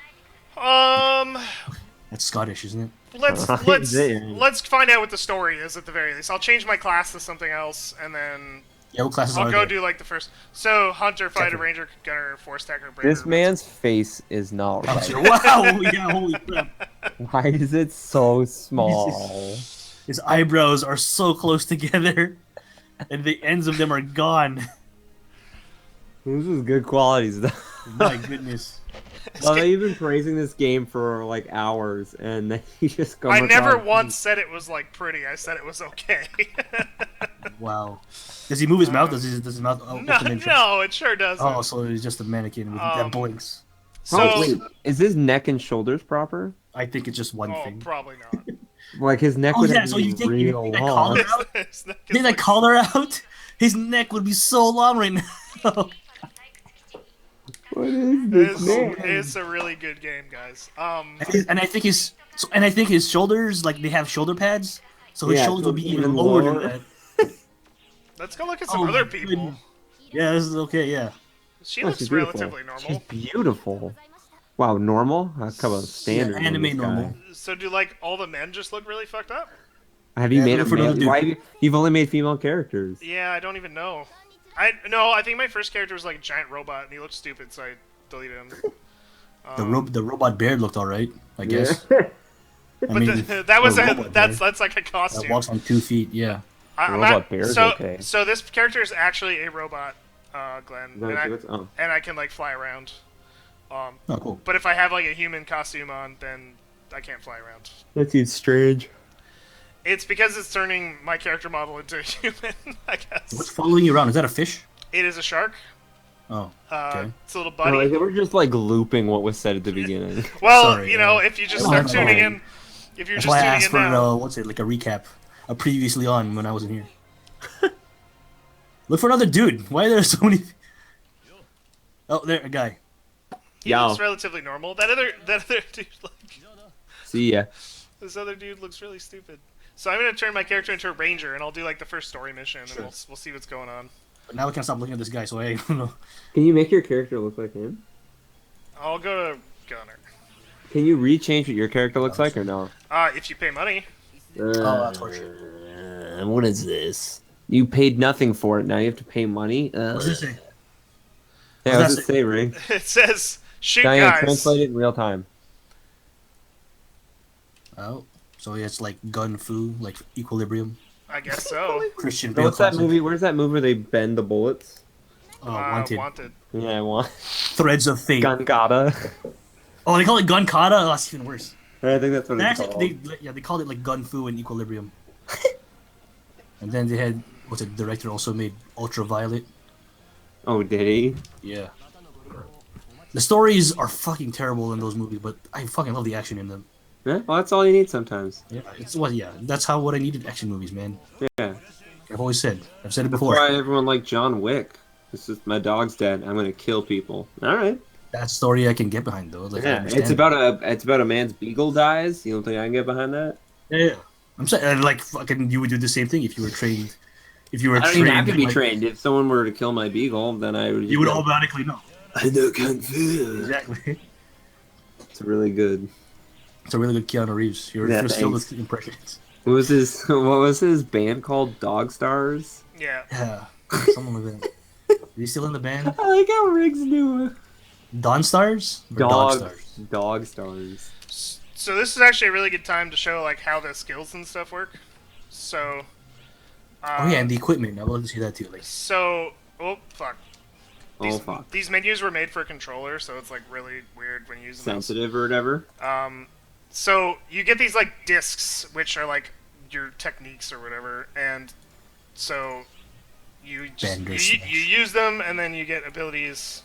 That's Scottish, isn't it? Let's Damn. let's find out what the story is at the very least. I'll change my class to something else, and then Yeah, what classes I'll are go there? do like the first. So Hunter, Fighter, Definitely. Ranger, Gunner, Force Stacker, Braver. This man's face is not right. Wow! Yeah, holy crap! Why is it so small? His eyebrows are so close together, and the ends of them are gone. This is good quality stuff. My goodness. Well, you've been praising this game for like hours, and then you just come I never across- once said it was like pretty. I said it was okay. Wow. Does he move his mouth? Does his mouth no, open and no, it sure doesn't. Oh, so he's just a mannequin with, that blinks. so Oh, wait, is his neck and shoulders proper? I think it's just one oh, thing. probably not. Like his neck Oh would yeah, have so been you take real that long. collar out? His neck is Take that like- collar out? His neck would be so long right now. What is this It's, man? it's a really good game, guys. And I think his shoulders, like they have shoulder pads, so his Yeah, shoulders so would be even even lower lower. than that. Let's go look at some Oh, other my people. goodness. Yeah, this is okay. Yeah. She Oh, looks she's beautiful. relatively normal. She's beautiful. Wow, normal? That's kind of standard. Yeah, anime in this guy. normal. So do like all the men just look really fucked up? Have you Yeah, made look a for another man? dude. Why you've only made female characters? Yeah, I don't even know. I think my first character was like a giant robot and he looked stupid, so I deleted him. The robot bear looked alright, I guess. Yeah. I But mean, that was the a, robot that's bear like a that costume. walks on 2 feet. Yeah. I'm robot not- bear's so, okay. So this character is actually a robot, Glenn, Is that and what it's- oh. and I can like fly around. Oh, cool. But if I have like a human costume on, then I can't fly around. That seems strange. It's because it's turning my character model into a human, I guess. What's following you around? Is that a fish? It is a shark. Oh, okay. It's a little No, buddy. like, we're just like looping what was said at the beginning. Well, Sorry, you know, yeah. if you just Oh, start that's tuning fine. in, if you're That's just why I tuning asked in for now, what's it, like a recap, a previously on when I wasn't here. Look for another dude. Why are there so many? Oh, there, a guy. he Yo. looks relatively normal. That other dude, like, See ya. this other dude looks really stupid. So I'm gonna turn my character into a ranger, and I'll do like the first story mission, and we'll see what's going on. But now I can't stop looking at this guy, so I don't know. Can you make your character look like him? I'll go to Gunner. Can you rechange what your character looks like or no? If you pay money. That's horseshit. What is this? You paid nothing for it. Now you have to pay money. What's this say? Yeah, What what's does it say, Ring? It says, "Shoot, Diane, guys." translate it in real time. Oh, so it's like gun fu, like Equilibrium, I guess so. Christian So Bale what's that classic. movie? Where's that movie where they bend the bullets? Wanted. Yeah, I want Threads of Fate. Gungata. Oh, they call it gun kata. Oh, that's even worse. I think that's what They it's actually, called. they called it like gun fu and Equilibrium. And then they had what's it? The director also made Ultraviolet. Oh, did he? Yeah. The stories are fucking terrible in those movies, but I fucking love the action in them. Yeah, well, that's all you need sometimes. Yeah, it's what. Yeah, that's what I needed action movies, man. Yeah. I've always said. I've said it That's before. why everyone liked John Wick. This is my dog's dead. I'm gonna kill people. All right. That story I can get behind though. Like, I Yeah, understand. it's about a man's beagle dies. You don't think I can get behind that? Yeah. I'm saying like fucking you would do the same thing if you were trained. If you were I don't trained, even have to be like, trained. If someone were to kill my beagle, then I would. you would automatically know. I know kung fu. Exactly. It's really good. It's a really good Keanu Reeves. You're Yeah, filled thanks. with impressions. What was his band called? Dog Stars. Yeah. Yeah, something like that. Are you still in the band? I like how Riggs knew it. Dawn Stars? Or Dog Stars? Dog Stars. So this is actually a really good time to show like how the skills and stuff work. So. Oh yeah, and the equipment. I would love to see that too. Like, So, oh fuck. These, Oh fuck. These menus were made for a controller, so it's like really weird when you use them. Sensitive or whatever. so you get these like discs, which are like your techniques or whatever, and so you just Bender you smash. use them, and then you get abilities.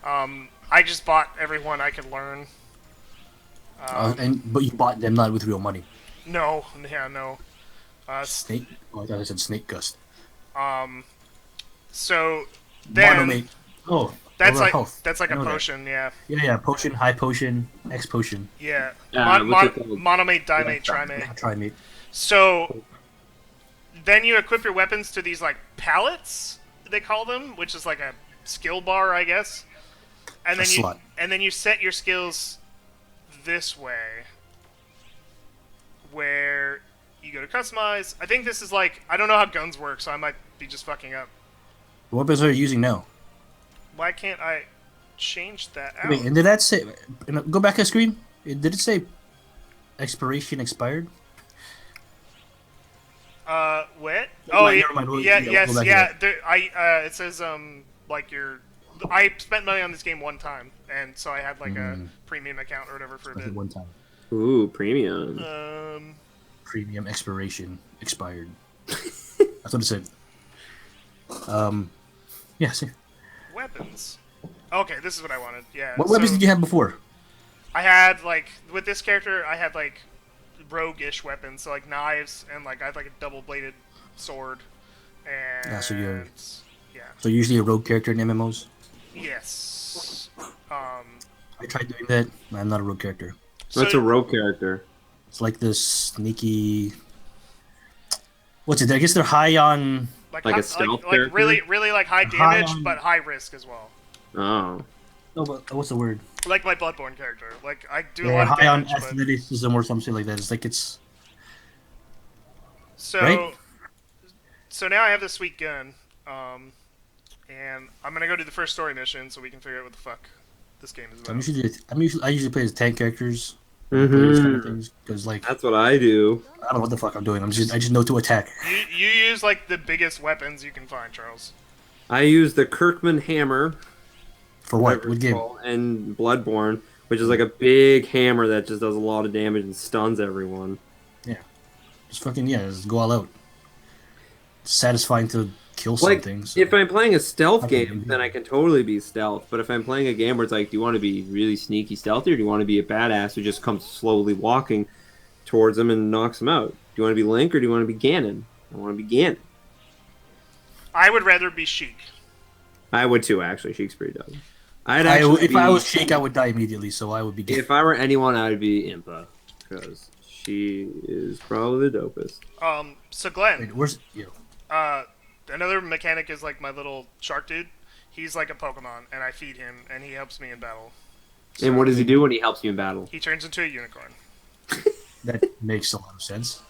I just bought every one I could learn. But you bought them not with real money. No, yeah, no. Snake. Oh, I thought I said snake gust. Um, so then Monomate. Oh, that's over like health. that's like I a know that. potion, yeah, Yeah. Potion, high potion, X potion. yeah. What's it called? Monomate, dimate, trimate. Yeah, trimate. So then you equip your weapons to these like pallets, they call them, which is like a skill bar, I guess. And then Slot. you set your skills this way, where you go to customize. I think this is like, I don't know how guns work, so I might be just fucking up. What weapons are you using now? Why can't I change that out? Wait, and did that say? Go back a screen. Did it say expiration expired? What? Never Oh, mind, yeah, never mind. We'll- yeah, yeah, yes, we'll go back yeah. to There, it says like your. I spent money on this game one time, and so I had like a premium account or whatever for a I bit. think one time. Ooh, premium. Premium expiration expired. That's what it said. Yeah. See. Weapons. Okay, this is what I wanted. Yeah. What weapons so did you have before? I had like with this character, I had like roguish weapons, so like knives, and like I had like a double-bladed sword, and Yeah, so you're- yeah, So usually a rogue character in MMOs. yes. I tried doing that. I'm not a rogue character. So, What's a rogue character? It's like this sneaky. What's it? I guess they're high on. like Like a hi- stealth like character? really like high High damage, on- but high risk as well. Oh. No, but what's the word? Like my Bloodborne character. Like I do a Yeah, lot of high on damage, but athleticism or something like that. It's like it's. so Right? so now I have this sweet gun, and I'm gonna go do the first story mission so we can figure out what the fuck this game is about. I usually play as tank characters. Those kind of Mm-hmm. things because like That's what I do. I don't know what the fuck I'm doing. I just know to attack. You use like the biggest weapons you can find, Charles. I use the Kirkman hammer. For what? whatever What it's game? called, and Bloodborne, which is like a big hammer that just does a lot of damage and stuns everyone. Just fucking just go all out. It's satisfying to kill Like, something. So. if I'm playing a stealth Okay, game, maybe. then I can totally be stealth. But if I'm playing a game where it's like, do you want to be really sneaky stealthy, or do you want to be a badass who just comes slowly walking towards them and knocks them out? Do you want to be Link, or do you want to be Ganon? I want to be Ganon. I would rather be Sheik. I would too, actually. Sheik's pretty dope. I'd If actually I be- was Sheik, I would die immediately. So I would be. If I were anyone, I would be Impa, because she is probably the dopest. So Glenn, Wait, where's another mechanic is like my little shark dude. He's like a Pokemon, and I feed him, and he helps me in battle. And what does he do when he helps you in battle? He turns into a unicorn. that makes a lot of sense.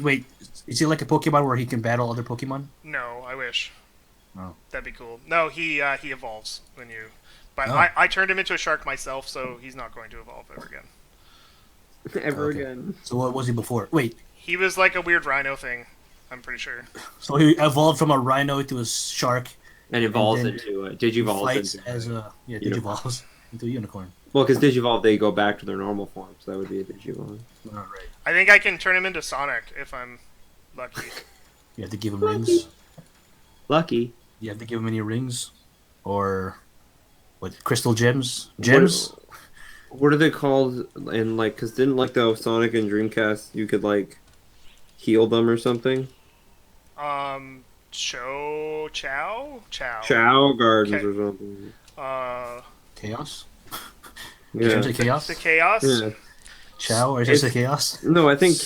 Wait, is he like a Pokemon where he can battle other Pokemon? No, I wish. No. That'd be cool. No, he evolves when you. But Oh. I turned him into a shark myself, so he's not going to evolve ever again. Ever Okay. again. So what was he before? Wait, He was like a weird rhino thing. I'm pretty sure. so he evolved from a rhino to a shark. And evolves then into it. He Digivolves fights into as it. a Unicorn. Digivolves into a unicorn. Well, because Digivolve, they go back to their normal form, so that would be a Digivolve. All right. I think I can turn him into Sonic if I'm lucky. You have to give him rings. Lucky. You have to give him any rings, or what? Crystal gems? Gems? What are they called? And like, because didn't like the Sonic and Dreamcast, you could like heal them or something? Chow. Chow Gardens Okay. or something. Chaos? Yeah. Gems of chaos? The chaos. Yeah. Chow or is it chaos? No, I think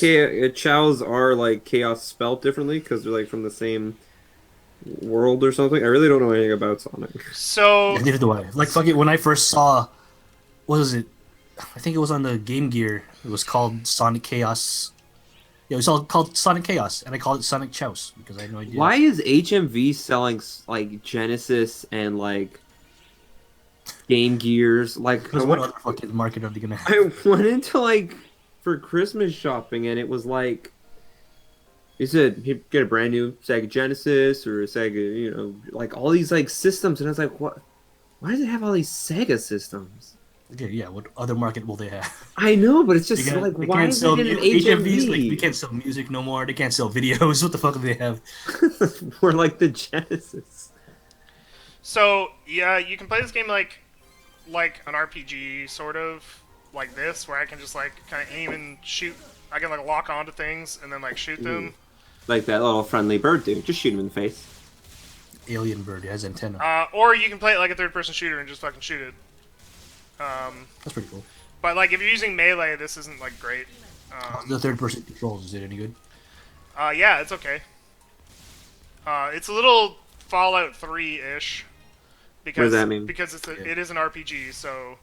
Chows are like chaos spelled differently because they're like from the same world or something. I really don't know anything about Sonic. So Yeah, neither do I. Like fucking when I first saw, what was it? I think it was on the Game Gear. It was called Sonic Chaos. Yeah, it was all called Sonic Chaos, and I called it Sonic Chows because I had no idea. Why is HMV selling like Genesis and like Game Gears? Like, Because what other fucking market are they gonna have? I went into like for Christmas shopping and it was like you said you get a brand new Sega Genesis or a Sega, like all these like systems, and I was like, what? Why does it have all these Sega systems? Okay, yeah. What other market will they have? I know, but it's just They, like, they why can't is sell it in an HMVs. Like they HMV? can't sell music no more. They can't sell videos. What the fuck do they have? We're like the Genesis. So yeah, you can play this game like an RPG, sort of like this, where I can just like kind of aim and shoot. I can like lock onto things and then like shoot them. Like that little friendly bird dude. Just shoot him in the face. Alien bird. It has antenna. Or you can play it like a third-person shooter and just fucking shoot it. That's pretty cool. But like if you're using melee, this isn't like great. The third-person controls. Is it any good? Yeah, it's okay. It's a little Fallout 3-ish. Because, What does that mean? Because it is an RPG, so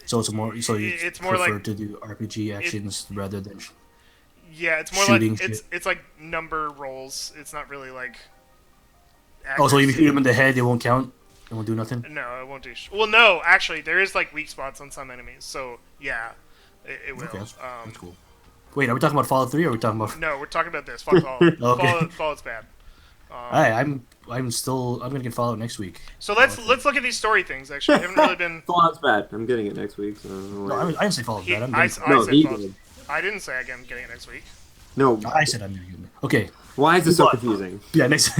So it's more. So you it's more prefer like to do RPG actions rather than. yeah, it's more Shooting like shit. it's like number rolls. It's not really like. Oh, so if you accuracy. shoot them in the head, they won't count. They won't do nothing. No, it won't do. Well, no, actually, there is like weak spots on some enemies, so yeah, it will. Okay, that's cool. Wait, are we talking about Fallout 3 or are we talking about? No, we're talking about this. Fuck Fallout. Okay. Fallout's bad. I'm gonna get Fallout next week. So let's look at these story things. Actually, I haven't really been. Fallout's bad. I'm getting it next week. So No, I didn't say Fallout He- bad. I Said No, said he Fallout. did. I didn't say I'm getting it next week. No. I'm gonna get it. Okay. Why is this so But- confusing? Yeah. Next.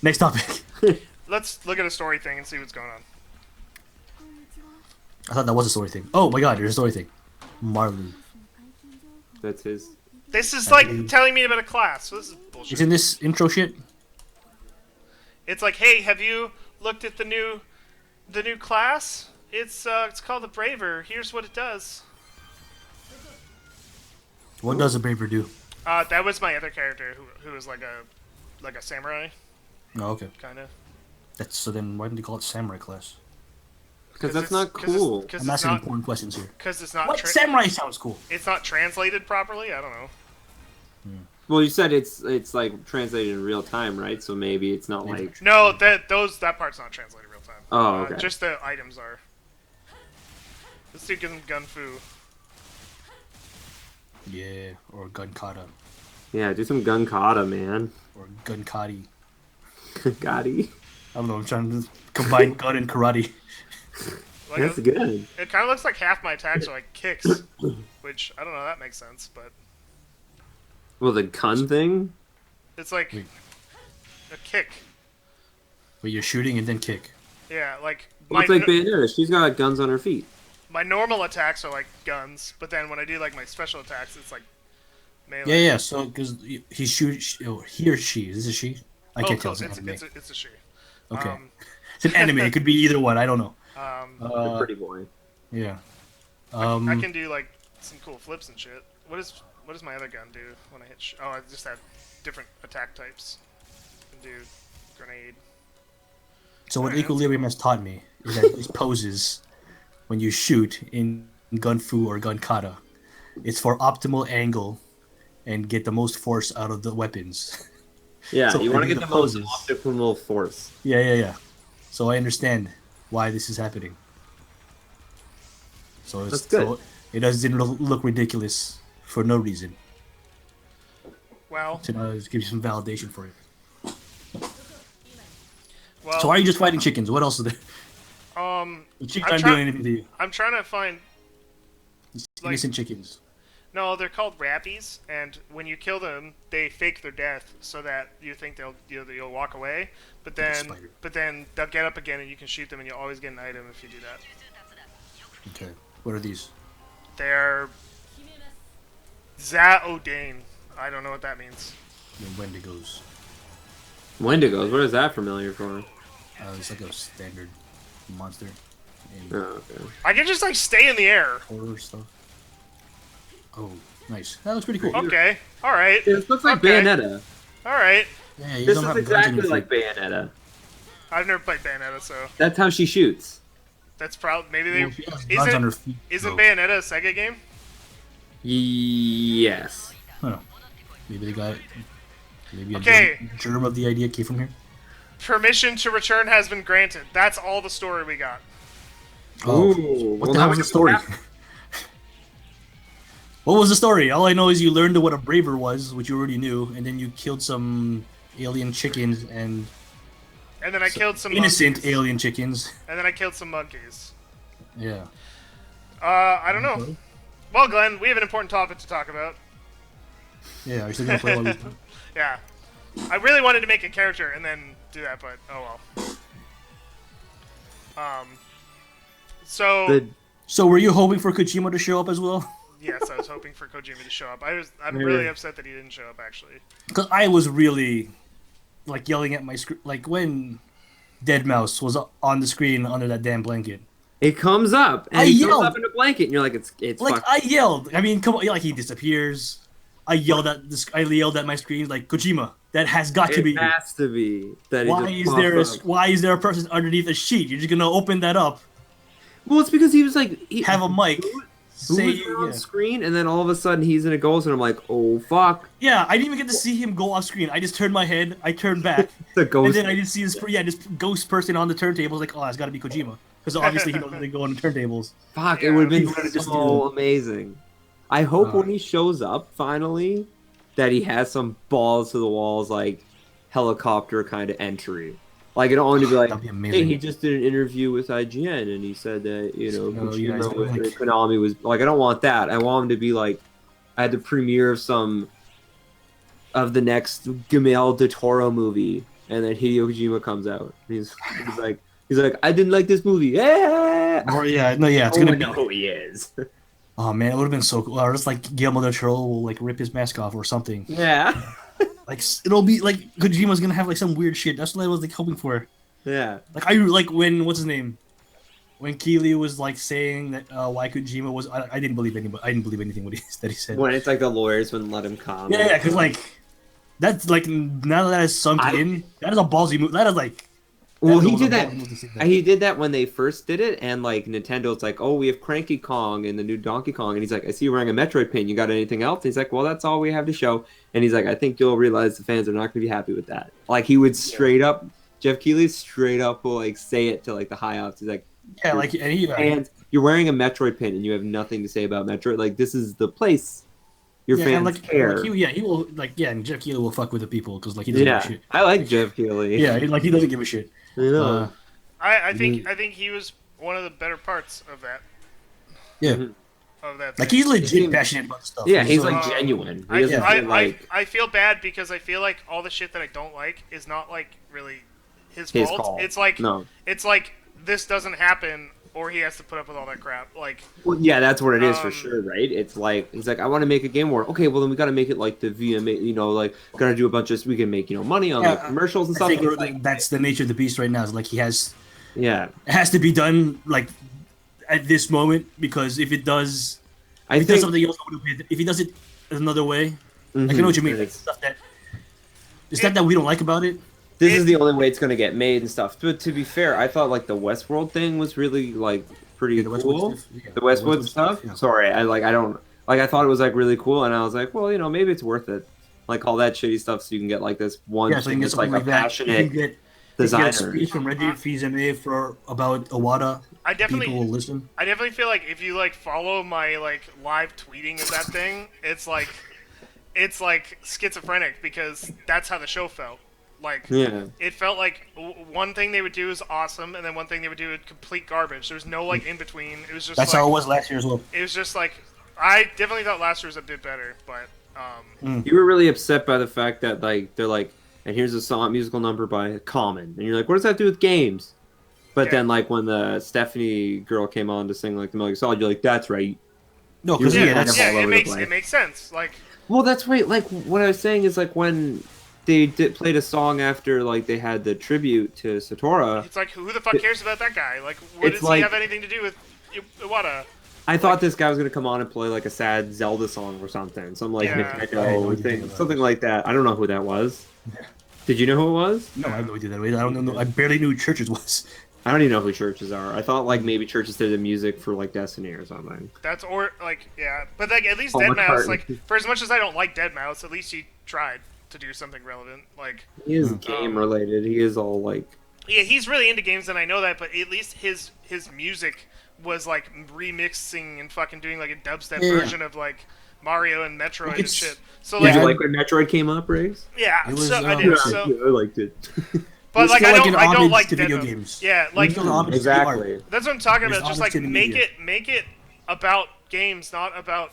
Next topic. Let's look at a story thing and see what's going on. I thought that was a story thing. Oh my god, there's a story thing. Marley. That's his. This is like telling me about a class. So this is bullshit. Isn't this intro shit? It's like, hey, have you looked at the new class? It's called the Braver. Here's what it does. What does a Braver do? That was my other character who was like a samurai Oh, okay. kind of. So then why didn't they call it Samurai class? Because that's not cool. Because I'm it's asking not. important questions here. Because it's not. What Samurai sounds cool? It's not translated properly. I don't know. Well, you said it's like translated in real time, right? So maybe it's not like. No, that part's not translated real time. Oh, okay. Just the items are. Let's do gun fu. Yeah, or gun kata, Yeah, do some gun kata, man. or gun kati. Gotti. I don't know. I'm trying to combine gun and karate. Like That's it, good. it kind of looks like half my attacks are like kicks, which I don't know. That makes sense, but Well, the gun thing. it's like Wait. a kick. But you're shooting and then kick. Yeah, like Well, it's like Bayonetta. She's got guns on her feet. my normal attacks are like guns, but then when I do like my special attacks, it's like melee. Yeah, yeah. So because he shoots, he or she. Is this a she? I can't tell. Cool. It's an anime. It's a she. Okay. Um, It's an anime. It could be either one. I don't know. The pretty boy. Yeah. I can do like some cool flips and shit. What does my other gun do when I hit? Oh, I just have different attack types. I can do grenade. So what Alright, Equilibrium has taught me is that these poses, when you shoot in gun fu or gun kata, it's for optimal angle and get the most force out of the weapons. Yeah, So you want to do get the the most poses. optimal force. Yeah. So I understand why this is happening. So it's That's good. So it doesn't look ridiculous for no reason. Well, To give you some validation for it. well. So why are you just fighting chickens? What else is there? The chickens I'm aren't try- doing anything to you. I'm trying to find. Like- Innocent chickens. No, they're called rappies, and when you kill them, they fake their death so that you think you'll walk away. But spider. then they'll get up again, and you can shoot them, and you'll always get an item if you do that. Okay. What are these? They're Zaodane. I don't know what that means. The Wendigos. Wendigos. What is that familiar for? It's like a standard monster in Oh, okay. I can just like stay in the air. horror stuff. Oh, nice. That looks pretty cool. Okay, all right, This looks like Okay. Bayonetta. all right. Yeah, you This don't is have guns in exactly your like feet. Bayonetta. I've never played Bayonetta, so That's how she shoots. that's probably maybe they Well, she has guns on her feet. isn't though. Bayonetta a Sega game? Yes. I don't know. Maybe they got. Maybe a Okay. germ of the idea came from here. Permission to return has been granted. That's all the story we got. Oh, Ooh, what well, the now hell we was the can story? wrap- What was the story? All I know is you learned what a braver was, which you already knew, and then you killed some alien chickens and And then I killed some innocent monkeys. alien chickens. And then I killed some monkeys. Yeah. I don't know. Okay. Well, Glenn, we have an important topic to talk about. Yeah, are you still gonna play while we... Yeah. I really wanted to make a character and then do that, but oh well. So The So were you hoping for Kojima to show up as well? yes, I was hoping for Kojima to show up. I'm really upset that he didn't show up actually. Because I was really like yelling at my screen, like when Dead Mouse was on the screen under that damn blanket. it comes up and I he comes yelled. up in a blanket, and you're like, it's Like fuck. I yelled. I mean, come on, like he disappears. I yelled at this. I yelled at my screen like Kojima. That has got to It be. has to be that. It Why just is there? pops up. Why is there a person underneath a sheet? You're just gonna open that up, Well, it's because he was like have a mic, Who say was on yeah. screen, and then all of a sudden he's in a ghost, and I'm like, oh fuck, Yeah, I didn't even get to see him go off screen. I just turned my head, I turned back, the and ghost. then I didn't see this. Yeah, this ghost person on the turntables. Like, oh, it's got to be Kojima, because obviously he knows they go on the turntables. Fuck, Yeah, it would have he been would've just so did amazing. I hope Uh, when he shows up finally, that he has some balls to the walls, like helicopter kind of entry. Like I don't want to be like, That'd be hey, amazing. he just did an interview with IGN and he said that Oh, yeah, Kojima it's with like- Konami was like, I don't want that. I want him to be like, at the premiere of the next Guillermo del Toro movie, and then Hideo Kojima comes out. And he's like, I didn't like this movie. Yeah. Or yeah, no, yeah, it's Oh, gonna I be. know who he is. Oh man, it would have been so cool. Or just like Guillermo del Toro will like rip his mask off or something. Yeah. Like it'll be like Kojima's gonna have like some weird shit. That's what I was like hoping for. Yeah. Like I like when what's his name, when Keeley was like saying that why Kojima was I didn't believe anybody. I didn't believe anything that he said. When it's like the lawyers wouldn't let him come. Yeah, because like that's like now that it's sunk in, that is a ballsy move. That is like. Well, that he was a did that. ballsy move to say that. He did that when they first did it, and like Nintendo's like, "Oh, we have Cranky Kong and the new Donkey Kong," and he's like, "I see you wearing a Metroid pin. You got anything else?" And he's like, "Well, that's all we have to show." And he's like, "I think you'll realize the fans are not going to be happy with that." Like he would straight up, Jeff Keighley straight up will like say it to like the high ups. He's like, Yeah, like and he. "Fans, you're wearing a Metroid pin and you have nothing to say about Metroid. Like this is the place your Yeah, fans and like, care." Like he will like and Jeff Keighley will fuck with the people because like he doesn't give a Yeah, shit. I like Jeff Keighley. Yeah, he doesn't give a shit. You know. I think he was one of the better parts of that. Yeah, Of that. like thing. he's legit passionate about stuff. Yeah, he's so- like genuine. He I, doesn't I, feel like I feel bad because I feel like all the shit that I don't like is not like really his his fault. call. It's like no. it's like this doesn't happen or he has to put up with all that crap. Like Well, yeah, that's what it is for Um, sure, right? It's like he's like, I want to make a game where okay, well then we got to make it like the VMA, like got to do a bunch of we can make money on Yeah, the commercials and I stuff. think It's like, that's the nature of the beast right now. Is like he has yeah, it has to be done like at this moment because if it does, I if he does think something else, if he does it another way, like, I know what you mean. Like, it's- stuff that it's stuff that we don't like about it. this is the only way it's gonna get made and stuff. But to be fair, I thought like the Westworld thing was really like pretty The Westwood cool. stuff, yeah. The Westwood Westwood stuff. yeah. Sorry, I don't like. I thought it was like really cool, and I was like, well, maybe it's worth it. Like all that shitty stuff, so you can get like this one Yeah, so you thing can get that's like something a like that. You passionate can get designer. a speech from Reggie Fils-Aimé for about Iwata. I People will definitely listen. I definitely feel like if you like follow my like live tweeting of that thing, it's like schizophrenic because that's how the show felt. Like Yeah. it felt like one thing they would do is awesome, and then one thing they would do is complete garbage. There was no like in between. It was just That's like, how it was last year as well. it was just like I definitely thought last year was a bit better, but You were really upset by the fact that like they're like, and here's a song musical number by Common, and you're like, what does that do with games? But Yeah. then like when the Stephanie girl came on to sing like the Metal Gear Solid, you're like, that's right. No, because You're yeah, kind that's of all yeah, over the it makes place. it makes sense. Like Well, that's right. Like what I was saying is like when they played a song after like they had the tribute to Satora. it's like who the fuck cares about that guy? Like what It's does like- he have anything to do with Iwata? I thought this guy was gonna come on and play like a sad Zelda song or something, some like Yeah. I had no Nintendo idea thing, who that something was. like that. I don't know who that was. Did you know who it was? No, I have no idea that way. I don't know. I barely knew who Churches was. I don't even know who Churches are. I thought like maybe Churches did the music for like Destiny or something. That's or like yeah, but like at least Paul Deadmau5, McCartney. like for as much as I don't like Deadmau5, at least he tried to do something relevant. Like He is game related. He is all like yeah, he's really into games and I know that, but at least his music was like remixing and fucking doing like a dubstep Yeah. version of like Mario and Metroid and It's- shit. So Did like you like when Metroid came up, Riggs? yeah, It was, so I um, did. Yeah. So I liked it. But There's like still, I don't homage like to video demos. games. Yeah, like There's still homage to the art. Exactly. that's what I'm talking There's about. Just homage like to the media. make it about games, not about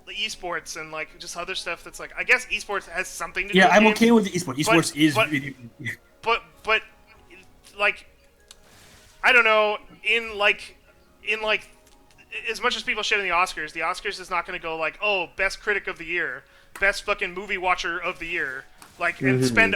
the esports and like just other stuff. That's like I guess esports has something to do. Yeah, with I'm games, okay with the esports. Esports is but- video. but like I don't know. In like as much as people shit on the Oscars is not going to go like, oh, best critic of the year, best fucking movie watcher of the year, like and spend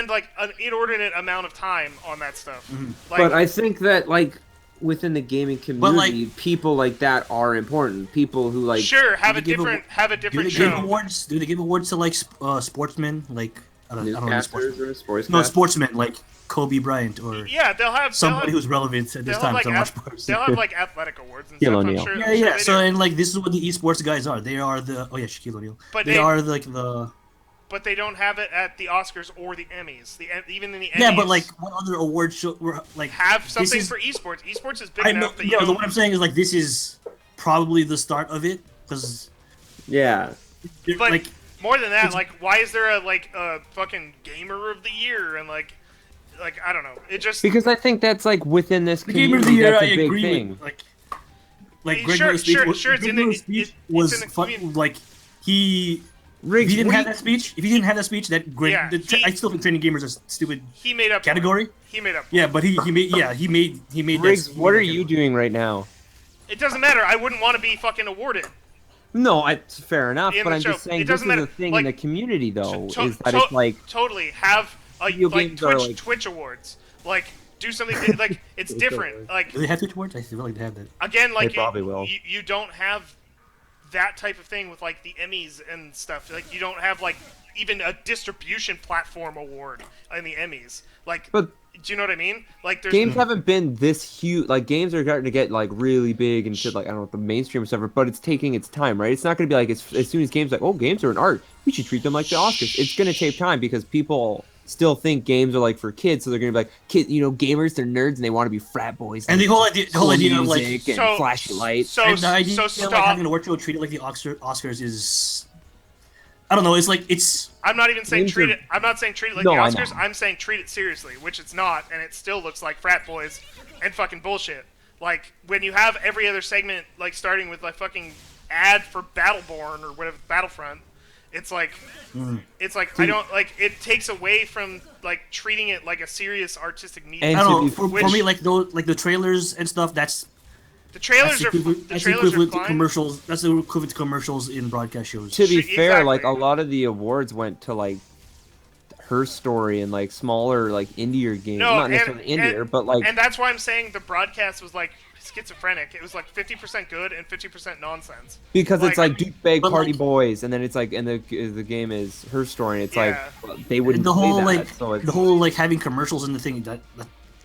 like an inordinate amount of time on that stuff. Like, But I think that like within the gaming community, people like that are important. People who like sure have a do they give different Do they give show. awards? Do they give awards to like sportsmen? Like I don't know newscasters or sports. No, sportsmen like Kobe Bryant or Yeah, they'll have somebody who's relevant at this they'll time have to like watch sports. they'll have like athletic awards and Shaquille stuff. I'm O'Neal. sure. Yeah, I'm sure yeah. they So do. and like this is what the esports guys are. They are the Shaquille O'Neal. But they they- are like the But they don't have it at the Oscars or the Emmys. Even in the Emmys. yeah. But like what other awards show were like have this something is- for esports. Esports is big I know. enough that you No, don't. what I'm saying is like this is probably the start of it because Yeah. But like more than that, it's- like, why is there a fucking gamer of the year and like I don't know. It just Because I think that's like within this the game community, of the year. that's I a big agree thing. with like Greg Sure, Miller's speech. sure, it's Greg in the- Miller's speech it's was in the fun. community. Like he. Riggs, If he didn't what have do that speech, that Greg, Yeah, I still think training gamers is a stupid he made up for it. category. He made up. For Yeah, but he made Riggs, that. what are you doing right now? It doesn't matter. I wouldn't want to be fucking awarded. No, it's fair enough, In but the I'm show. just saying It this doesn't is matter. a thing Like, in the community, though, To- is that to- it's like totally have a Video like games are, like- Twitch awards. Like do something like it's different. Like Do they have Twitch awards? I feel like they have that. again, like They probably will. You don't have that type of thing with like the Emmys and stuff. Like you don't have like even a distribution platform award in the Emmys. Like, But do you know what I mean? Like there's games haven't been this huge. Like games are starting to get like really big and shit. Like I don't know the mainstream or whatever, but it's taking its time, right? It's not going to be like as soon as games like, oh, games are an art, we should treat them like the Oscars. It's going to take time because people still think games are like for kids, so they're going to be like, kid, gamers, they're nerds and they want to be frat boys. And the whole idea of like music and So- flashy lights. So and the idea so of like stop. having an award show treated like the Oscars is, I don't know. It's like it's I'm not even saying Games treat are- it. I'm not saying treat it like No, the I know. Oscars. I'm saying treat it seriously, which it's not, and it still looks like frat boys and fucking bullshit. Like when you have every other segment like starting with like fucking ad for Battleborn or whatever Battlefront, it's like I don't like it takes away from like treating it like a serious artistic medium. And I to don't know. be- For Which- me, like those like the trailers and stuff. That's the trailers are equivalent, the that's trailers are equivalent to fine. commercials. That's the equivalent to commercials in broadcast shows. To be Sure, fair, like a exactly. lot of the awards went to like Her Story and like smaller like indie games, No, not necessarily indie, but like and that's why I'm saying the broadcast was like schizophrenic. It was like 50% good and 50% nonsense. because it's like- like douchebag But, party like- boys, and then it's like and the game is Her Story, and it's Yeah. like they wouldn't And the whole say that, like so it's the whole like having commercials in the thing that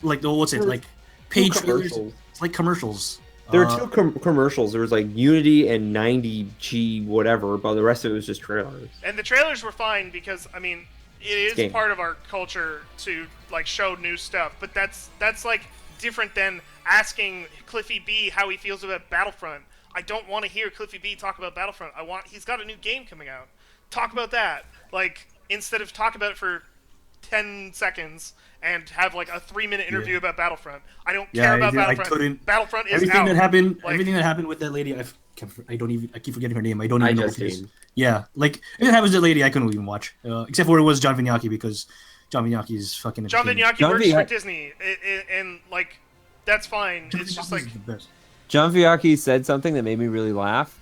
like the what's it like paid trailers. commercials. It's like commercials. There were two commercials. There was like Unity and 90G whatever, but the rest of it was just trailers. And the trailers were fine because I mean it is Game. part of our culture to like show new stuff, but that's like different than asking Cliffy B how he feels about Battlefront. I don't want to hear Cliffy B talk about Battlefront. He's got a new game coming out. Talk about that. Like instead of talk about it for 10 seconds and have like a 3-minute interview Yeah. about Battlefront. I don't Yeah, care I about did- I Battlefront. couldn't- Battlefront is everything out. that happened, Like- everything that happened with that lady, I don't even. I keep forgetting her name. I don't I even know just what it is. named. Yeah, like it happens to that lady. I couldn't even watch, except for it was John Vignacchi because John Vignacchi is fucking. John entertaining. Vignacchi John works for Vignacchi- Disney, and like that's fine. John It's just Vignacchi like is the best. John Fiocchi said something that made me really laugh.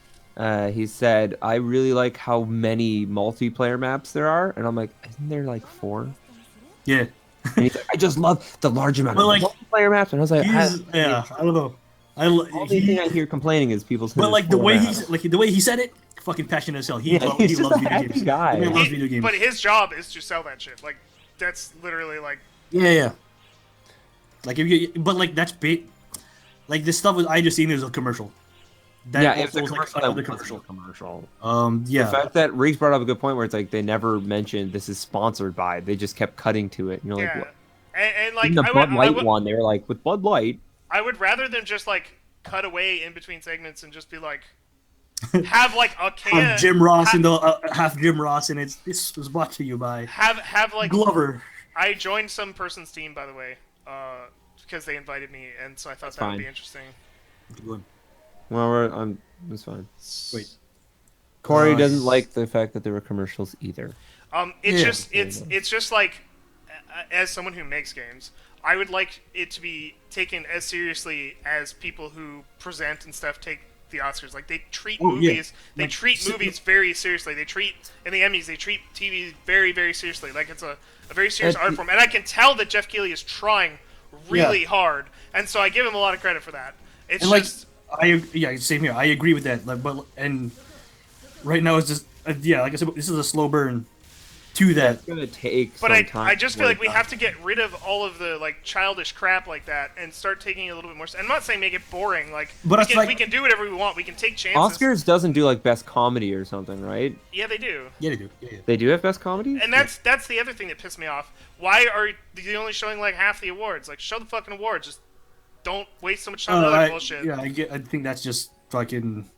He said, "I really like how many multiplayer maps there are," and I'm like, "Isn't there like 4?" Yeah, And he's like, "I just love the large amount Well, of like, multiplayer maps," and I was like, I don't know. The only thing I hear complaining is people saying But like there's the 4 way maps. he said it, fucking passionate as hell. He, Yeah, he's he just loves a video happy games. guy. The man loves He- video games. but his job is to sell that shit. Like that's literally like Yeah. Like if you, but like that's big. Like this stuff was I just seen it as a commercial. That yeah, also it's a was, commercial. another That wasn't a commercial. Yeah. The fact that Riggs brought up a good point where it's like they never mentioned this is sponsored by. They just kept cutting to it. And you're yeah, like, what? and like Even the I Bud would, Light one, they were like, with Bud Light. I would rather than just like cut away in between segments and just be like have like a can Jim Ross in the half Jim Ross, and this was brought to you by have like Glover. I joined some person's team, by the way, because they invited me, and so I thought that would fine. be interesting. Good. Well, it's fine. Wait. Corey Uh, doesn't like the fact that there were commercials either. It's Yeah. just it's just like, as someone who makes games, I would like it to be taken as seriously as people who present and stuff take the Oscars. Like they treat Oh, yeah. movies, they Like, treat movies very seriously. They treat in the Emmys, they treat TV very, very seriously. Like it's a very serious art form, and I can tell that Jeff Keighley is trying really hard, and so I give him a lot of credit for that. It's And like, just same here. I agree with that. Like, but and right now it's just like I said, this is a slow burn to that. It's gonna take But some time. I just feel like we to- have to get rid of all of the like childish crap like that and start taking it a little bit more. I'm not saying make it boring. Like, But it's like- we can do whatever we want. We can take chances. Oscars doesn't do like best comedy or something, right? Yeah, they do. Yeah, they do. Yeah. They do have best comedy. And that's the other thing that pissed me off. Why are you only showing like half the awards? Like, show the fucking awards. Just don't waste so much time on other bullshit. Yeah, I think that's just fucking.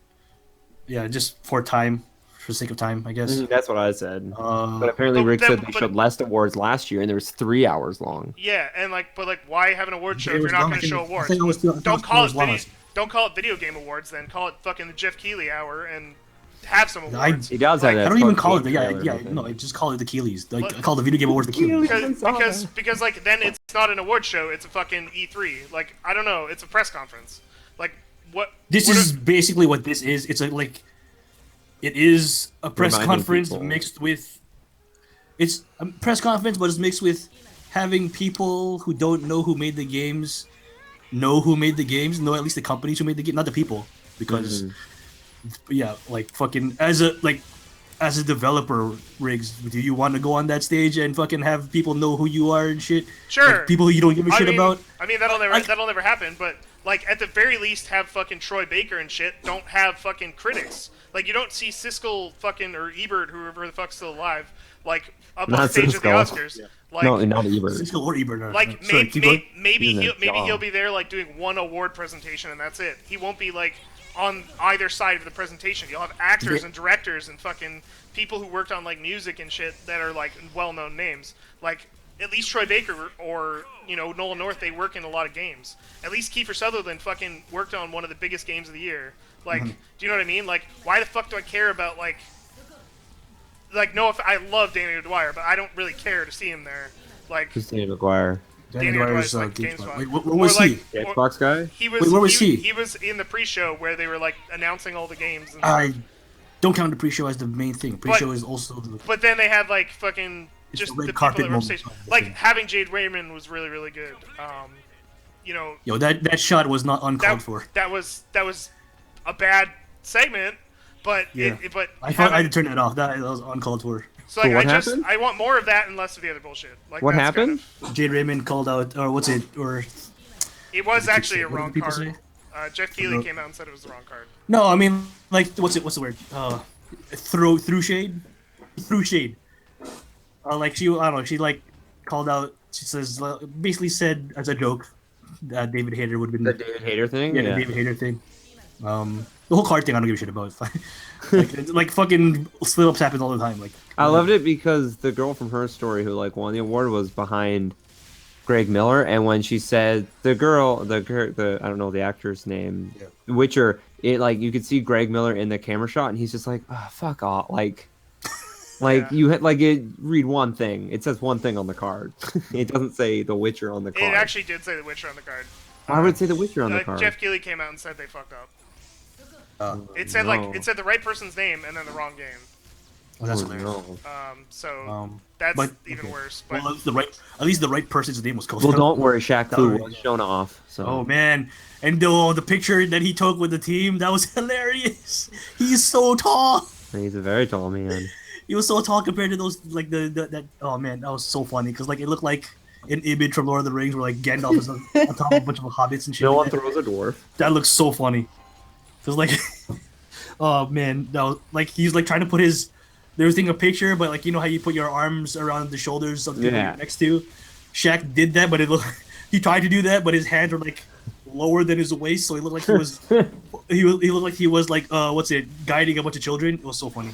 Yeah, just for time, for the sake of time, I guess. That's what I said. But Uh, apparently, But Rick then- said they but- showed less awards last year, and there was 3 hours long. Yeah, and like, but like, why have an award show It if you're was not long. going to show I awards? think it was two- I think it Don't was call it two hours video. long. Don't call it video game awards. Then call it fucking the Jeff Keighley hour and have some I- awards. He does Like, have that. I don't even fucking call it the trailer, I no, I think. just call it the Keeleys. Like What? I call the video game awards the Keeleys. because like then it's not an award show. It's a fucking E3. Like I don't know. It's a press conference. Like what? This what is are- basically what this is. It's it is a press Reminding conference people. mixed with. It's a press conference, but it's mixed with having people who don't know who made the games know who made the games, know at least the companies who made the game, not the people, because yeah, like fucking as a developer, Riggs, do you want to go on that stage and fucking have people know who you are and shit? Sure. Like, people who you don't give a shit about. I mean that'll never Like- that'll never happen. But like at the very least, have fucking Troy Baker and shit. Don't have fucking critics. Like you don't see Siskel fucking or Ebert, whoever the fuck's still alive, like up on Not stage at the Siskel. Oscars. Like, No, not Ebert. Siskel or Ebert. like Sorry, keep going. maybe He's in a maybe job. he'll be there like doing one award presentation and that's it. He won't be like on either side of the presentation. You'll have actors Yeah. and directors and fucking people who worked on like music and shit that are like well-known names. Like at least Troy Baker or Nolan North, they work in a lot of games. At least Kiefer Sutherland fucking worked on one of the biggest games of the year. Like, do you know what I mean? Like, why the fuck do I care about like no, if I love Danny Dwyer, but I don't really care to see him there. Like, Who's Danny McGuire? Danny Dwyer Dwyer's is like GameSpot. GameSpot. Wait, where Or was like, he? or- Xbox guy? He was. Wait, where was he? He was in the pre-show where they were like announcing all the games. And I don't count the pre-show as the main thing. Pre-show is also the. But then they had like fucking It's just the the red people carpet that were on moment. stage. Like having Jade Raymond was really really good. Yo, that shot was not uncalled That for. that was a bad segment, but Yeah. but I thought I having- had to turn that off. That was uncalled for. so like So what I happened? want more of that and less of the other bullshit. Like What that's happened? kind Jade Raymond called out, or what's it? Or it was actually a what did wrong people card. say? Jeff Keighley came out and said it was the wrong card. no, I mean like what's the word? Through shade, through shade. Like she, I don't know. She like called out. She says basically said as a joke that David Hayter would have been The David Hayter thing? yeah, the David Hayter thing. The whole card thing, I don't give a shit about. It's fine. like fucking slip ups happen all the time. Like I loved it because the girl from Her Story who like won the award was behind Greg Miller, and when she said the I don't know the actor's name, Witcher, it like you could see Greg Miller in the camera shot, and he's just like, oh, fuck off, like Yeah. you had like read one thing. It says one thing on the card. It doesn't say The Witcher on the card. It actually did say The Witcher on the card. Why would it say The Witcher on the card? Jeff Keighley came out and said they fucked up. It said no. it said the right person's name and then the wrong game. oh, that's Oh, hilarious. no. So that's but- even okay. worse. But Well, at least the right person's name was called. Well, out. don't worry, Shaq Fu Sorry. was shown off. So Oh man, and the picture that he took with the team, that was hilarious. He's so tall. he's a very tall man. He was so tall compared to those like that. Oh man, that was so funny because like it looked like an image from Lord of the Rings where like Gandalf is on top of a bunch of hobbits and shit. No one that, throws a dwarf. that looks so funny. Cause like, oh man, that was, like he's like trying to put his. They were taking a picture, but like you know how you put your arms around the shoulders of the people Yeah. you're next to. Shaq did that, but it looked. He tried to do that, but his hands were like lower than his waist, so he looked like he was. he looked like he was like what's it, guiding a bunch of children. It was so funny.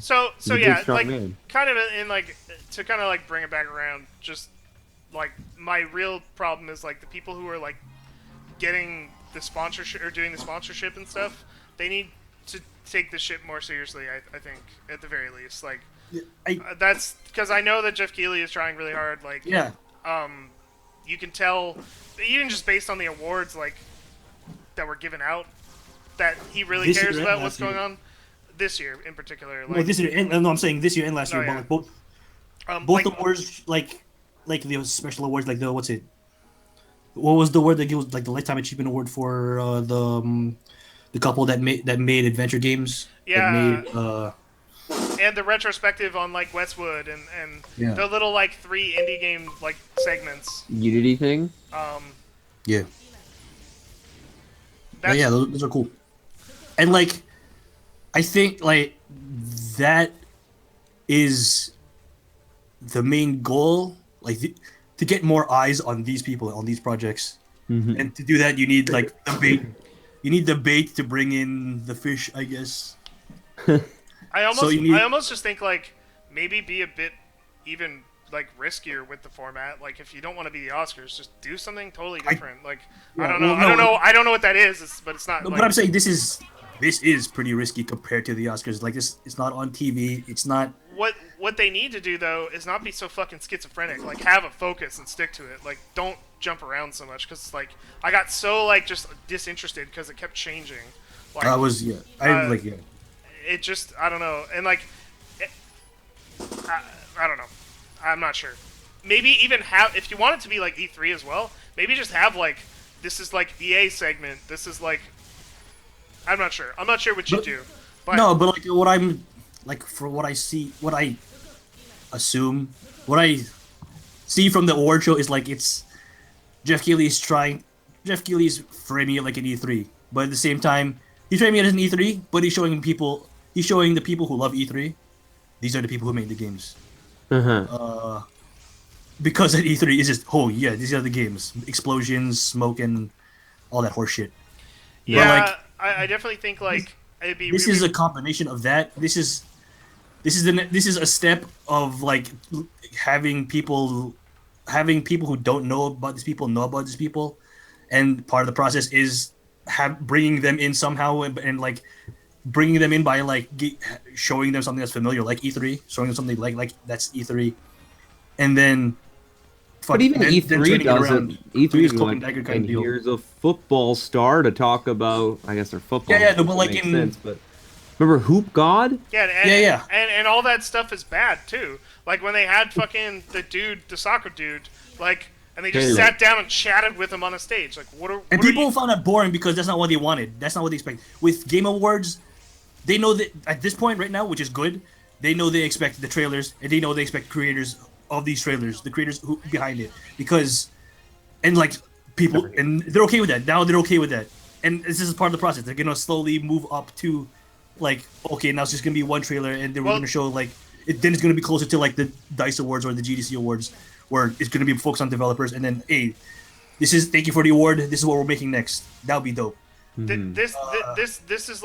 so He's a big, yeah, strong like man. kind of in like to kind of like bring it back around, just like my real problem is like the people who are like getting the sponsorship or doing the sponsorship and stuff. They need to take this shit more seriously. I think at the very least, like that's because I know that Jeff Keighley is trying really hard. Like, Yeah. You can tell even just based on the awards like that were given out that he really This cares year and about last what's going year. on this year in particular. No, Like, this year. And, no, I'm saying this year and last Oh, year, yeah. but like both like, awards, like the special awards, like the what's it? What was the award that gives like the lifetime achievement award for the couple that made adventure games? That Yeah. made and the retrospective on like Westwood and Yeah. the little like 3 indie game like segments. Unity thing. yeah. That's, Yeah, those are cool. And like, I think like that is the main goal. Like to get more eyes on these people on these projects, and to do that, you need like the bait. You need the bait to bring in the fish, I guess. I almost So you need- I almost just think like maybe be a bit even like riskier with the format. Like if you don't want to be the Oscars, just do something totally different. I Yeah, don't know. well, no, I don't know what that is, but it's not. No, like, but I'm saying this is pretty risky compared to the Oscars. Like this, it's not on TV. It's not. what they need to do though is not be so fucking schizophrenic. Like have a focus and stick to it. Like don't jump around so much because like I got so like just disinterested because it kept changing. Like I was yeah. I like yeah. it just I don't know and like I don't know. I'm not sure. Maybe even have if you want it to be like E3 as well. Maybe just have like this is like EA segment. This is like I'm not sure. I'm not sure what you do. But No, but like what I'm like for what I see, what I assume, what I see from the award show is like it's Jeff Keighley's framing it like an E3, but at the same time he's framing it as an E3, but he's showing the people who love E3, these are the people who made the games. Because at E3 is just these are the games, explosions, smoke, and all that horse shit. yeah, like, I definitely think like it'd be This really is a combination of that. This is a step of like having people who don't know about these people know about these people, and part of the process is bringing them in somehow and like bringing them in by like showing them something that's familiar like E3, showing them something like that's E3, and then. But even then E3 turning it doesn't. around, E3 doing is this cloak like, and dagger kind and of deal. here's a football star to talk about. I guess they're football. Yeah, no, but like makes in- sense, but remember Hoop God? Yeah, and, Yeah. and all that stuff is bad too. Like when they had fucking the soccer dude, like, and they just Taylor. sat down and chatted with him on a stage. Like, what are And what are people you- found that boring because that's not what they wanted. That's not what they expect. With Game Awards, they know that at this point right now, which is good, they know they expect the trailers, and they know they expect creators of these trailers, the creators who behind it, because, and like people, and they're okay with that. Now they're okay with that, and this is part of the process. They're gonna slowly move up to, like, okay, now it's just gonna be one trailer, and then we're Well- gonna show like, then it's gonna be closer to like the DICE Awards or the GDC Awards, where it's gonna be focused on developers, and then hey, thank you for the award. This is what we're making next. That would be dope. This is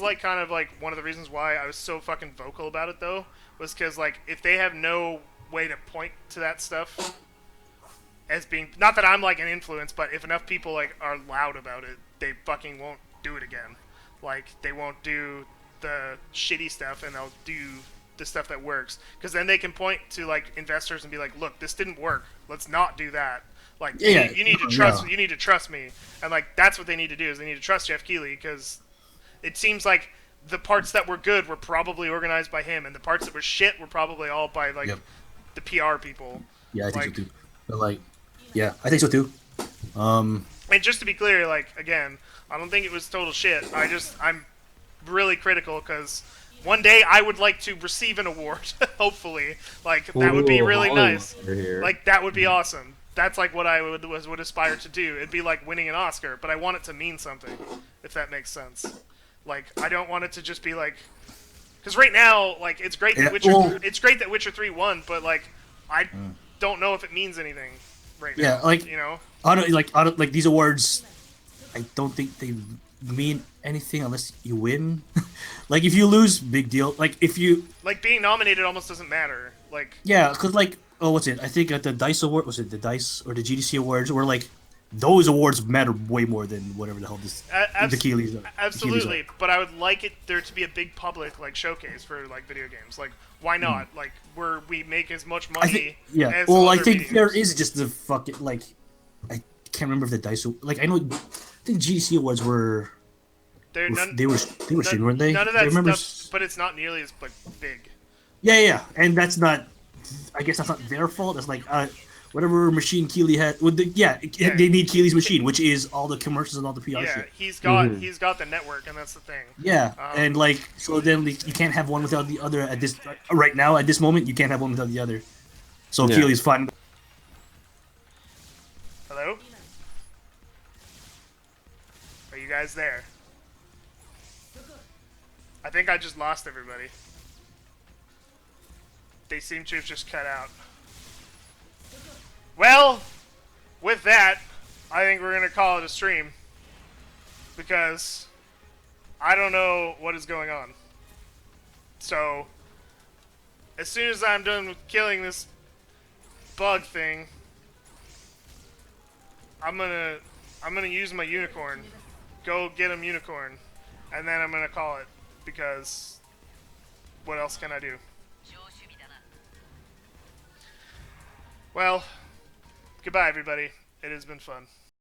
like kind of like one of the reasons why I was so fucking vocal about it though was because like if they have no way to point to that stuff as being not that I'm like an influence, but if enough people like are loud about it, they fucking won't do it again. Like they won't do the shitty stuff and they'll do the stuff that works because then they can point to like investors and be like, look, this didn't work. Let's not do that. Like Yeah, you need to trust. You need to trust me, and like that's what they need to do is they need to trust Jeff Keighley because it seems like the parts that were good were probably organized by him, and the parts that were shit were probably all by like the PR people. Yeah, I think Like- so too. But like, yeah, I think so too. And just to be clear, like again, I don't think it was total shit. I'm really critical because one day I would like to receive an award. Hopefully, like that would be Ooh, really Hollywood nice. over here. Like that would be awesome. That's like what I would aspire to do. It'd be like winning an Oscar, but I want it to mean something, if that makes sense. Like I don't want it to just be like, because right now, like it's great that Witcher 3 won, but like I don't know if it means anything right now. Yeah, like you know. like these awards, I don't think they mean anything unless you win. Like if you lose, big deal. Like if you Like being nominated almost doesn't matter. Like, Yeah, because like, oh, what's it? I think at the Dice Award, was it the Dice or the GDC Awards, were like those awards matter way more than whatever the hell the Keeleys are. The Keeleys are. absolutely. But I would like there to be a big public like showcase for like video games. Like, why not? Like, where we make as much I money think, yeah. as Well, I other think video there games. is just the fucking like, I can't remember if the Dice like I know, I think GDC Awards They're none, they were streamed, weren't they? none of I that remember. stuff, but it's not nearly as like big. Yeah, yeah, and that's not. I guess that's not their fault. It's like whatever machine Keeley had. With the, yeah, Yeah. they need Keeley's machine, which is all the commercials and all the PR Yeah, shit. he's got the network, and that's the thing. Yeah, and like so then like, you can't have one without the other at this right now at this moment. You can't have one without the other. So Yeah. Keeley's fun. Hello? Are you guys there? I think I just lost everybody. They seem to have just cut out. Well, with that, I think we're going to call it a stream. Because I don't know what is going on. So, as soon as I'm done with killing this bug thing, I'm gonna use my unicorn. Go get him unicorn. And then I'm gonna call it. Because what else can I do? Well, goodbye everybody. It has been fun.